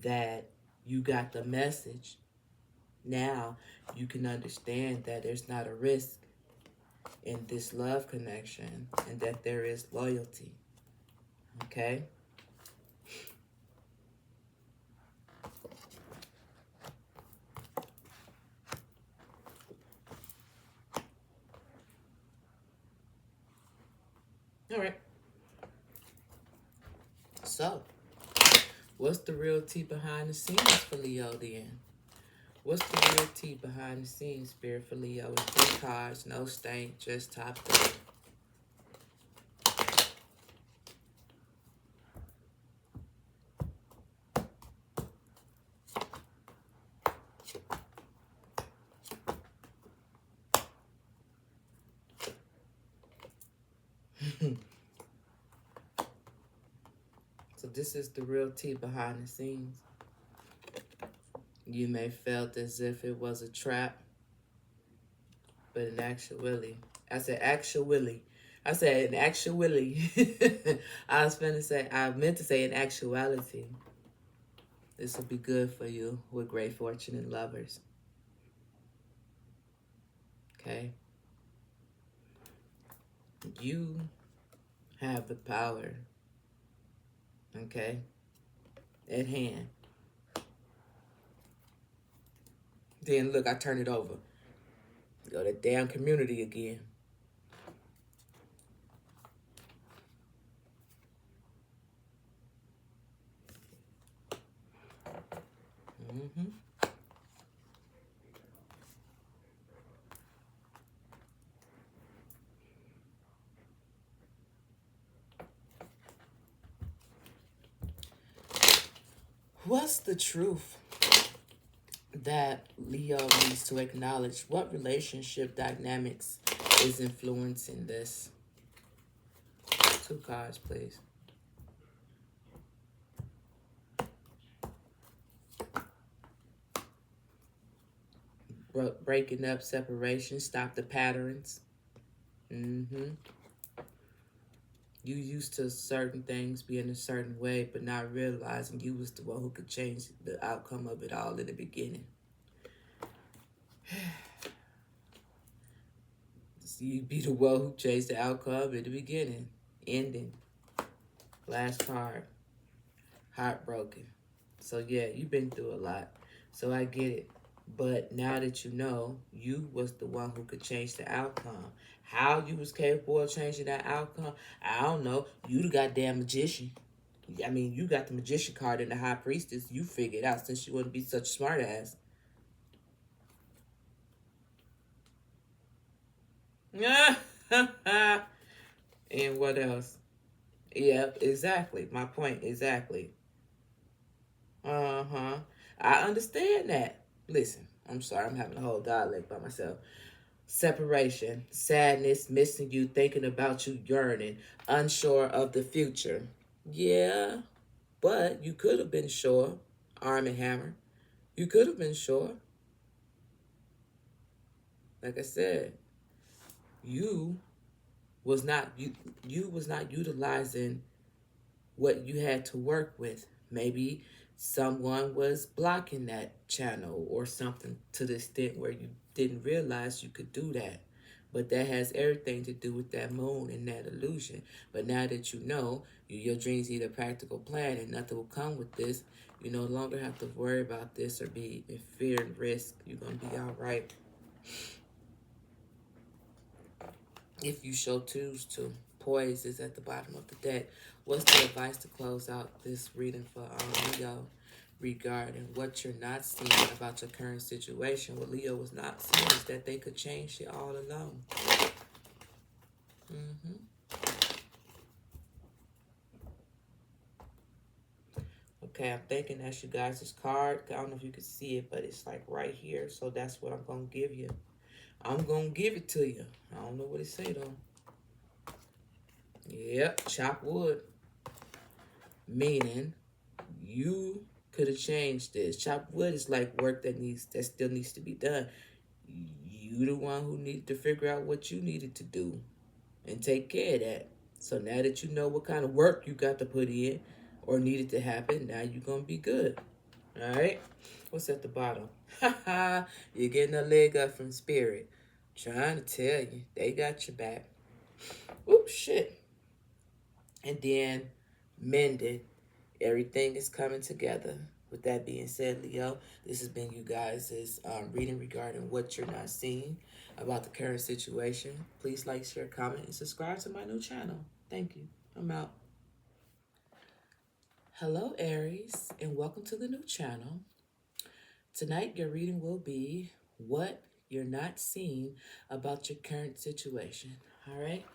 that you got the message, now you can understand that there's not a risk in this love connection and that there is loyalty. Okay? All right. So, what's the real tea behind the scenes for Leo then? What's the real tea behind the scenes, Spirit, for Leo? It's 3 cards, no stank, just top 3. So this is the real tea behind the scenes. You may felt as if it was a trap, but in actuality, I said in actuality, I meant to say in actuality, this will be good for you with great fortune and lovers. Okay? You have the power, okay, at hand. Then look, I turn it over. Go to damn community again. Mm-hmm. What's the truth that Leo needs to acknowledge? What relationship dynamics is influencing this? 2 cards, please. Breaking up, separation, stop the patterns. Mm-hmm. You used to certain things being a certain way, but not realizing you was the one who could change the outcome of it all in the beginning. So you'd be the one who changed the outcome in the beginning. Ending. Last card. Heartbroken. So yeah, you've been through a lot. So I get it. But now that you know, you was the one who could change the outcome. How you was capable of changing that outcome, I don't know. You the goddamn magician. I mean, you got the magician card in the High Priestess. You figured out since you wouldn't be such a smart ass. And what else? Yep, exactly. My point, exactly. Uh-huh. I understand that. Listen, I'm sorry, I'm having a whole dialect by myself. Separation, sadness, missing you, thinking about you, yearning, unsure of the future. Yeah, but you could have been sure, Arm and Hammer. You could have been sure. Like I said, you was not you was not utilizing what you had to work with. Maybe someone was blocking that channel or something to the extent where you didn't realize you could do that. But that has everything to do with that moon and that illusion. But now that you know, your dreams need a practical plan and nothing will come with this. You no longer have to worry about this or be in fear and risk. You're going to be all right. If you so choose to. Poise is at the bottom of the deck. What's the advice to close out this reading for Leo regarding what you're not seeing about your current situation? What Leo was not seeing is that they could change it all alone. Okay, I'm thinking that's you guys' card. I don't know if you can see it, but it's like right here. So that's what I'm going to give you. I'm going to give it to you. I don't know what it say though. Yep, chop wood. Meaning You could have changed this. Chop wood is like work that still needs to be done. You the one who needed to figure out what you needed to do and take care of that. So now that you know what kind of work you got to put in or needed to happen, now you're going to be good. All right? What's at the bottom? You're getting a leg up from spirit. Trying to tell you, they got your back. Oops, shit. And then mended. Everything is coming together. With that being said, Leo, this has been you guys' reading regarding what you're not seeing about the current situation. Please like, share, comment, and subscribe to my new channel. Thank you. I'm out. Hello, Aries, and welcome to the new channel. Tonight, your reading will be what you're not seeing about your current situation. All right?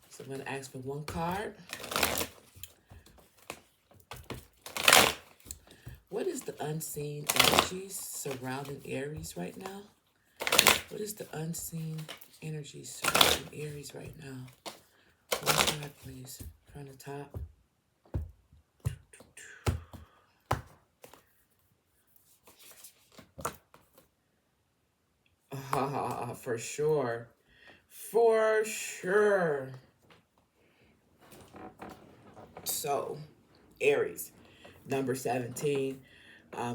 So I'm going to ask for one card. What is the unseen energies surrounding Aries right now? What is the unseen energies surrounding Aries right now? One card, please, from the top. For sure. For sure. So, Aries, number 17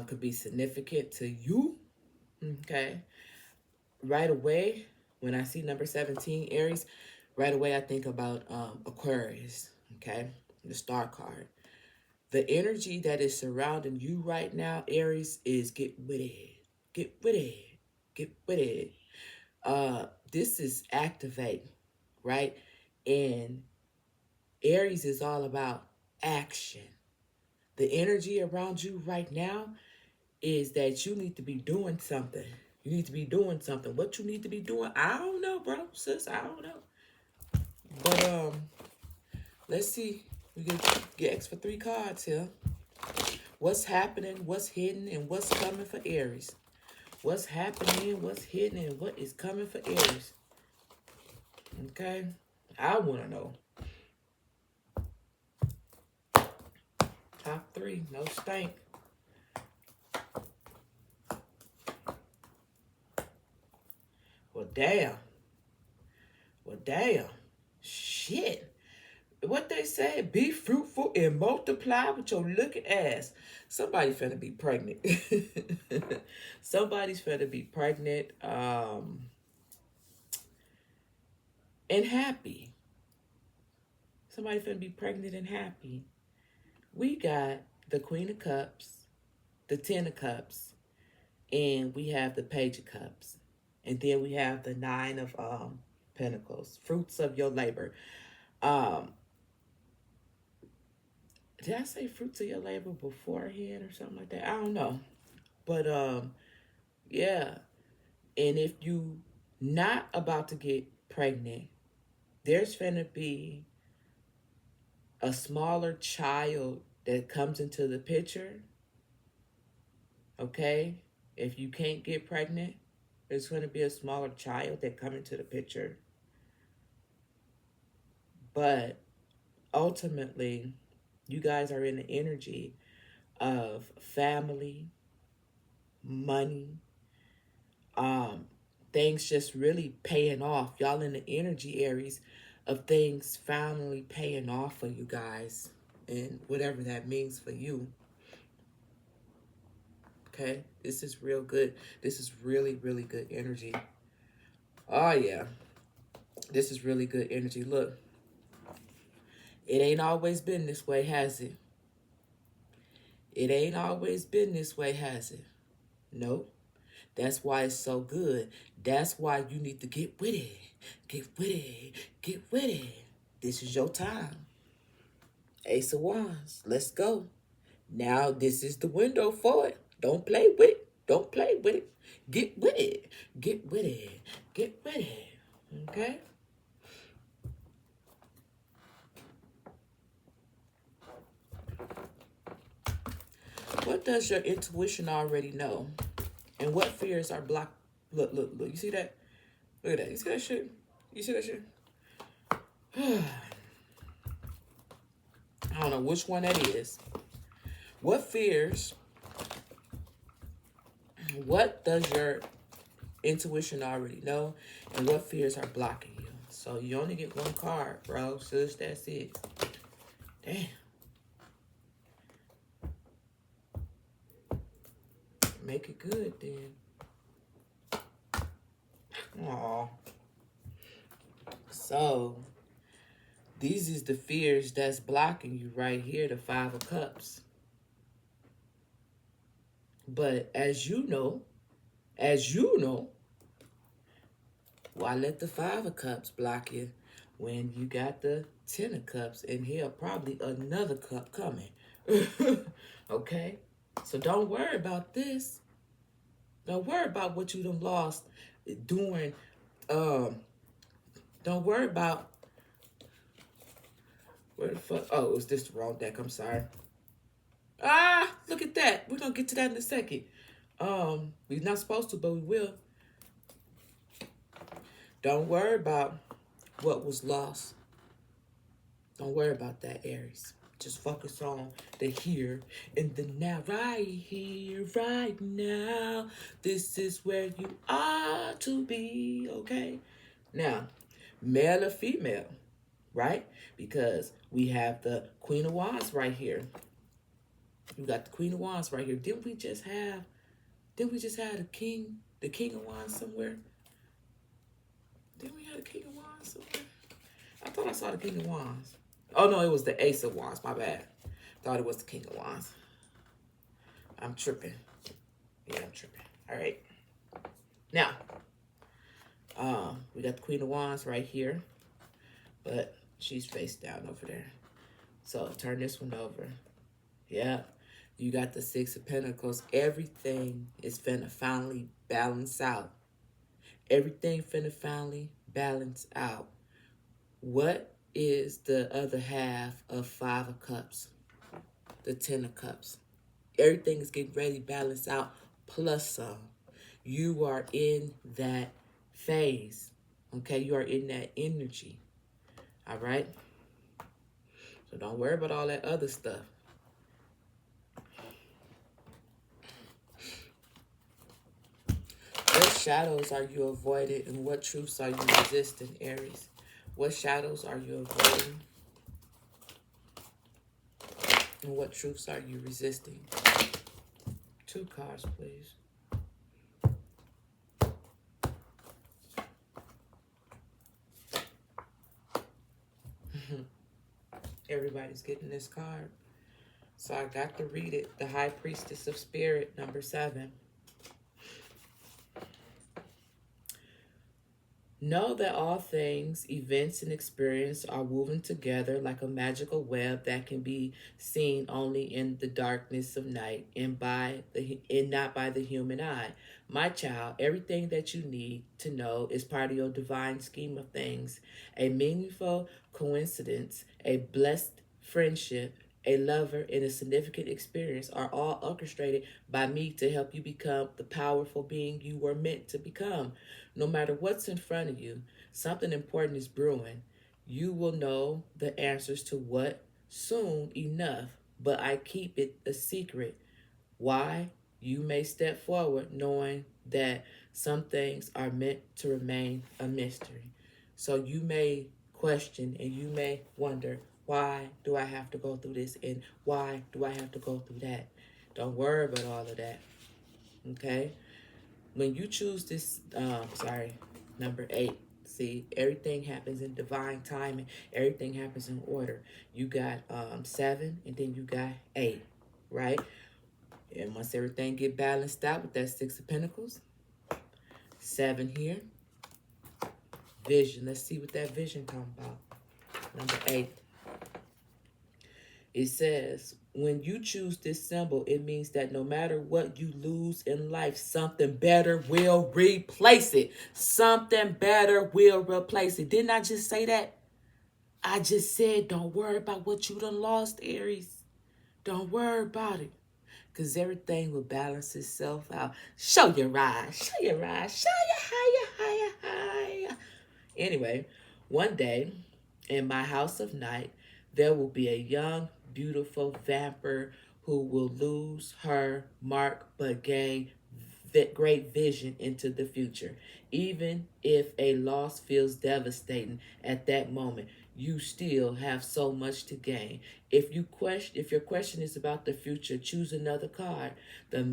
could be significant to you. Okay. Right away, when I see number 17, Aries, right away I think about Aquarius. Okay. The star card. The energy that is surrounding you right now, Aries, is get with it. Get with it. Get with it. This is activate, right? And Aries is all about action. The energy around you right now is that you need to be doing something. You need to be doing something. What you need to be doing, I don't know, bro, sis. I don't know. But let's see. We get X for 3 cards here. What's happening? What's hidden? And what's coming for Aries? What's happening? What's hidden? And what is coming for Aries? Okay, I want to know. Top 3, no stank. Well, damn. Well, damn. Shit. What they say, be fruitful and multiply with your looking ass. Somebody finna be pregnant. Somebody's finna be pregnant and happy. Somebody finna be pregnant and happy. We got the Queen of Cups, the Ten of Cups, and we have the Page of Cups. And then we have the 9 of Pentacles, fruits of your labor. Did I say fruits of your labor beforehand or something like that? I don't know. But, yeah. And if you not about to get pregnant, there's finna be a smaller child that comes into the picture. Okay? If you can't get pregnant, there's going to be a smaller child that come into the picture. But ultimately, you guys are in the energy of family, money, things just really paying off. Y'all in the energy, Aries, of things finally paying off for you guys. And whatever that means for you. Okay? This is real good. This is really, really good energy. Oh, yeah. This is really good energy. Look. It ain't always been this way, has it? It ain't always been this way, has it? Nope. That's why it's so good. That's why you need to get with it. Get with it. Get with it. This is your time. Ace of Wands. Let's go. Now this is the window for it. Don't play with it. Don't play with it. Get with it. Get with it. Get with it. Okay? What does your intuition already know? And what fears are blocked? Look, look, look. You see that? Look at that. You see that shit? You see that shit? I don't know which one that is. What fears, what does your intuition already know, and what fears are blocking you? So you only get one card, bro. Sis, that's it. Damn. Make it good then. Aw. So, these is the fears that's blocking you right here, the Five of Cups. But as you know, why let the Five of Cups block you when you got the Ten of Cups and here probably another cup coming? Okay? So don't worry about this. Don't worry about what you done lost doing. Don't worry about where the fuck. Oh, it was this the wrong deck. I'm sorry. Ah, look at that. We're gonna get to that in a second. We're not supposed to, but we will. Don't worry about what was lost. Don't worry about that, Aries. Just focus on the here and the now. Right here, right now. This is where you are to be, okay? Now, male or female, right? Because we have the Queen of Wands right here. You got the Queen of Wands right here. Didn't we just have the King of Wands somewhere? Didn't we have the King of Wands somewhere? I thought I saw the King of Wands. Oh, no, it was the Ace of Wands. My bad. Thought it was the King of Wands. I'm tripping. Yeah, I'm tripping. All right. Now, we got the Queen of Wands right here. But she's face down over there. So, turn this one over. Yeah. You got the Six of Pentacles. Everything is finna finally balance out. Everything finna finally balance out. What is the other half of Five of Cups? The Ten of Cups. Everything is getting ready to balance out, plus some. You are in that phase. Okay? You are in that energy. All right? So don't worry about all that other stuff. What shadows are you avoiding and what truths are you resisting, Aries? What shadows are you avoiding? And what truths are you resisting? 2 cards, please. Everybody's getting this card. So I got to read it. The High Priestess of Spirit, number 7. Know that all things, events, and experience are woven together like a magical web that can be seen only in the darkness of night and not by the human eye. My child, everything that you need to know is part of your divine scheme of things. A meaningful coincidence, a blessed friendship, a lover, and a significant experience are all orchestrated by me to help you become the powerful being you were meant to become. No matter what's in front of you, something important is brewing. You will know the answers to what soon enough, but I keep it a secret. Why? You may step forward knowing that some things are meant to remain a mystery. So you may question and you may wonder, why do I have to go through this? And why do I have to go through that? Don't worry about all of that. Okay? When you choose this, number 8, see, everything happens in divine timing. Everything happens in order. You got 7, and then you got 8, right? And once everything get balanced out with that 6 of Pentacles, 7 here, vision. Let's see what that vision comes about. Number 8. It says, when you choose this symbol, it means that no matter what you lose in life, something better will replace it. Something better will replace it. Didn't I just say that? I just said, don't worry about what you done lost, Aries. Don't worry about it. Because everything will balance itself out. Show your eyes. Show your eyes. Show your higher. Anyway, one day, in my house of night, there will be a young, beautiful vampire who will lose her mark but gain great vision into the future. Even if a loss feels devastating at that moment, you still have so much to gain. If your question is about the future, choose another card. The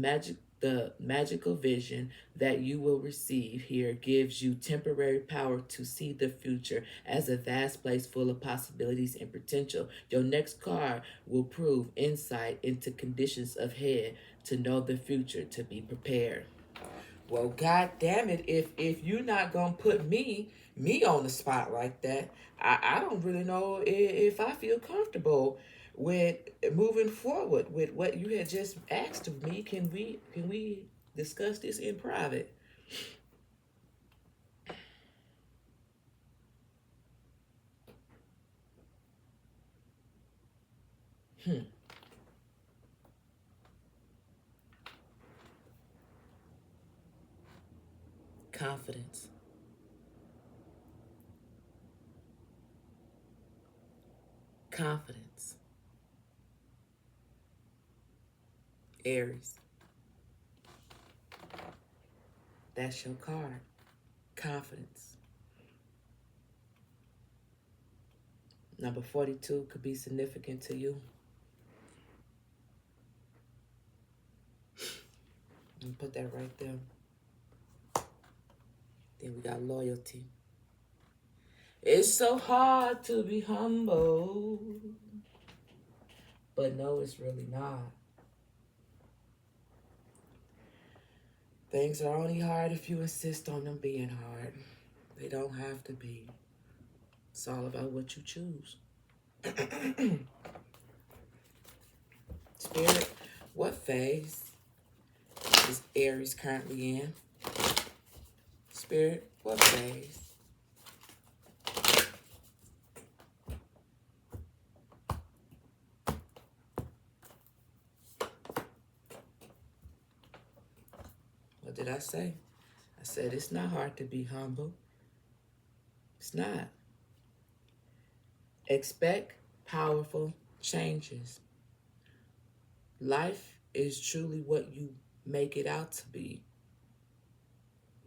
magical vision that you will receive here gives you temporary power to see the future as a vast place full of possibilities and potential. Your next card will prove insight into conditions ahead to know the future, to be prepared. Well, God damn it, if you're not gonna put me on the spot like that, I don't really know if I feel comfortable with moving forward with what you had just asked of me. Can we discuss this in private? Hmm. Confidence. Confidence. Aries. That's your card. Confidence. Number 42 could be significant to you. Put that right there. Then we got loyalty. It's so hard to be humble. But no, it's really not. Things are only hard if you insist on them being hard. They don't have to be. It's all about what you choose. Spirit, what phase is Aries currently in? Spirit, what phase? What did I say? I said it's not hard to be humble. It's not. Expect powerful changes. Life is truly what you make it out to be.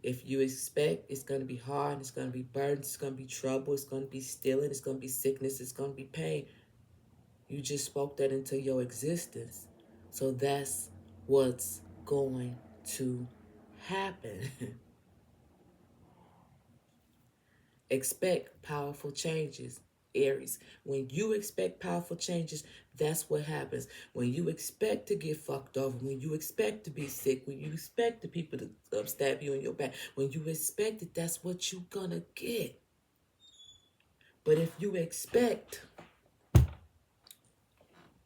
If you expect it's going to be hard, it's going to be burdens, it's going to be trouble, it's going to be stealing, it's going to be sickness, it's going to be pain, you just spoke that into your existence. So that's what's going to happen. Expect powerful changes, Aries. When you expect powerful changes, that's what happens. When you expect to get fucked over, when you expect to be sick, when you expect the people to stab you in your back, when you expect it, that's what you're gonna get. But if you expect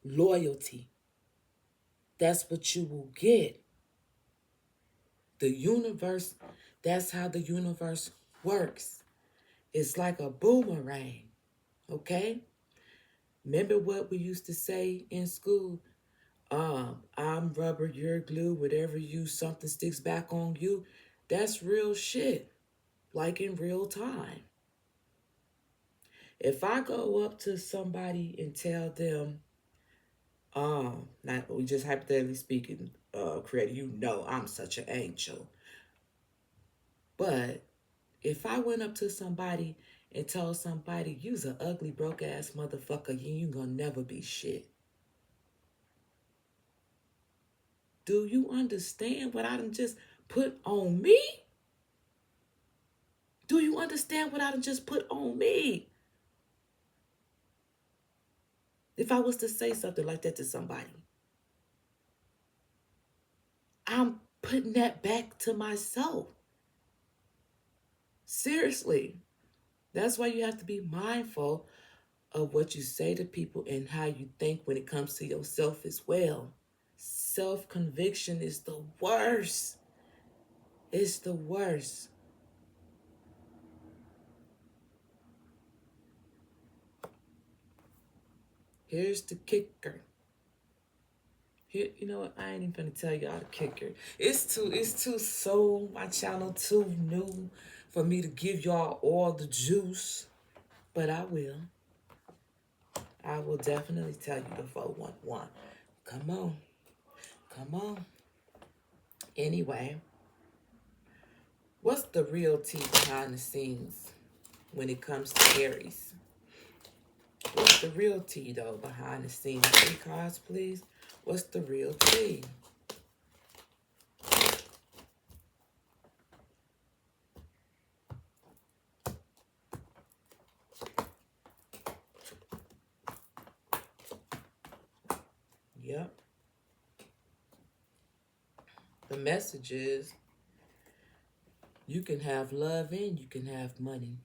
loyalty, that's what you will get. The universe, that's how the universe works. It's like a boomerang, okay? Remember what we used to say in school? I'm rubber, you're glue, whatever you, something sticks back on you. That's real shit, like in real time. If I go up to somebody and tell them, not we just hypothetically speaking, creator, you know I'm such an angel. But if I went up to somebody and told somebody, you's an ugly, broke ass motherfucker, you ain't gonna never be shit. Do you understand what I done just put on me? Do you understand what I done just put on me? If I was to say something like that to somebody, I'm putting that back to myself. Seriously. That's why you have to be mindful of what you say to people and how you think when it comes to yourself as well. Self-conviction is the worst. It's the worst. Here's the kicker. Here, you know what? I ain't even gonna tell y'all the kicker. It's too soon. My channel too new for me to give y'all all the juice. But I will. I will definitely tell you the 411. Come on. Come on. Anyway, what's the real tea behind the scenes when it comes to Aries? What's the real tea, though, behind the scenes? 3 cards, please. What's the real tea? Yep. The message is you can have love and you can have money.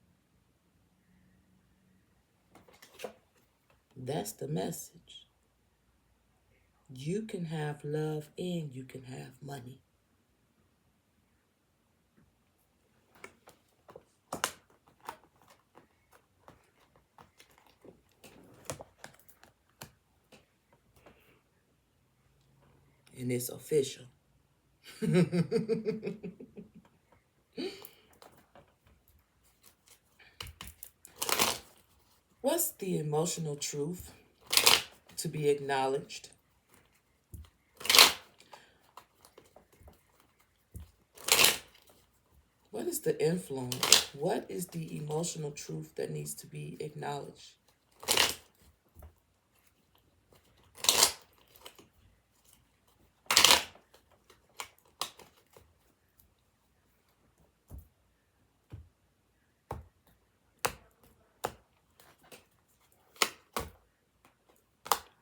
That's the message. You can have love and you can have money. And it's official. What's the emotional truth to be acknowledged? What is the influence? What is the emotional truth that needs to be acknowledged?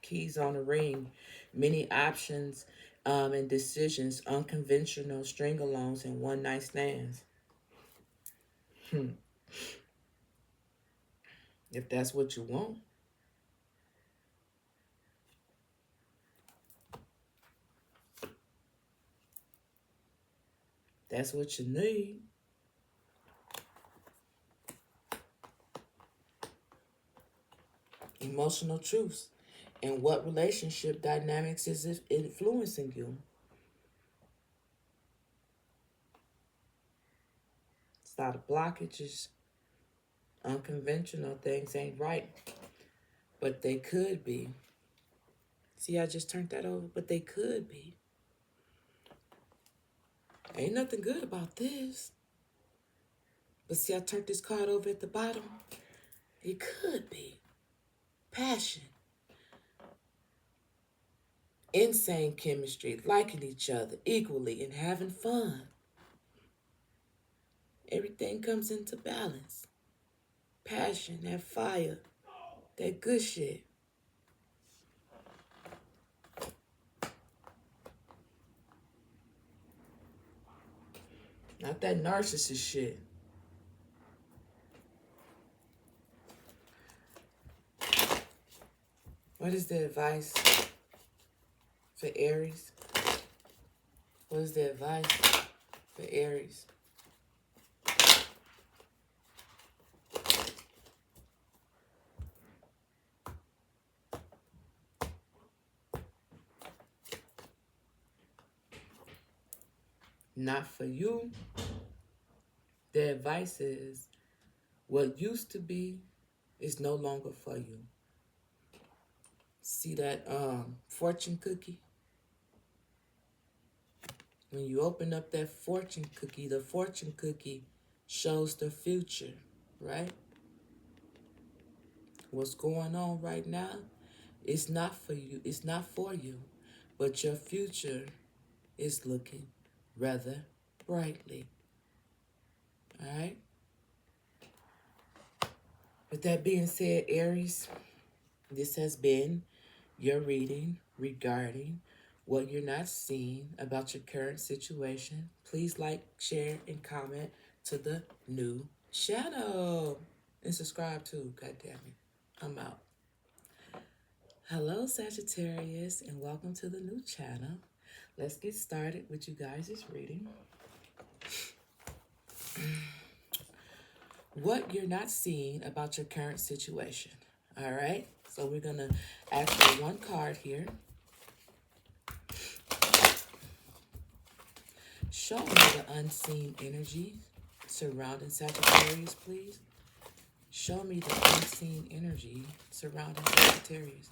Keys on the ring, many options and decisions, unconventional string-alongs and one-night stands. If that's what you want. That's what you need. Emotional truths. And what relationship dynamics is it influencing you? It's a lot of blockages. Unconventional things ain't right. But they could be. See, I just turned that over. But they could be. Ain't nothing good about this. But see, I turned this card over at the bottom. It could be. Passion. Insane chemistry, liking each other equally and having fun. Everything comes into balance. Passion, that fire, that good shit. Not that narcissist shit. What is the advice for Aries? What is the advice for Aries? Not for you. The advice is what used to be is no longer for you. See that fortune cookie? When you open up that fortune cookie, the fortune cookie shows the future, right? What's going on right now is not for you. It's not for you. But your future is looking rather brightly. All right? With that being said, Aries, this has been your reading regarding what you're not seeing about your current situation. Please like, share, and comment to the new channel. And subscribe too, goddammit. I'm out. Hello, Sagittarius, and welcome to the new channel. Let's get started with you guys' reading. What you're not seeing about your current situation. All right? So we're going to ask for one card here. Show me the unseen energy surrounding Sagittarius, please. Show me the unseen energy surrounding Sagittarius.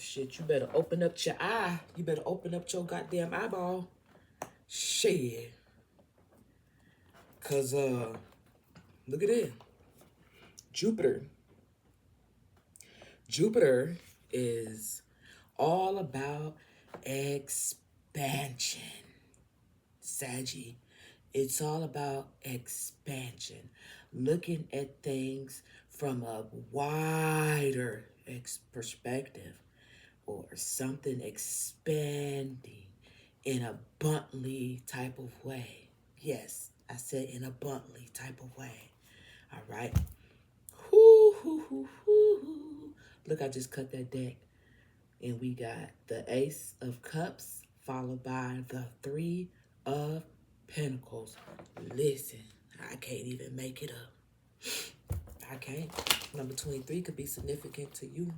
shit, you better open up your eye. You better open up your goddamn eyeball. Shit. Cause look at it. Jupiter. Jupiter is all about expansion. Saggy. It's all about expansion. Looking at things from a wider perspective, or something expanding in a Buntley type of way. Yes, I said in a Buntley type of way. All right. Look, I just cut that deck. And we got the Ace of Cups followed by the Three of Pentacles. Listen, I can't even make it up. I can't. Number 23 could be significant to you.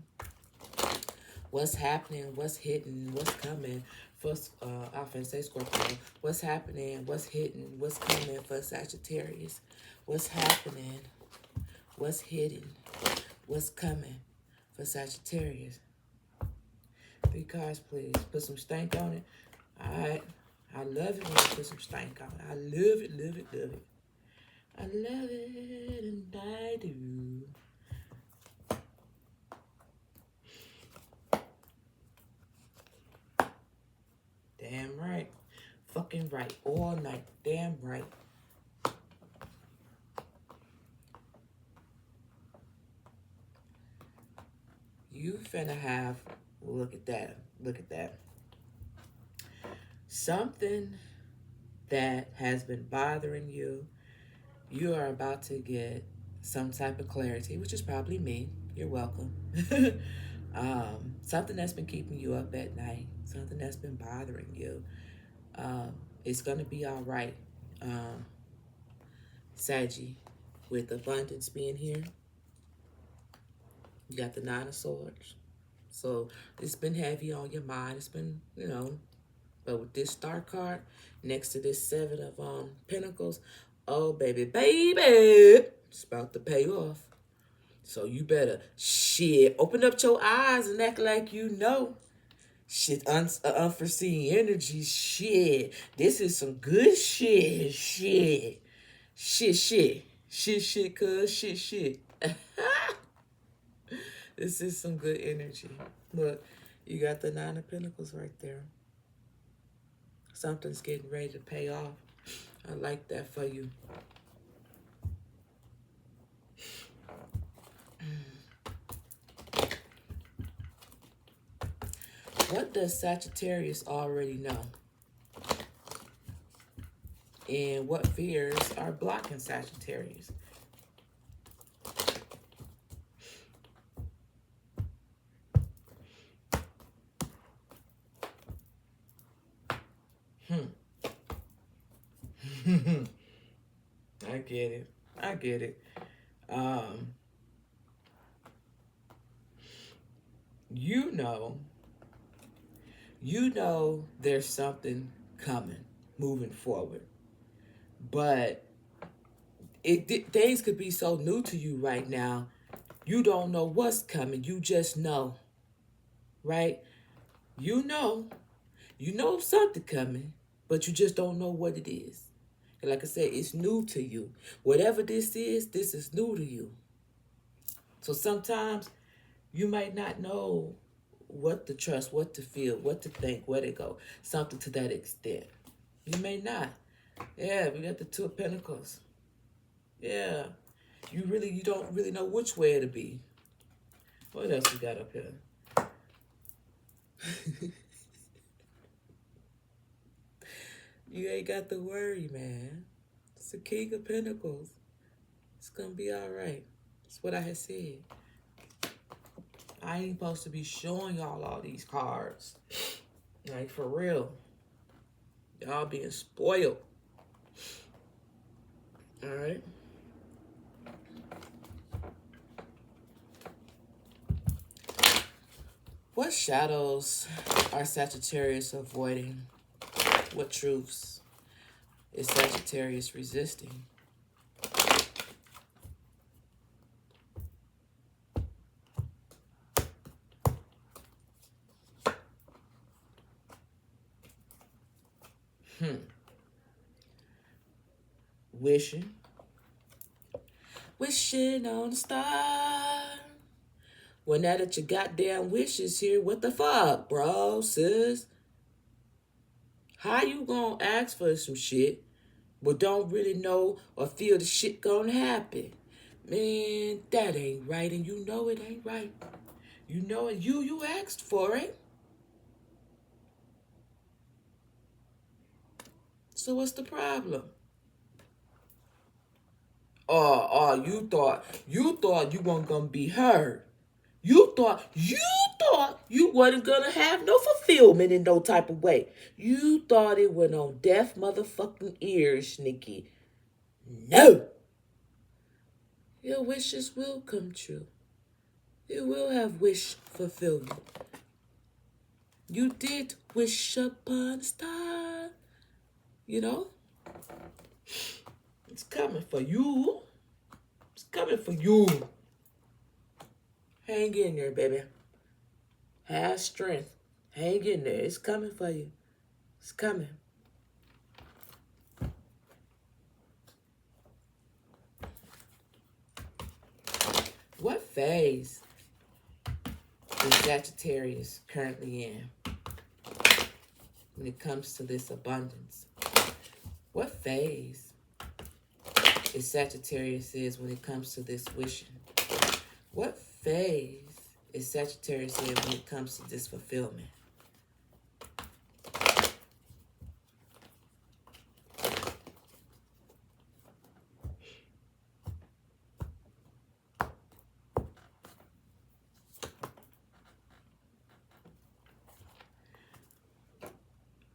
What's happening? What's hitting? What's coming? First, I often say Scorpio. What's happening? What's hitting? What's coming for Sagittarius? What's happening? What's hitting? What's coming for Sagittarius? 3 cards, please. Put some stank on it. All right. I love it when you put some stank on it. I love it, love it, love it. I love it, and I do. Damn right. Fucking right. All night. Damn right. You finna have, look at that. Look at that. Something that has been bothering you, you are about to get some type of clarity, which is probably me. You're welcome. Something that's been keeping you up at night, something that's been bothering you. It's going to be all right. Saggy, with abundance being here. You got the 9 of Swords. So it's been heavy on your mind. It's been, you know, but with this Star card next to this 7 of Pentacles, oh, baby, it's about to pay off. So you better, shit, open up your eyes and act like you know. Shit, unforeseen energy, shit. This is some good shit, shit. Shit, cuz, shit. This is some good energy. Look, you got the 9 of Pentacles right there. Something's getting ready to pay off. I like that for you. What does Sagittarius already know? And what fears are blocking Sagittarius? I get it. You know there's something coming, moving forward. But things could be so new to you right now. You don't know what's coming. You just know, right? You know something coming, but you just don't know what it is. And like I said, it's new to you. Whatever this is new to you. So sometimes you might not know what to trust, what to feel, what to think, where to go. Something to that extent. You may not. Yeah, we got the 2 of Pentacles. Yeah. You don't really know which way to be. What else we got up here? You ain't got to worry, man. It's the King of Pentacles. It's gonna be all right. That's what I had said. I ain't supposed to be showing y'all all these cards. Like, for real. Y'all being spoiled. All right. What shadows are Sagittarius avoiding? What truths is Sagittarius resisting? Wishing. Wishing on a star. Well, now that your goddamn wish is here, what the fuck, bro, sis? How you gonna ask for some shit, but don't really know or feel the shit gonna happen? Man, that ain't right, and you know it ain't right. You know it. You asked for it. So what's the problem? You thought you weren't gonna be heard. You thought you wasn't gonna have no fulfillment in no type of way. You thought it went on deaf motherfucking ears, Nikki. No. Your wishes will come true. You will have wish fulfillment. You did wish upon a star. You know? It's coming for you. It's coming for you. Hang in there, baby. Have strength. Hang in there. It's coming for you. It's coming. What phase is Sagittarius currently in when it comes to this abundance? What phase is Sagittarius when it comes to this wishing? What phase is Sagittarius in when it comes to this fulfillment?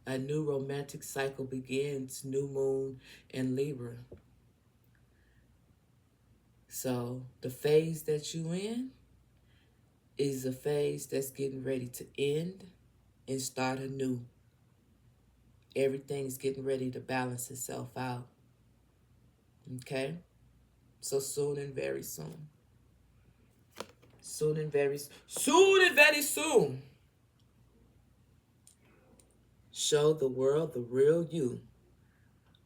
A new romantic cycle begins, new moon in Libra. So the phase that you in is a phase that's getting ready to end and start anew. Everything's getting ready to balance itself out. Okay? So soon and very soon. Soon and very soon. Show the world the real you.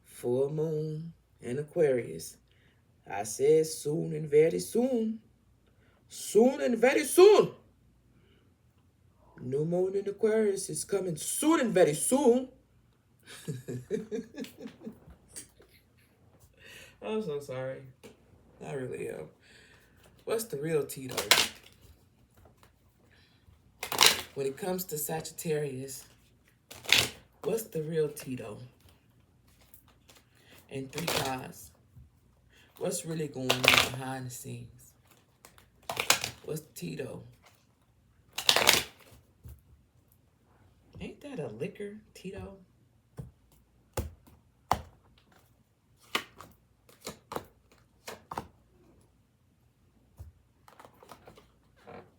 Full moon in Aquarius. I said soon and very soon. Soon and very soon. New moon in Aquarius is coming soon and very soon. I'm so sorry. I really am. What's the real tea though? When it comes to Sagittarius, what's the real tea though? And 3 cards. What's really going on behind the scenes? What's the tea though? Ain't that a liquor, Tito?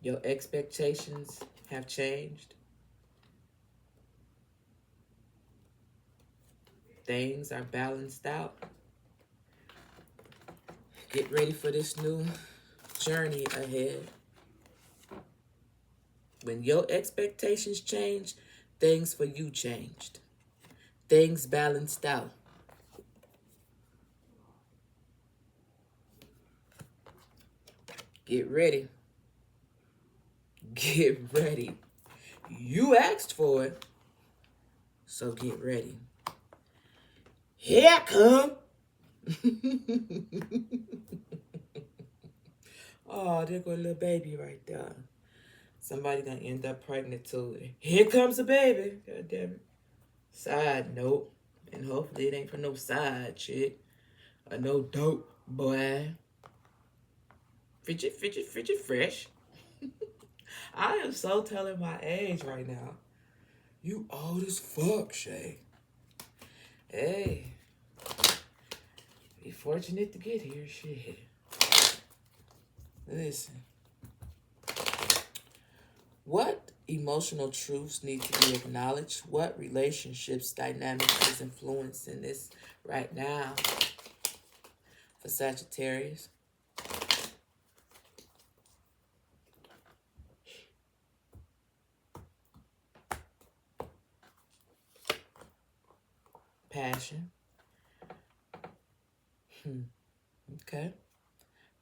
Your expectations have changed. Things are balanced out. Get ready for this new journey ahead. When your expectations change, things for you changed. Things balanced out. Get ready. Get ready. You asked for it, so get ready. Here I come. Oh, there go a little baby right there. Somebody gonna end up pregnant too. Here comes a baby. God damn it. Side note. And hopefully it ain't for no side chick. Or no dope boy. Fidget, fresh. I am so telling my age right now. You old as fuck, Shay. Hey. Be fortunate to get here, shit. Listen. What emotional truths need to be acknowledged? What relationships, dynamics is influencing this right now for Sagittarius? passion. Okay.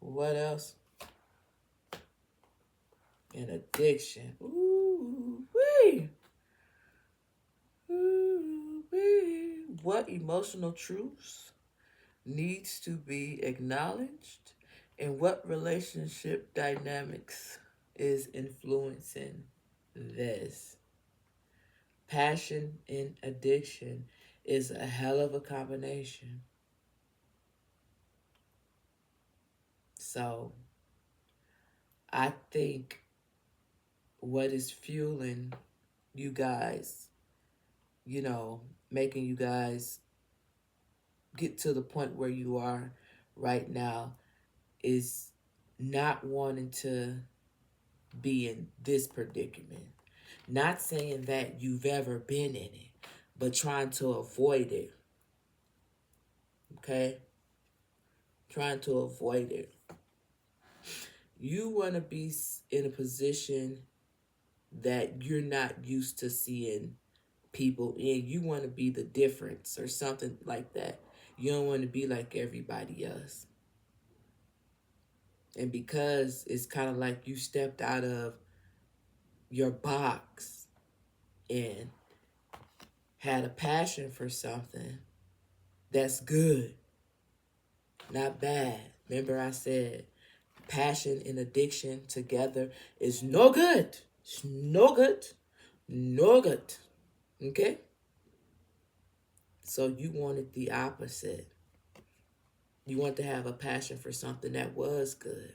What else? An addiction. Ooh, wee. Ooh, wee. What emotional truths needs to be acknowledged, and what relationship dynamics is influencing this? Passion and addiction is a hell of a combination. So I think what is fueling you guys, making you guys get to the point where you are right now is not wanting to be in this predicament. Not saying that you've ever been in it, but trying to avoid it. Okay? Trying to avoid it. You want to be in a position that you're not used to seeing people in. You want to be the difference or something like that. You don't want to be like everybody else. And because it's kind of like you stepped out of your box and had a passion for something, that's good, not bad. Remember I said passion and addiction together is no good. It's no good. No good. Okay? So you wanted the opposite. You want to have a passion for something that was good.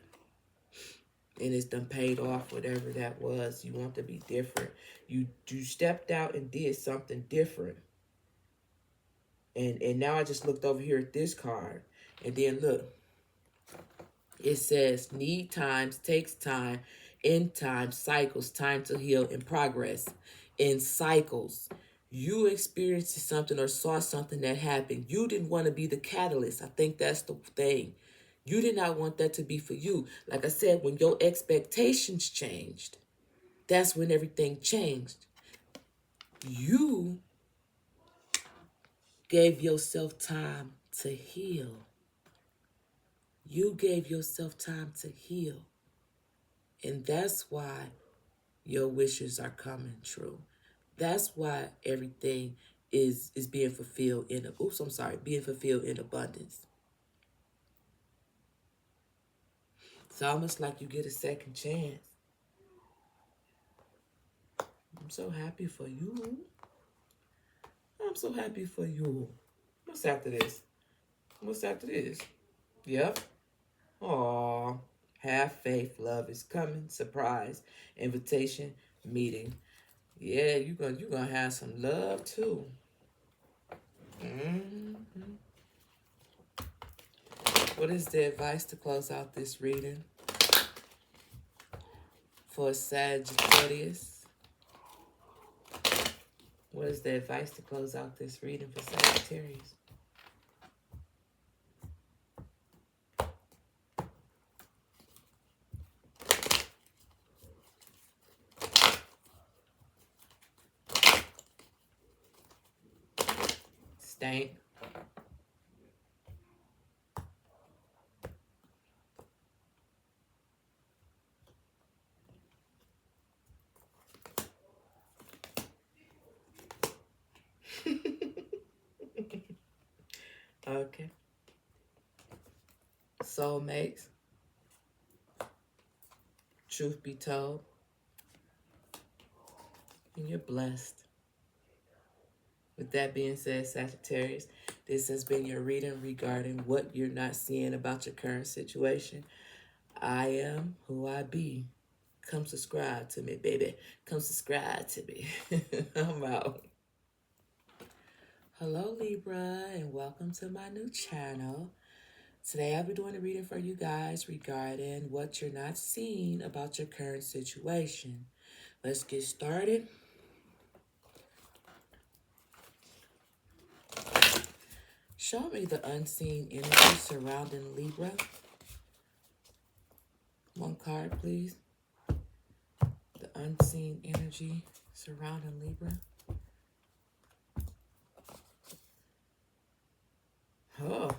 And it's done paid off, whatever that was. You want to be different. You stepped out and did something different. And now I just looked over here at this card. And then look. It says, need times, takes time, in time, cycles, time to heal, and progress. In cycles. You experienced something or saw something that happened. You didn't want to be the catalyst. I think that's the thing. You did not want that to be for you. Like I said, when your expectations changed, that's when everything changed. You gave yourself time to heal. You gave yourself time to heal. And that's why your wishes are coming true. That's why everything is being fulfilled being fulfilled in abundance. It's almost like you get a second chance. I'm so happy for you. I'm so happy for you. What's after this? What's after this? Yep. Aw. Have faith. Love is coming. Surprise. Invitation. Meeting. Yeah, you're gonna have some love too. What is the advice to close out this reading for Sagittarius? What is the advice to close out this reading for Sagittarius? Stank. Okay. Soulmates. Truth be told. And you're blessed. With that being said, Sagittarius, this has been your reading regarding what you're not seeing about your current situation. I am who I be. Come subscribe to me, baby. Come subscribe to me. I'm out. Hello, Libra, and welcome to my new channel. Today, I'll be doing a reading for you guys regarding what you're not seeing about your current situation. Let's get started. Show me the unseen energy surrounding Libra. One card, please. The unseen energy surrounding Libra. Oh,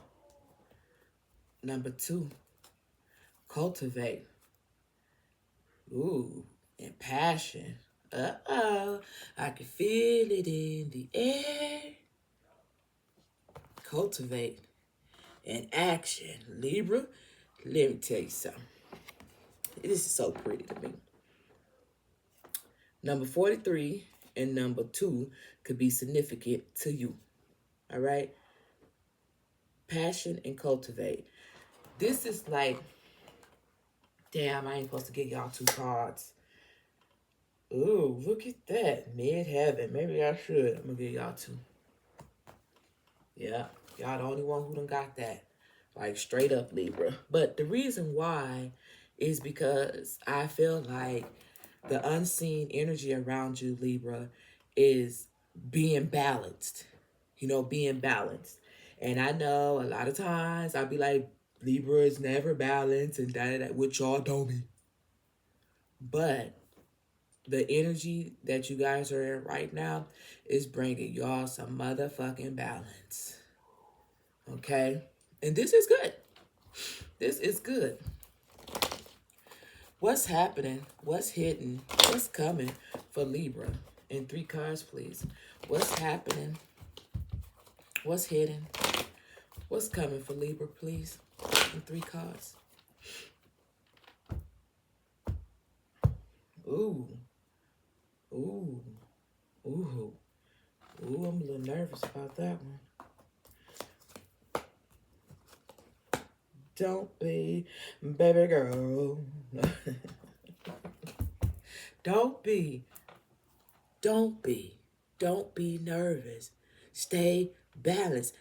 number 2, cultivate. Ooh, and passion. Uh-oh, I can feel it in the air. Cultivate and action. Libra, let me tell you something. This is so pretty to me. Number 43 and number 2 could be significant to you. All right? Passion and cultivate. This is like, damn, I ain't supposed to give y'all 2 cards. Ooh, look at that. Mid-heaven. Maybe I should. I'm going to give y'all 2. Yeah, y'all the only one who done got that. Like, straight up Libra. But the reason why is because I feel like the unseen energy around you, Libra, is being balanced. You know, being balanced. And I know a lot of times I'll be like, Libra is never balanced and that, which y'all don't be. But the energy that you guys are in right now is bringing y'all some motherfucking balance. Okay? And this is good. This is good. What's happening? What's hidden? What's coming for Libra? In 3 cards, please. What's happening? What's hidden? What's coming for Libra, please? In 3 cards. Ooh. Ooh. Ooh. Ooh, I'm a little nervous about that one. Don't be, baby girl. Don't be nervous. Stay balanced.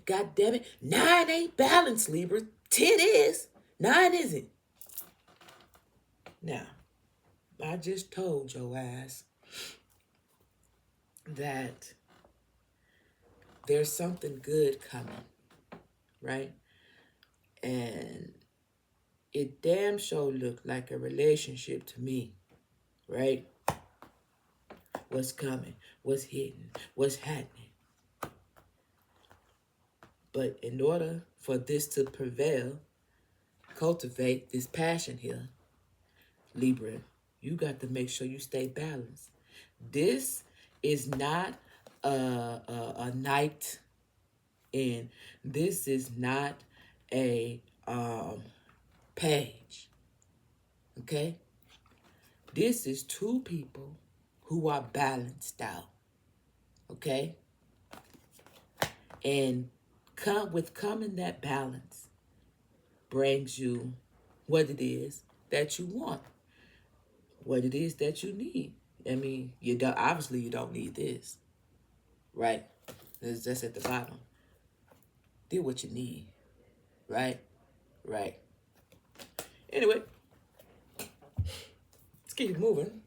God damn it. 9 ain't balanced, Libra. 10 is. 9 isn't. Now, I just told your ass that there's something good coming, right? And it damn sure looked like a relationship to me, right? What's coming? What's hidden? What's happening? But in order for this to prevail, cultivate this passion here, Libra, you got to make sure you stay balanced. This is not a night in. This is not a page. Okay? This is 2 people who are balanced out. Okay? And coming that balance brings you what it is that you want, what it is that you need. I mean, obviously you don't need this, right? That's at the bottom. Do what you need, right? Right. Anyway, let's keep it moving.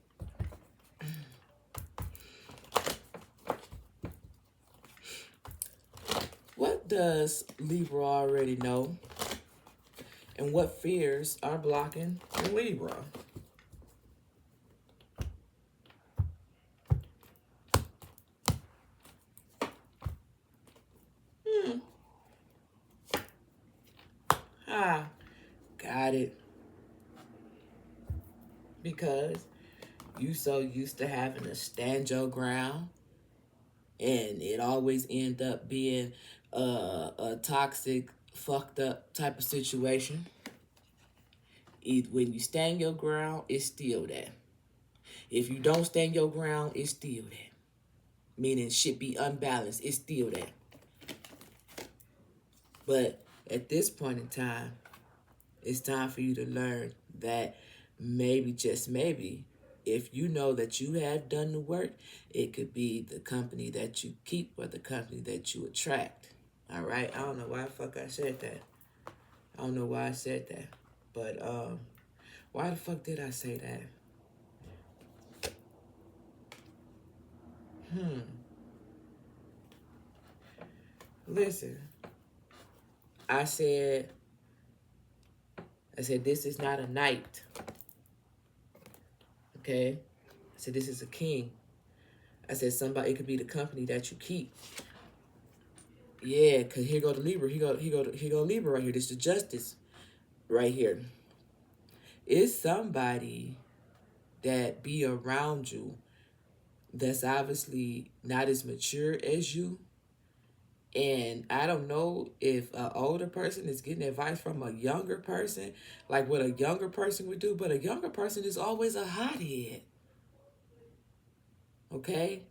What does Libra already know? And what fears are blocking Libra? Got it. Because you so used to having to stand your ground, and it always end up being a toxic, fucked up type of situation. When you stand your ground, it's still there. If you don't stand your ground, it's still there. Meaning shit be unbalanced, it's still there. But at this point in time, it's time for you to learn that maybe, just maybe, if you know that you have done the work, it could be the company that you keep or the company that you attract. All right? I don't know why the fuck I said that. I don't know why I said that. But why the fuck did I say that? Listen, I said this is not a knight. Okay? I said this is a king. I said it could be the company that you keep. Yeah, because here go the Libra. Here go Libra right here. This is the justice right here. It's somebody that be around you that's obviously not as mature as you. And I don't know if an older person is getting advice from a younger person, like what a younger person would do, but a younger person is always a hothead. Okay?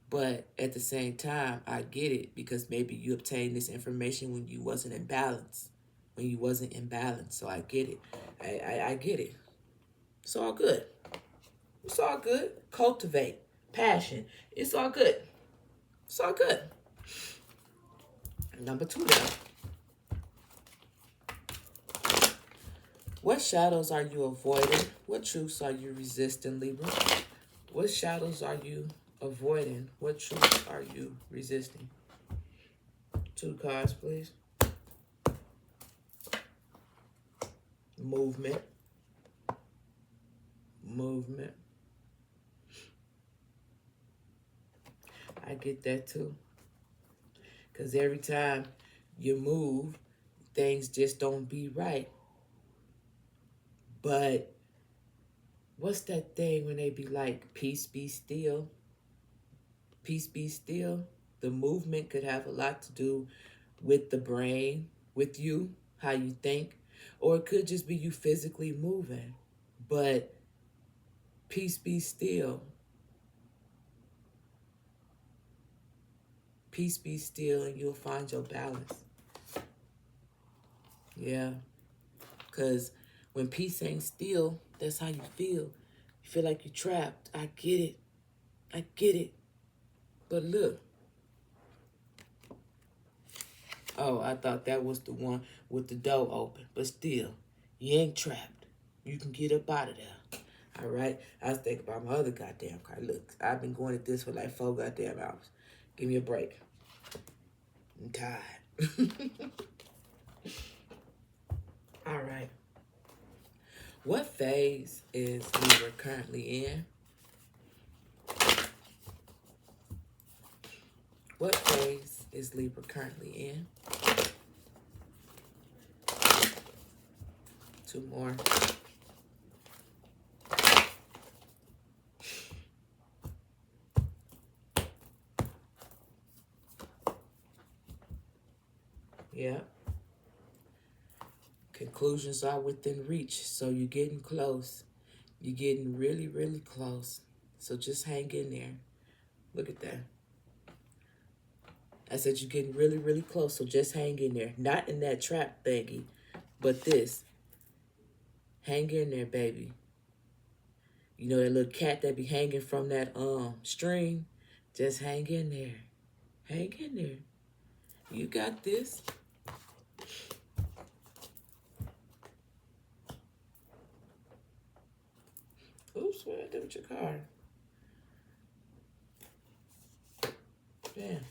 But at the same time, I get it because maybe you obtained this information when you wasn't in balance. When you wasn't in balance. So I get it. I get it. It's all good. It's all good. Cultivate. Passion. It's all good. It's all good. Number 2 now. What shadows are you avoiding? What truths are you resisting, Libra? What shadows are you avoiding? What truths are you resisting? 2 cards, please. Movement. Movement. I get that too. Because every time you move, things just don't be right. But what's that thing when they be like, peace be still? Peace be still. The movement could have a lot to do with the brain, with you, how you think. Or it could just be you physically moving. But peace be still. Peace be still and you'll find your balance. Yeah. Because when peace ain't still, that's how you feel. You feel like you're trapped. I get it. I get it. But look. Oh, I thought that was the one with the door open. But still, you ain't trapped. You can get up out of there. All right? I was thinking about my other goddamn card. Look, I've been going at this for like 4 goddamn hours. Give me a break. I'm tired. All right. What phase is Libra currently in? What phase is Libra currently in? 2 more. Yeah. Conclusions are within reach, so you're getting close. You're getting really, really close. So just hang in there. Look at that. I said you're getting really, really close, so just hang in there. Not in that trap thingy, but this. Hang in there, baby. You know that little cat that be hanging from that string? Just hang in there. Hang in there. You got this. Oops, what did I do with your card? Damn.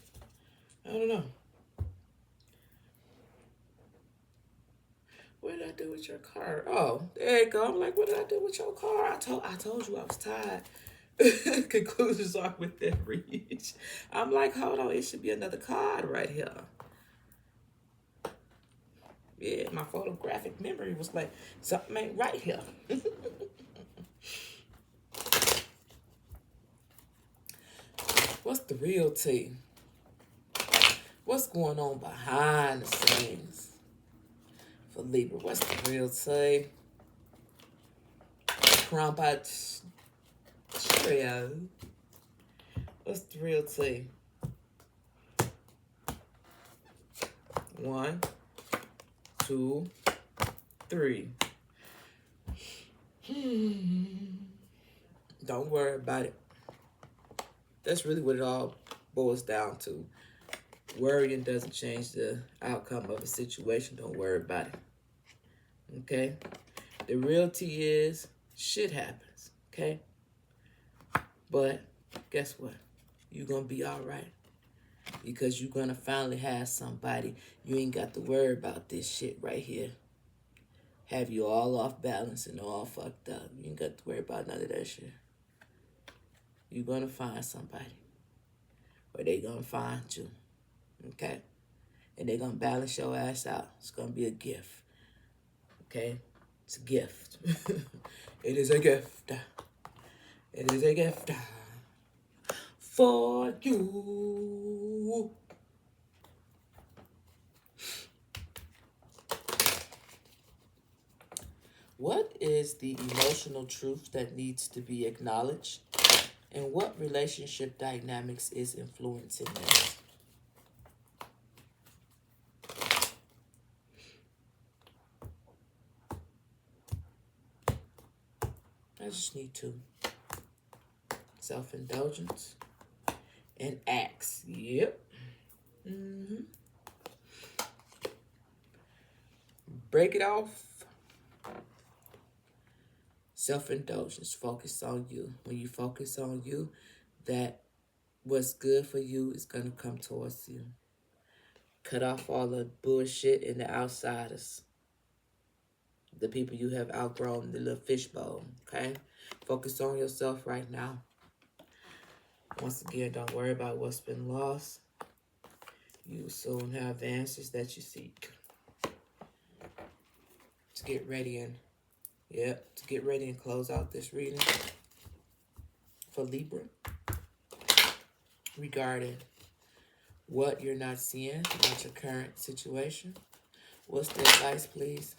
I don't know. What did I do with your card? Oh, there you go. I'm like, what did I do with your card? I told you I was tired. Conclusions are within reach. I'm like, hold on, it should be another card right here. Yeah, my photographic memory was like, something ain't right here. What's the real tea? What's going on behind the scenes for Libra? What's the real tea? Crumpet trio. What's the real tea? 1, 2, 3. Don't worry about it. That's really what it all boils down to. Worrying doesn't change the outcome of a situation. Don't worry about it. Okay? The reality is shit happens. Okay? But guess what? You're going to be all right. Because you're going to finally have somebody. You ain't got to worry about this shit right here. Have you all off balance and all fucked up. You ain't got to worry about none of that shit. You're going to find somebody. Or they going to find you. Okay? And they're going to balance your ass out. It's going to be a gift. Okay? It's a gift. It is a gift. It is a gift for you. What is the emotional truth that needs to be acknowledged? And what relationship dynamics is influencing this? I just need to. Self-indulgence and acts. Yep. Break it off. Self-indulgence. Focus on you. When you focus on you, that what's good for you is going to come towards you. Cut off all the bullshit and the outsiders. The people you have outgrown, the little fishbowl, okay? Focus on yourself right now. Once again, don't worry about what's been lost. You will soon have the answers that you seek. To get ready and, to get ready and close out this reading for Libra regarding what you're not seeing about your current situation. What's the advice, please?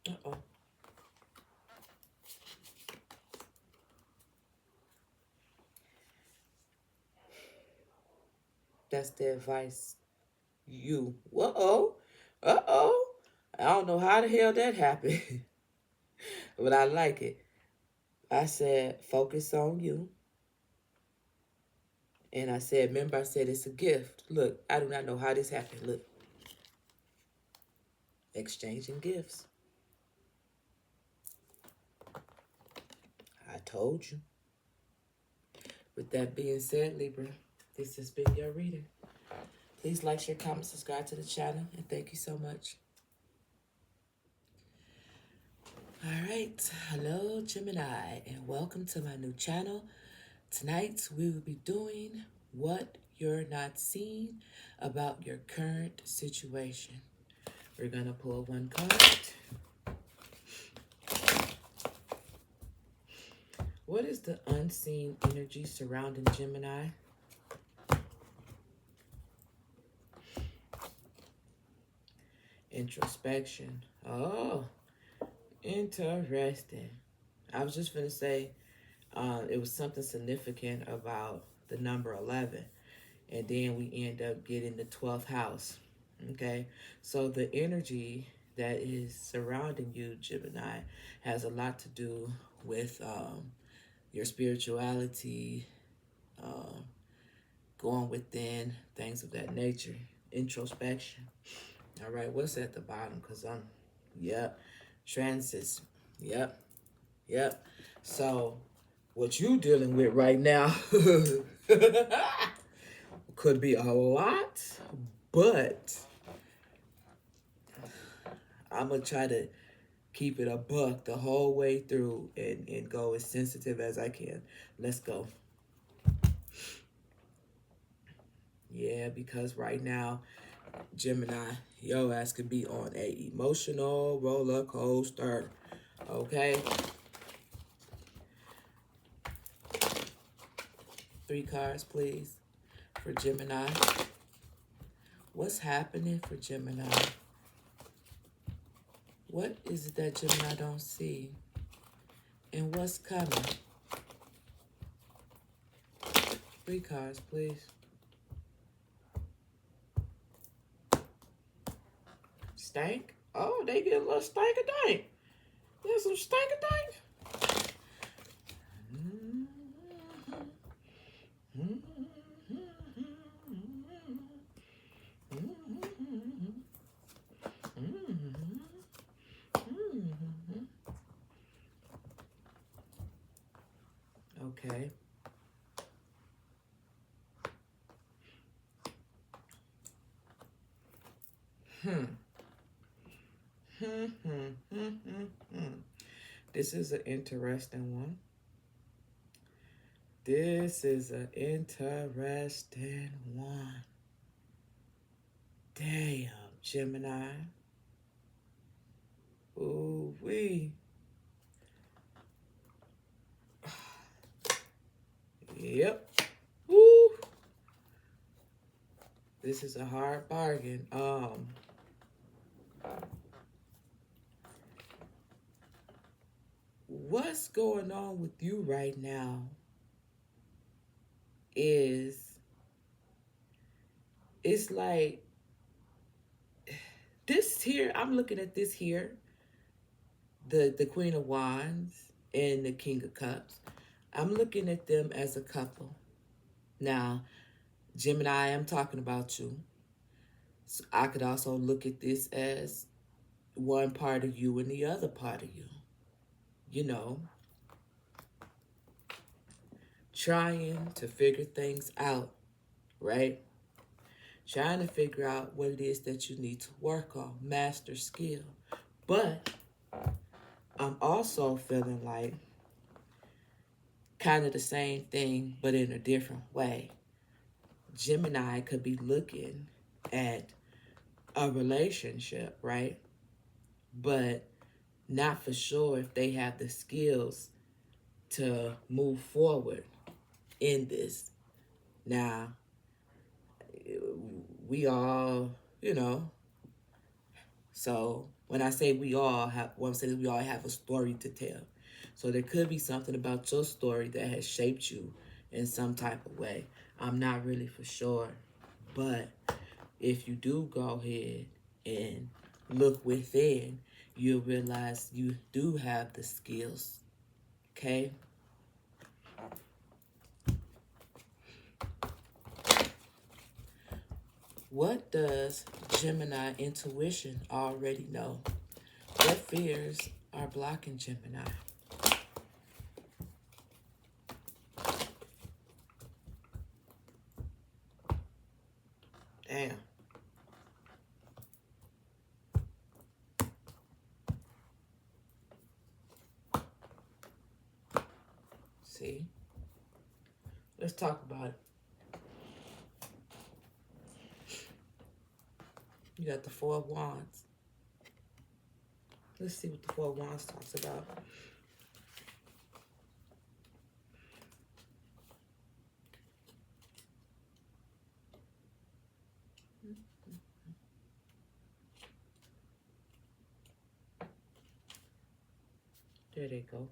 Uh-oh. That's the advice. You. Uh-oh. Uh-oh. I don't know how the hell that happened. But I like it. I said, focus on you. And I said, remember I said it's a gift. Look, I do not know how this happened. Look. Exchanging gifts. I told you. With that being said, Libra, this has been your reading. Please like, share, comment, subscribe to the channel, and thank you so much. All right. Hello, Gemini, and welcome to my new channel. Tonight, we will be doing what you're not seeing about your current situation. We're going to pull one card. What is the unseen energy surrounding Gemini? Introspection. Oh, interesting. I was just going to say it was something significant about the number 11. And then we end up getting the 12th house. Okay? So the energy that is surrounding you, Gemini, has a lot to do with your spirituality, going within, things of that nature. Introspection. All right, what's at the bottom? Because transits. Yep. So, what you dealing with right now could be a lot, but I'm going to try to keep it a buck the whole way through and go as sensitive as I can. Let's go. Yeah, because right now, Gemini, your ass could be on a emotional roller coaster. Okay? 3 cards, please, for Gemini. What's happening for Gemini? What is it that Gemini don't see? And what's coming? 3 cards, please. Stank? Oh, they get a little stank-a-dank. There's some stank-a-dank. Okay. This is an interesting one. This is an interesting one. Damn, Gemini. Ooh wee. Yep. Woo. This is a hard bargain. What's going on with you right now is it's like this here. I'm looking at this here, the Queen of Wands and the King of Cups. I'm looking at them as a couple. Now, Gemini, I'm talking about you. So I could also look at this as one part of you and the other part of you. You know, trying to figure things out, right? Trying to figure out what it is that you need to work on, master skill. But I'm also feeling like kind of the same thing, but in a different way. Gemini could be looking at a relationship, right? But not for sure if they have the skills to move forward in this. Now, we all, so when I say we all have, what I'm saying is we all have a story to tell. So there could be something about your story that has shaped you in some type of way. I'm not really for sure. But if you do go ahead and look within, you'll realize you do have the skills. Okay? What does Gemini intuition already know? What fears are blocking Gemini? Damn. See? Let's talk about it. You got the Four of Wands. Let's see what the Four of Wands talks about. There they go.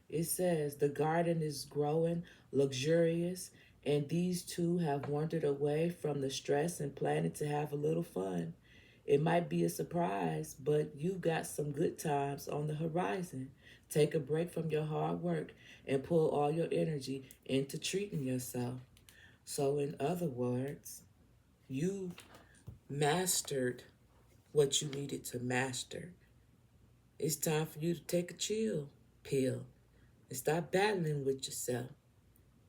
It says, the garden is growing, luxurious, and these two have wandered away from the stress and planning to have a little fun. It might be a surprise, but you got some good times on the horizon. Take a break from your hard work and pull all your energy into treating yourself. So in other words, you mastered what you needed to master. It's time for you to take a chill pill and stop battling with yourself.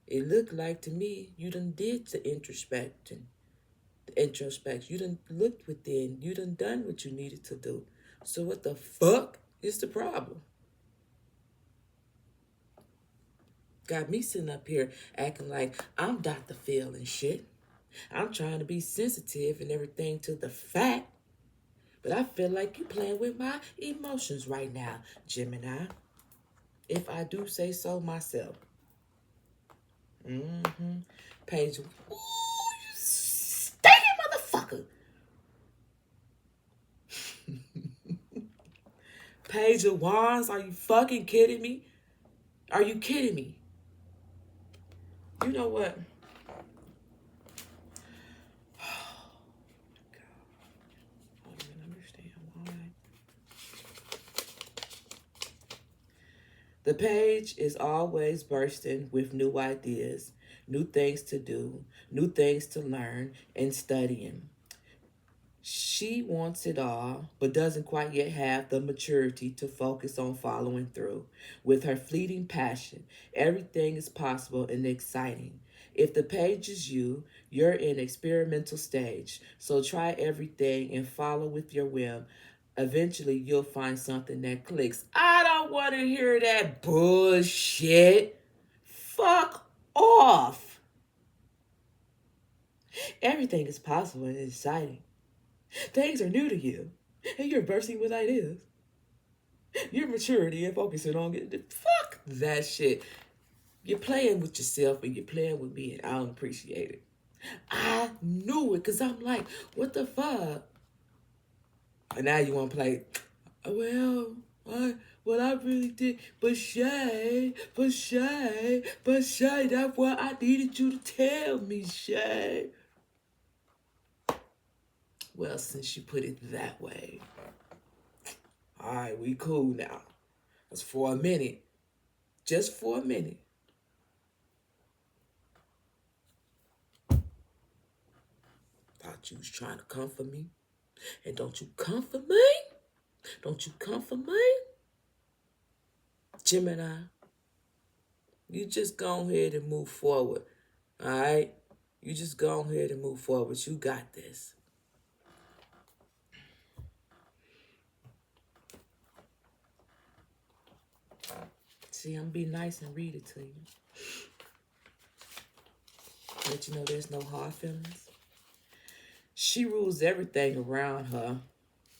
It looked like to me you done did the introspection. You done looked within. You done what you needed to do. So what the fuck is the problem? Got me sitting up here acting like I'm Dr. Phil and shit. I'm trying to be sensitive and everything to the fact. But I feel like you playing with my emotions right now, Gemini. If I do say so myself. Page. Ooh, you stinking motherfucker. Page of Wands, are you fucking kidding me? Are you kidding me? You know what? Oh my God. I don't even understand why. The page is always bursting with new ideas, new things to do, new things to learn, and studying. She wants it all, but doesn't quite yet have the maturity to focus on following through. With her fleeting passion, everything is possible and exciting. If the page is you, you're in experimental stage. So try everything and follow with your whim. Eventually, you'll find something that clicks. I don't want to hear that bullshit. Fuck off. Everything is possible and exciting. Things are new to you, and you're bursting with ideas. Your maturity and focusing on it. Fuck that shit. You're playing with yourself and you're playing with me, and I don't appreciate it. I knew it because I'm like, what the fuck? And now you want to play, well, what I really did, but Shay, that's what I needed you to tell me, Shay. Well, since you put it that way, all right, we cool now. That's for a minute. Just for a minute. Thought you was trying to comfort me. And don't you comfort me? Don't you comfort me? Gemini, you just go ahead and move forward. All right? You just go ahead and move forward. You got this. See, I'm be nice and read it to you. Let you know there's no hard feelings. She rules everything around her.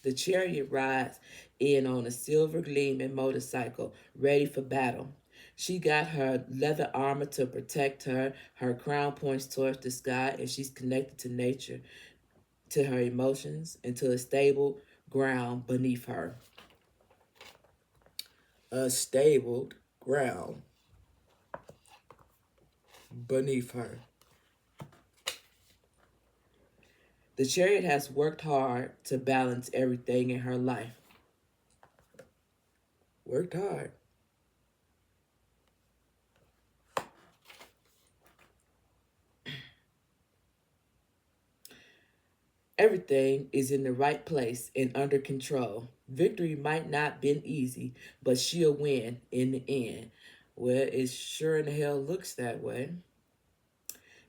The chariot rides in on a silver gleaming motorcycle, ready for battle. She got her leather armor to protect her. Her crown points towards the sky, and she's connected to nature, to her emotions, and to a stable ground beneath her. A stable ground beneath her. The chariot has worked hard to balance everything in her life. Worked hard. Everything is in the right place and under control. Victory might not been easy, but she'll win in the end. Well, it sure in the hell looks that way.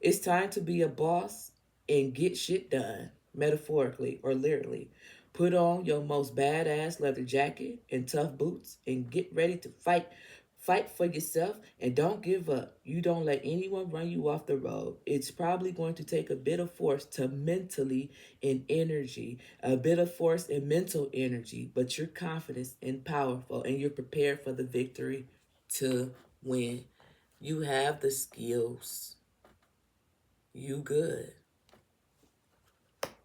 It's time to be a boss and get shit done, metaphorically or literally. Put on your most badass leather jacket and tough boots and get ready to fight. Fight for yourself and don't give up. You don't let anyone run you off the road. It's probably going to take a bit of force to mentally and energy, a bit of force and mental energy, but you're confident and powerful and you're prepared for the victory to win. You have the skills. You good.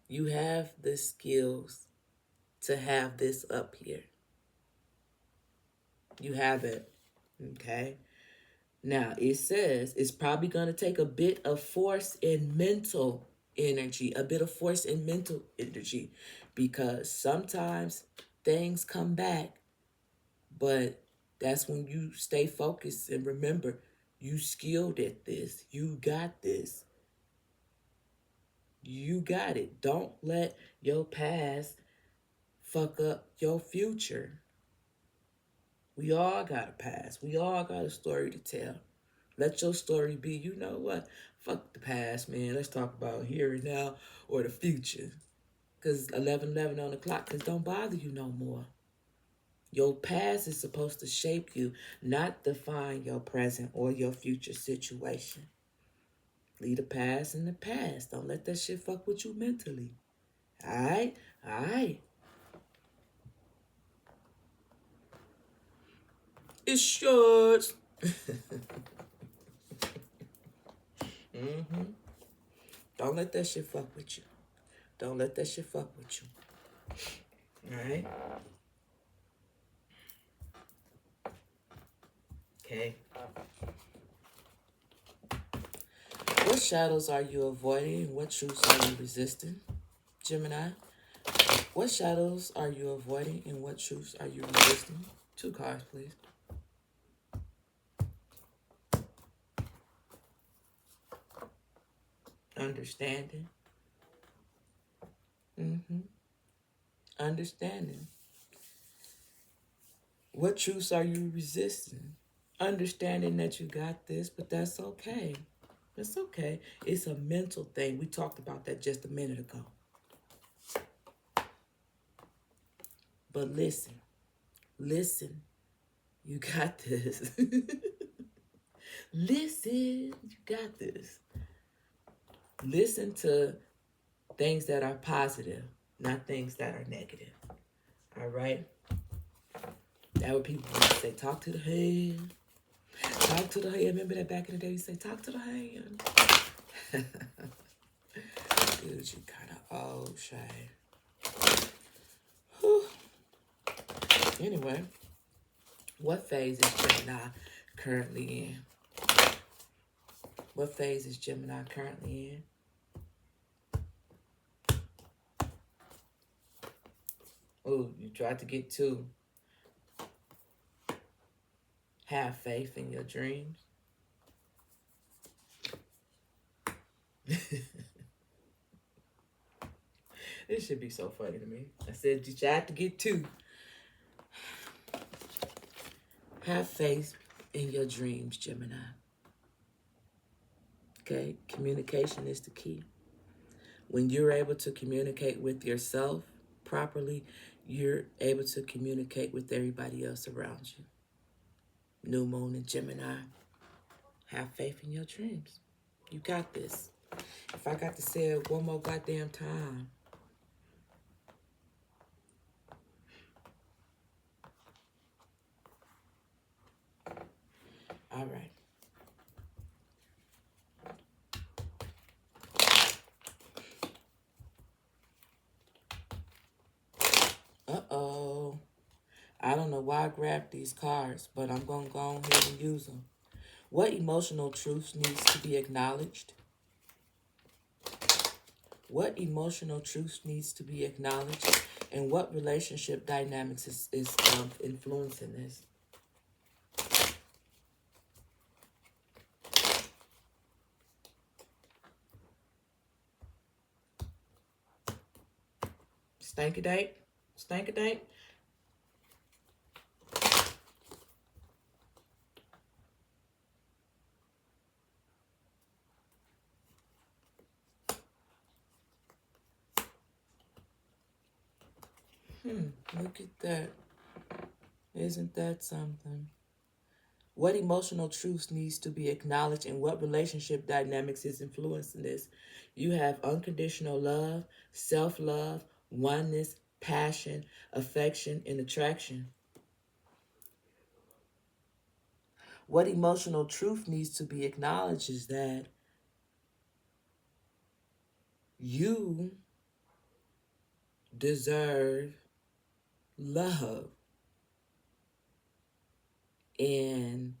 You have the skills to have this up here. You have it. Okay? Now, it says it's probably going to take a bit of force and mental energy, because sometimes things come back, but that's when you stay focused and remember, you skilled at this. You got this. You got it. Don't let your past fuck up your future. We all got a past. We all got a story to tell. Let your story be, you know what? Fuck the past, man. Let's talk about here and now or the future. Because 11:11 on the clock, because don't bother you no more. Your past is supposed to shape you, not define your present or your future situation. Leave the past in the past. Don't let that shit fuck with you mentally. Alright? Alright. It's yours. Don't let that shit fuck with you. Don't let that shit fuck with you. Alright? Okay. What shadows are you avoiding and what truths are you resisting? Gemini, what shadows are you avoiding and what truths are you resisting? 2 cards, please. Understanding. Understanding. What truths are you resisting? Understanding that you got this, but that's okay. That's okay. It's a mental thing. We talked about that just a minute ago. But listen, listen, you got this. Listen, you got this. Listen to things that are positive, not things that are negative. All right? That what people used to say, talk to the hand. Talk to the hand. Remember that back in the day, you say, talk to the hand. Dude, you kind of old, Shay. Whew. Anyway, what phase is Gemini currently in? What phase is Gemini currently in? Oh, you tried to get to have faith in your dreams. This should be so funny to me. I said you tried to get to have faith in your dreams, Gemini. Okay, communication is the key. When you're able to communicate with yourself properly, you're able to communicate with everybody else around you. New moon in Gemini. Have faith in your dreams. You got this. If I got to say it one more goddamn time. All right. Uh-oh. I don't know why I grabbed these cards, but I'm going to go ahead and use them. What emotional truth needs to be acknowledged? What emotional truth needs to be acknowledged? And what relationship dynamics is influencing this? Stanky-dank? Stanky-dank? Look at that. Isn't that something? What emotional truth needs to be acknowledged and what relationship dynamics is influencing this? You have unconditional love, self-love, oneness, passion, affection, and attraction. What emotional truth needs to be acknowledged is that you deserve love. And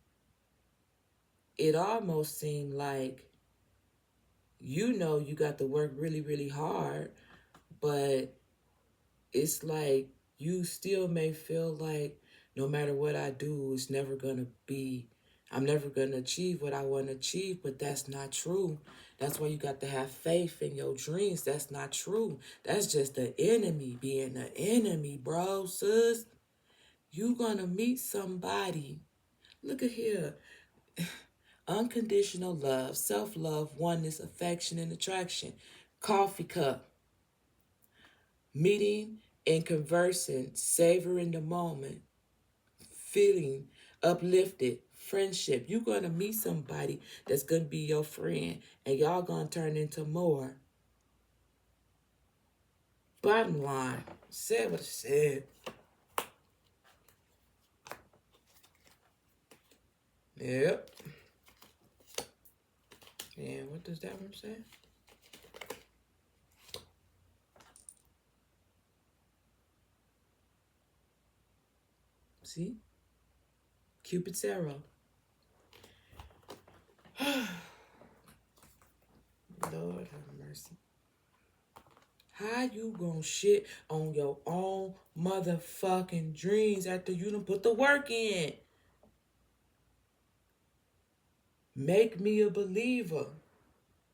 it almost seemed like you know you got to work really, really hard, but it's like you still may feel like no matter what I do, it's never going to be, I'm never going to achieve what I want to achieve, but that's not true. That's why you got to have faith in your dreams. That's not true. That's just the enemy being the enemy, bro, sis. You going to meet somebody. Look at here. Unconditional love, self-love, oneness, affection, and attraction. Coffee cup. Meeting and conversing, savoring the moment, feeling uplifted, friendship. You're going to meet somebody that's going to be your friend, and y'all going to turn into more. Bottom line, said what I said. Yep. And what does that one say? See? Cupid's arrow. Lord have mercy. How you gonna shit on your own motherfucking dreams after you done put the work in? Make me a believer.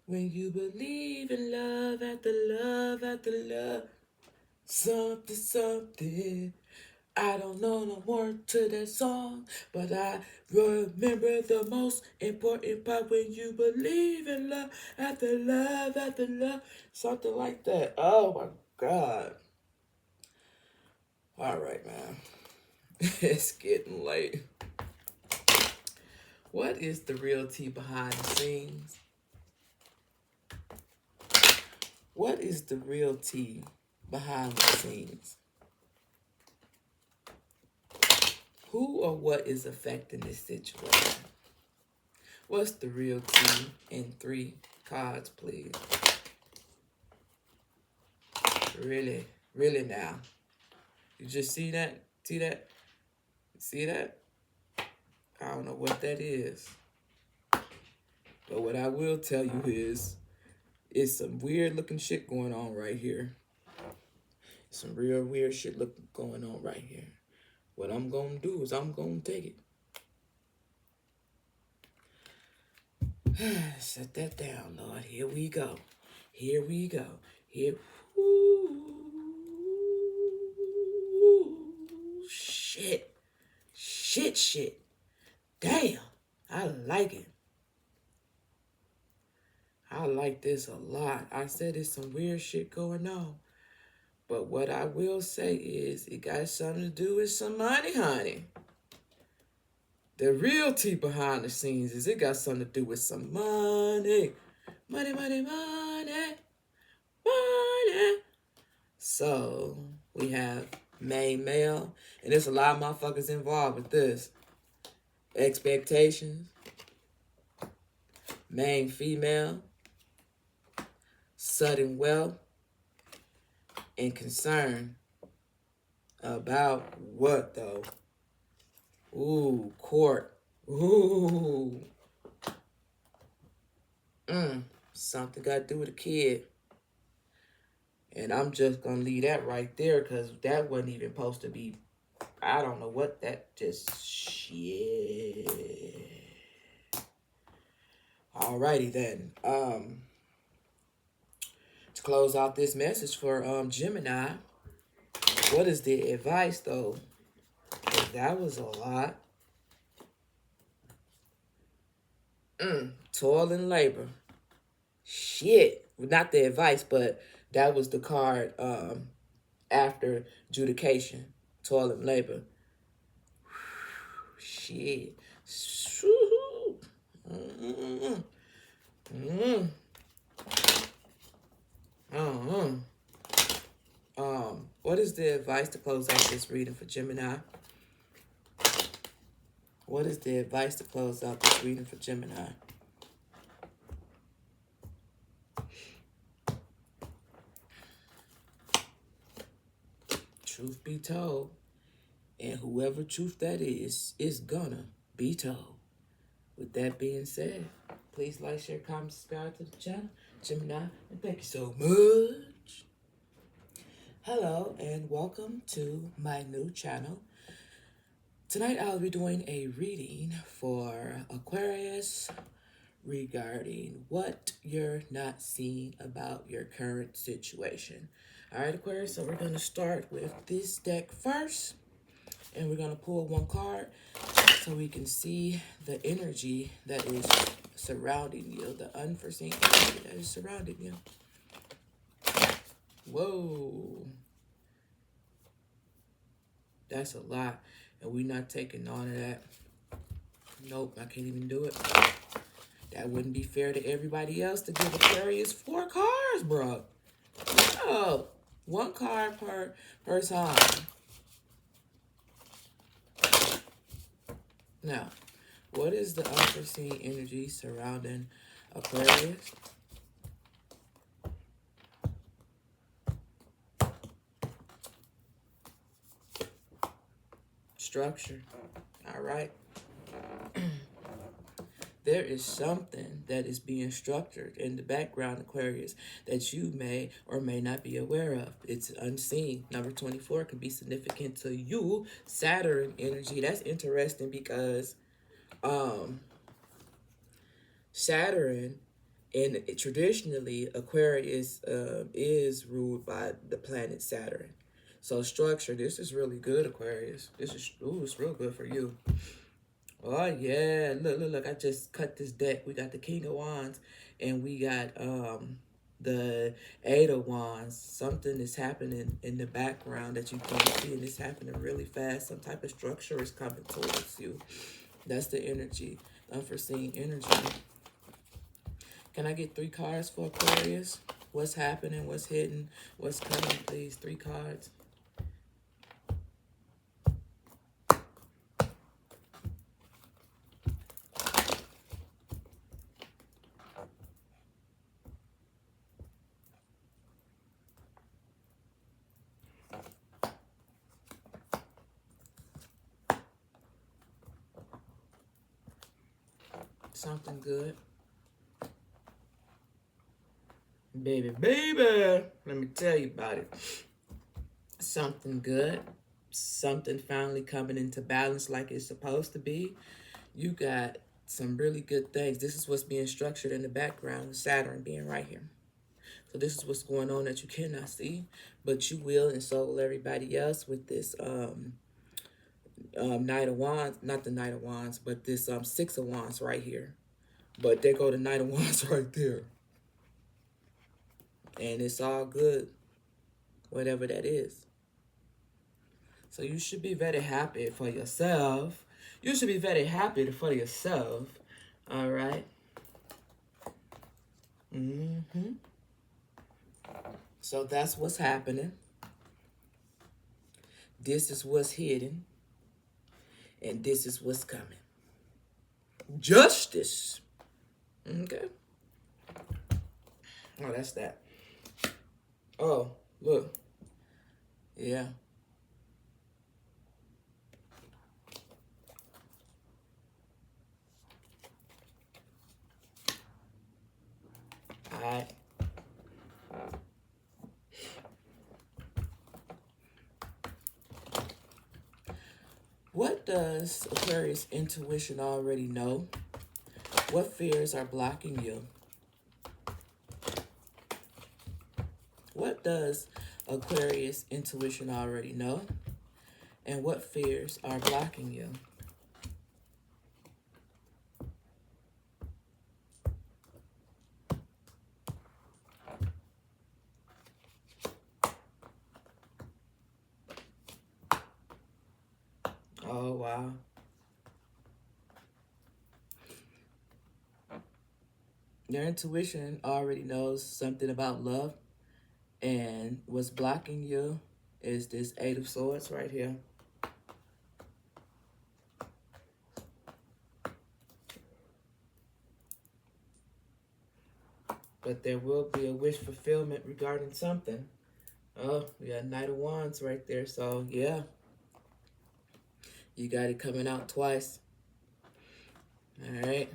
When you believe in love after love after love, something. I don't know no more to that song, but I remember the most important part when you believe in love after love after love. Something like that. Oh my God. All right, man. It's getting late. What is the real tea behind the scenes? What is the real tea behind the scenes? Who or what is affecting this situation? What's the real tea in 3 cards, please? Really, really now. You just see that? See that? See that? I don't know what that is. But what I will tell you is, it's some weird looking shit going on right here. Some real weird shit going on right here. What I'm going to do is I'm going to take it. Set that down, Lord. Here we go. Here we go. Here. Ooh, shit. Shit. Damn. I like it. I like this a lot. I said there's some weird shit going on. But what I will say is it got something to do with some money, honey. The real tea behind the scenes is it got something to do with some money. Money. So we have main male, and there's a lot of motherfuckers involved with this. Expectations. Main female. Sudden wealth. And concern about what, though? Ooh, court. Ooh. Something got to do with a kid. And I'm just going to leave that right there because that wasn't even supposed to be, I don't know what that just, shit. Alrighty then. To close out this message for Gemini, what is the advice though? That was a lot. Toil and labor. Shit. Not the advice, but that was the card after adjudication. Toil and labor. Shit. What is the advice to close out this reading for Gemini? What is the advice to close out this reading for Gemini? Truth be told, and whoever truth that is gonna be told. With that being said, please like, share, comment, subscribe to the channel, Gemini, and thank you so much. Hello, and welcome to my new channel. Tonight I'll be doing a reading for Aquarius regarding what you're not seeing about your current situation. All right, Aquarius, so we're going to start with this deck first, and we're going to pull 1 card so we can see the energy that is surrounding you, the unforeseen energy that is surrounding you. Whoa. That's a lot. And we're not taking none of that. Nope, I can't even do it. That wouldn't be fair to everybody else to give Aquarius 4 cards, bro. No. 1 card per time. Now, what is the unforeseen energy surrounding Aquarius? Structure. All right. There is something that is being structured in the background, Aquarius, that you may or may not be aware of. It's unseen. Number 24 could be significant to you. Saturn energy. That's interesting because Saturn, and traditionally Aquarius is ruled by the planet Saturn. So structure, this is really good, Aquarius. This is, ooh, it's real good for you. Oh, yeah. Look. I just cut this deck. We got the King of Wands, and we got the Eight of Wands. Something is happening in the background that you can't see, and it's happening really fast. Some type of structure is coming towards you. That's the energy, unforeseen energy. Can I get 3 cards for Aquarius? What's happening? What's hidden? What's coming, please? 3 cards. Something good. Baby, baby. Let me tell you about it. Something good. Something finally coming into balance like it's supposed to be. You got some really good things. This is what's being structured in the background with Saturn being right here. So this is what's going on that you cannot see, but you will, and so will everybody else with this Knight of Wands, not the Knight of Wands, but this Six of Wands right here. But there go the Knight of Wands right there. And it's all good, whatever that is. So you should be very happy for yourself. You should be very happy for yourself. All right. So that's what's happening. This is what's hidden. And this is what's coming. Justice. Okay. Oh, that's that. Oh, look. Yeah. All right. What does Aquarius intuition already know? What fears are blocking you? What does Aquarius intuition already know? And what fears are blocking you? Oh, wow. Your intuition already knows something about love. And what's blocking you is this Eight of Swords right here. But there will be a wish fulfillment regarding something. Oh, we got Knight of Wands right there. So, yeah. You got it coming out twice. All right.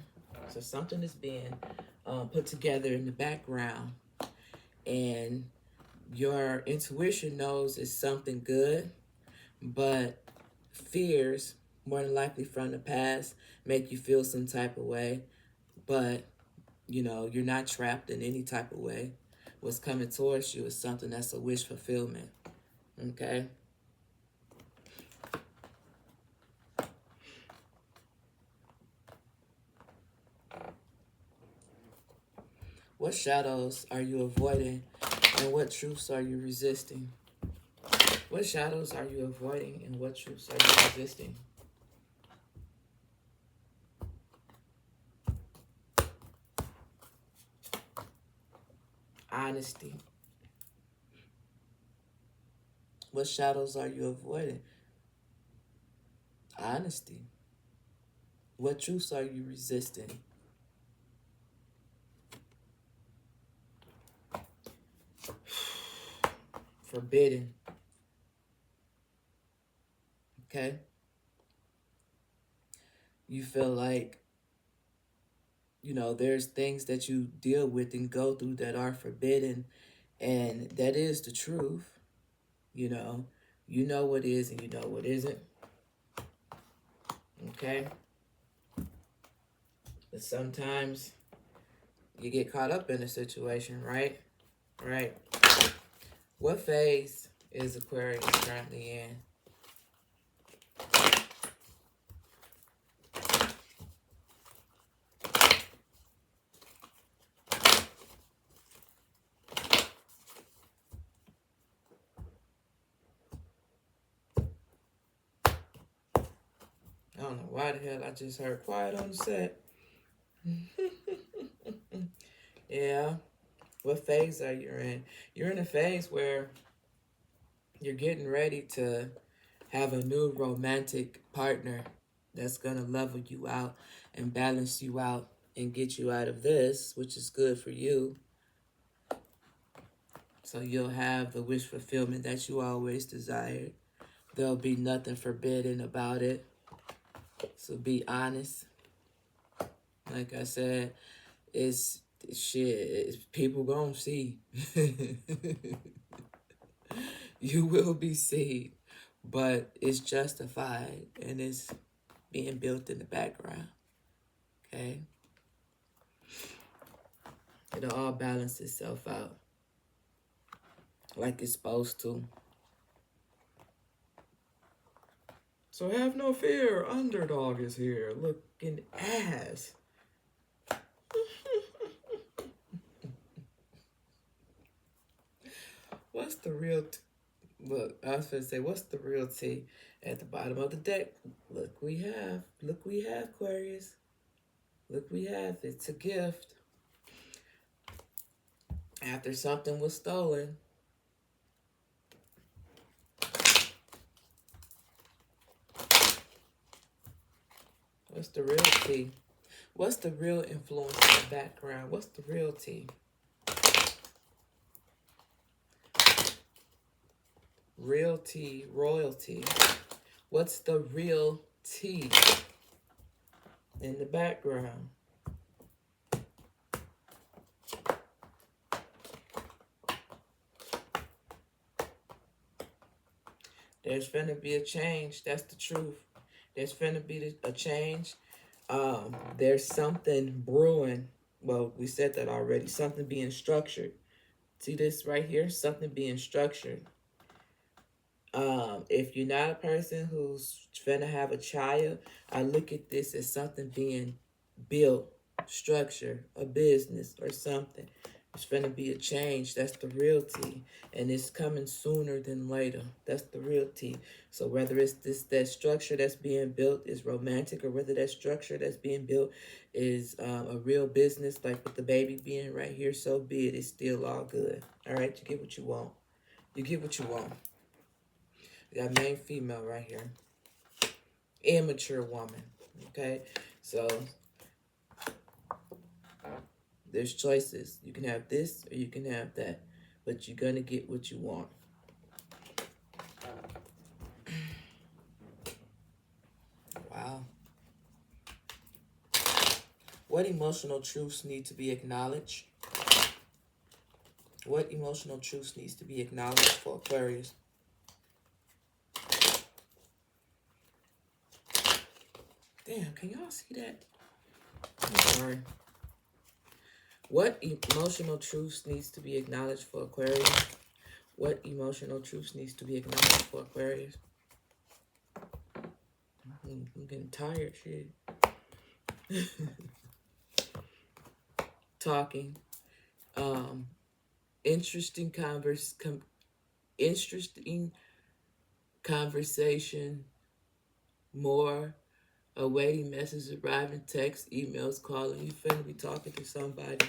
So something is being put together in the background. And your intuition knows it's something good. But fears, more than likely from the past, make you feel some type of way. But, you know, you're not trapped in any type of way. What's coming towards you is something that's a wish fulfillment. Okay? What shadows are you avoiding, and what truths are you resisting? What shadows are you avoiding, and what truths are you resisting? Honesty. What shadows are you avoiding? Honesty. What truths are you resisting? Forbidden. Okay? You feel like, you know, there's things that you deal with and go through that are forbidden. And that is the truth. You know what is and you know what isn't. Okay? But sometimes you get caught up in a situation, right? Right. What phase is Aquarius currently in? don't know why the hell I just heard quiet on the set. Yeah. What phase are you in? You're in a phase where you're getting ready to have a new romantic partner that's going to level you out and balance you out and get you out of this, which is good for you. So you'll have the wish fulfillment that you always desired. There'll be nothing forbidden about it. So be honest. Like I said, it's shit. People gonna see. You will be seen, but it's justified and it's being built in the background. Okay? It'll all balance itself out like it's supposed to. So have no fear, underdog is here, looking ass. What's the real look? I was gonna say, what's the real tea at the bottom of the deck? Look, we have Aquarius. Look, we have. It's a gift. After something was stolen. What's the real tea? What's the real influence in the background? What's the real tea? Real tea, royalty. What's the real tea in the background? There's finna be a change. That's the truth. There's finna be a change. There's something brewing. Well, we said that already. Something being structured. See this right here? Something being structured. If you're not a person who's finna have a child, I look at this as something being built, structure, a business or something. It's finna be a change. That's the real tea. And it's coming sooner than later. That's the real tea. So whether it's that structure that's being built is romantic, or whether that structure that's being built is a real business, like with the baby being right here, so be it. It's still all good. All right? You get what you want. You get what you want. We got main female right here. Immature woman. Okay? So there's choices. You can have this or you can have that. But you're going to get what you want. Wow. What emotional truths need to be acknowledged? What emotional truths needs to be acknowledged for Aquarius? Damn, can y'all see that? I'm sorry. What emotional truths needs to be acknowledged for Aquarius? What emotional truths needs to be acknowledged for Aquarius? I'm getting tired, shit. Talking. Interesting conversation. More. Awaiting messages, arriving, text, emails, calling. You finna be talking to somebody.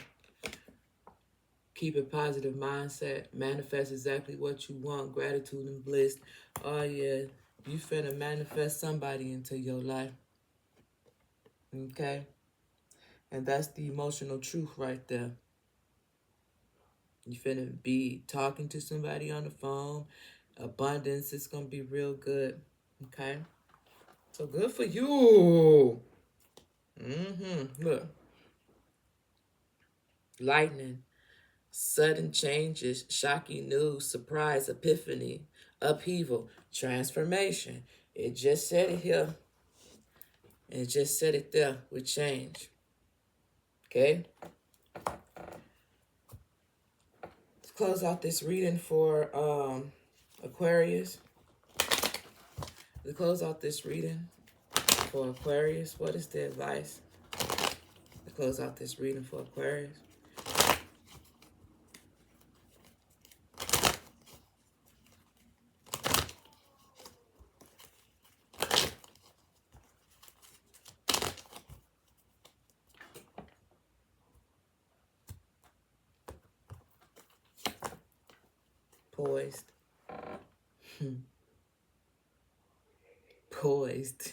Keep a positive mindset. Manifest exactly what you want. Gratitude and bliss. Oh, yeah. You finna manifest somebody into your life. Okay? And that's the emotional truth right there. You finna be talking to somebody on the phone. Abundance is gonna be real good. Okay? So good for you. Look. Lightning. Sudden changes, shocking news, surprise, epiphany, upheaval, transformation. It just said it here. And it just said it there with change. Okay? Let's close out this reading for Aquarius. To close out this reading for Aquarius, what is the advice? To close out this reading for Aquarius. poised. Poised.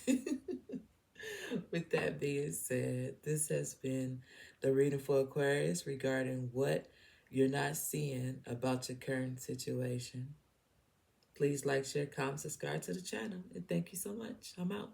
With that being said, this has been the reading for Aquarius regarding what you're not seeing about your current situation. Please like, share, comment, subscribe to the channel, and thank you so much. I'm out.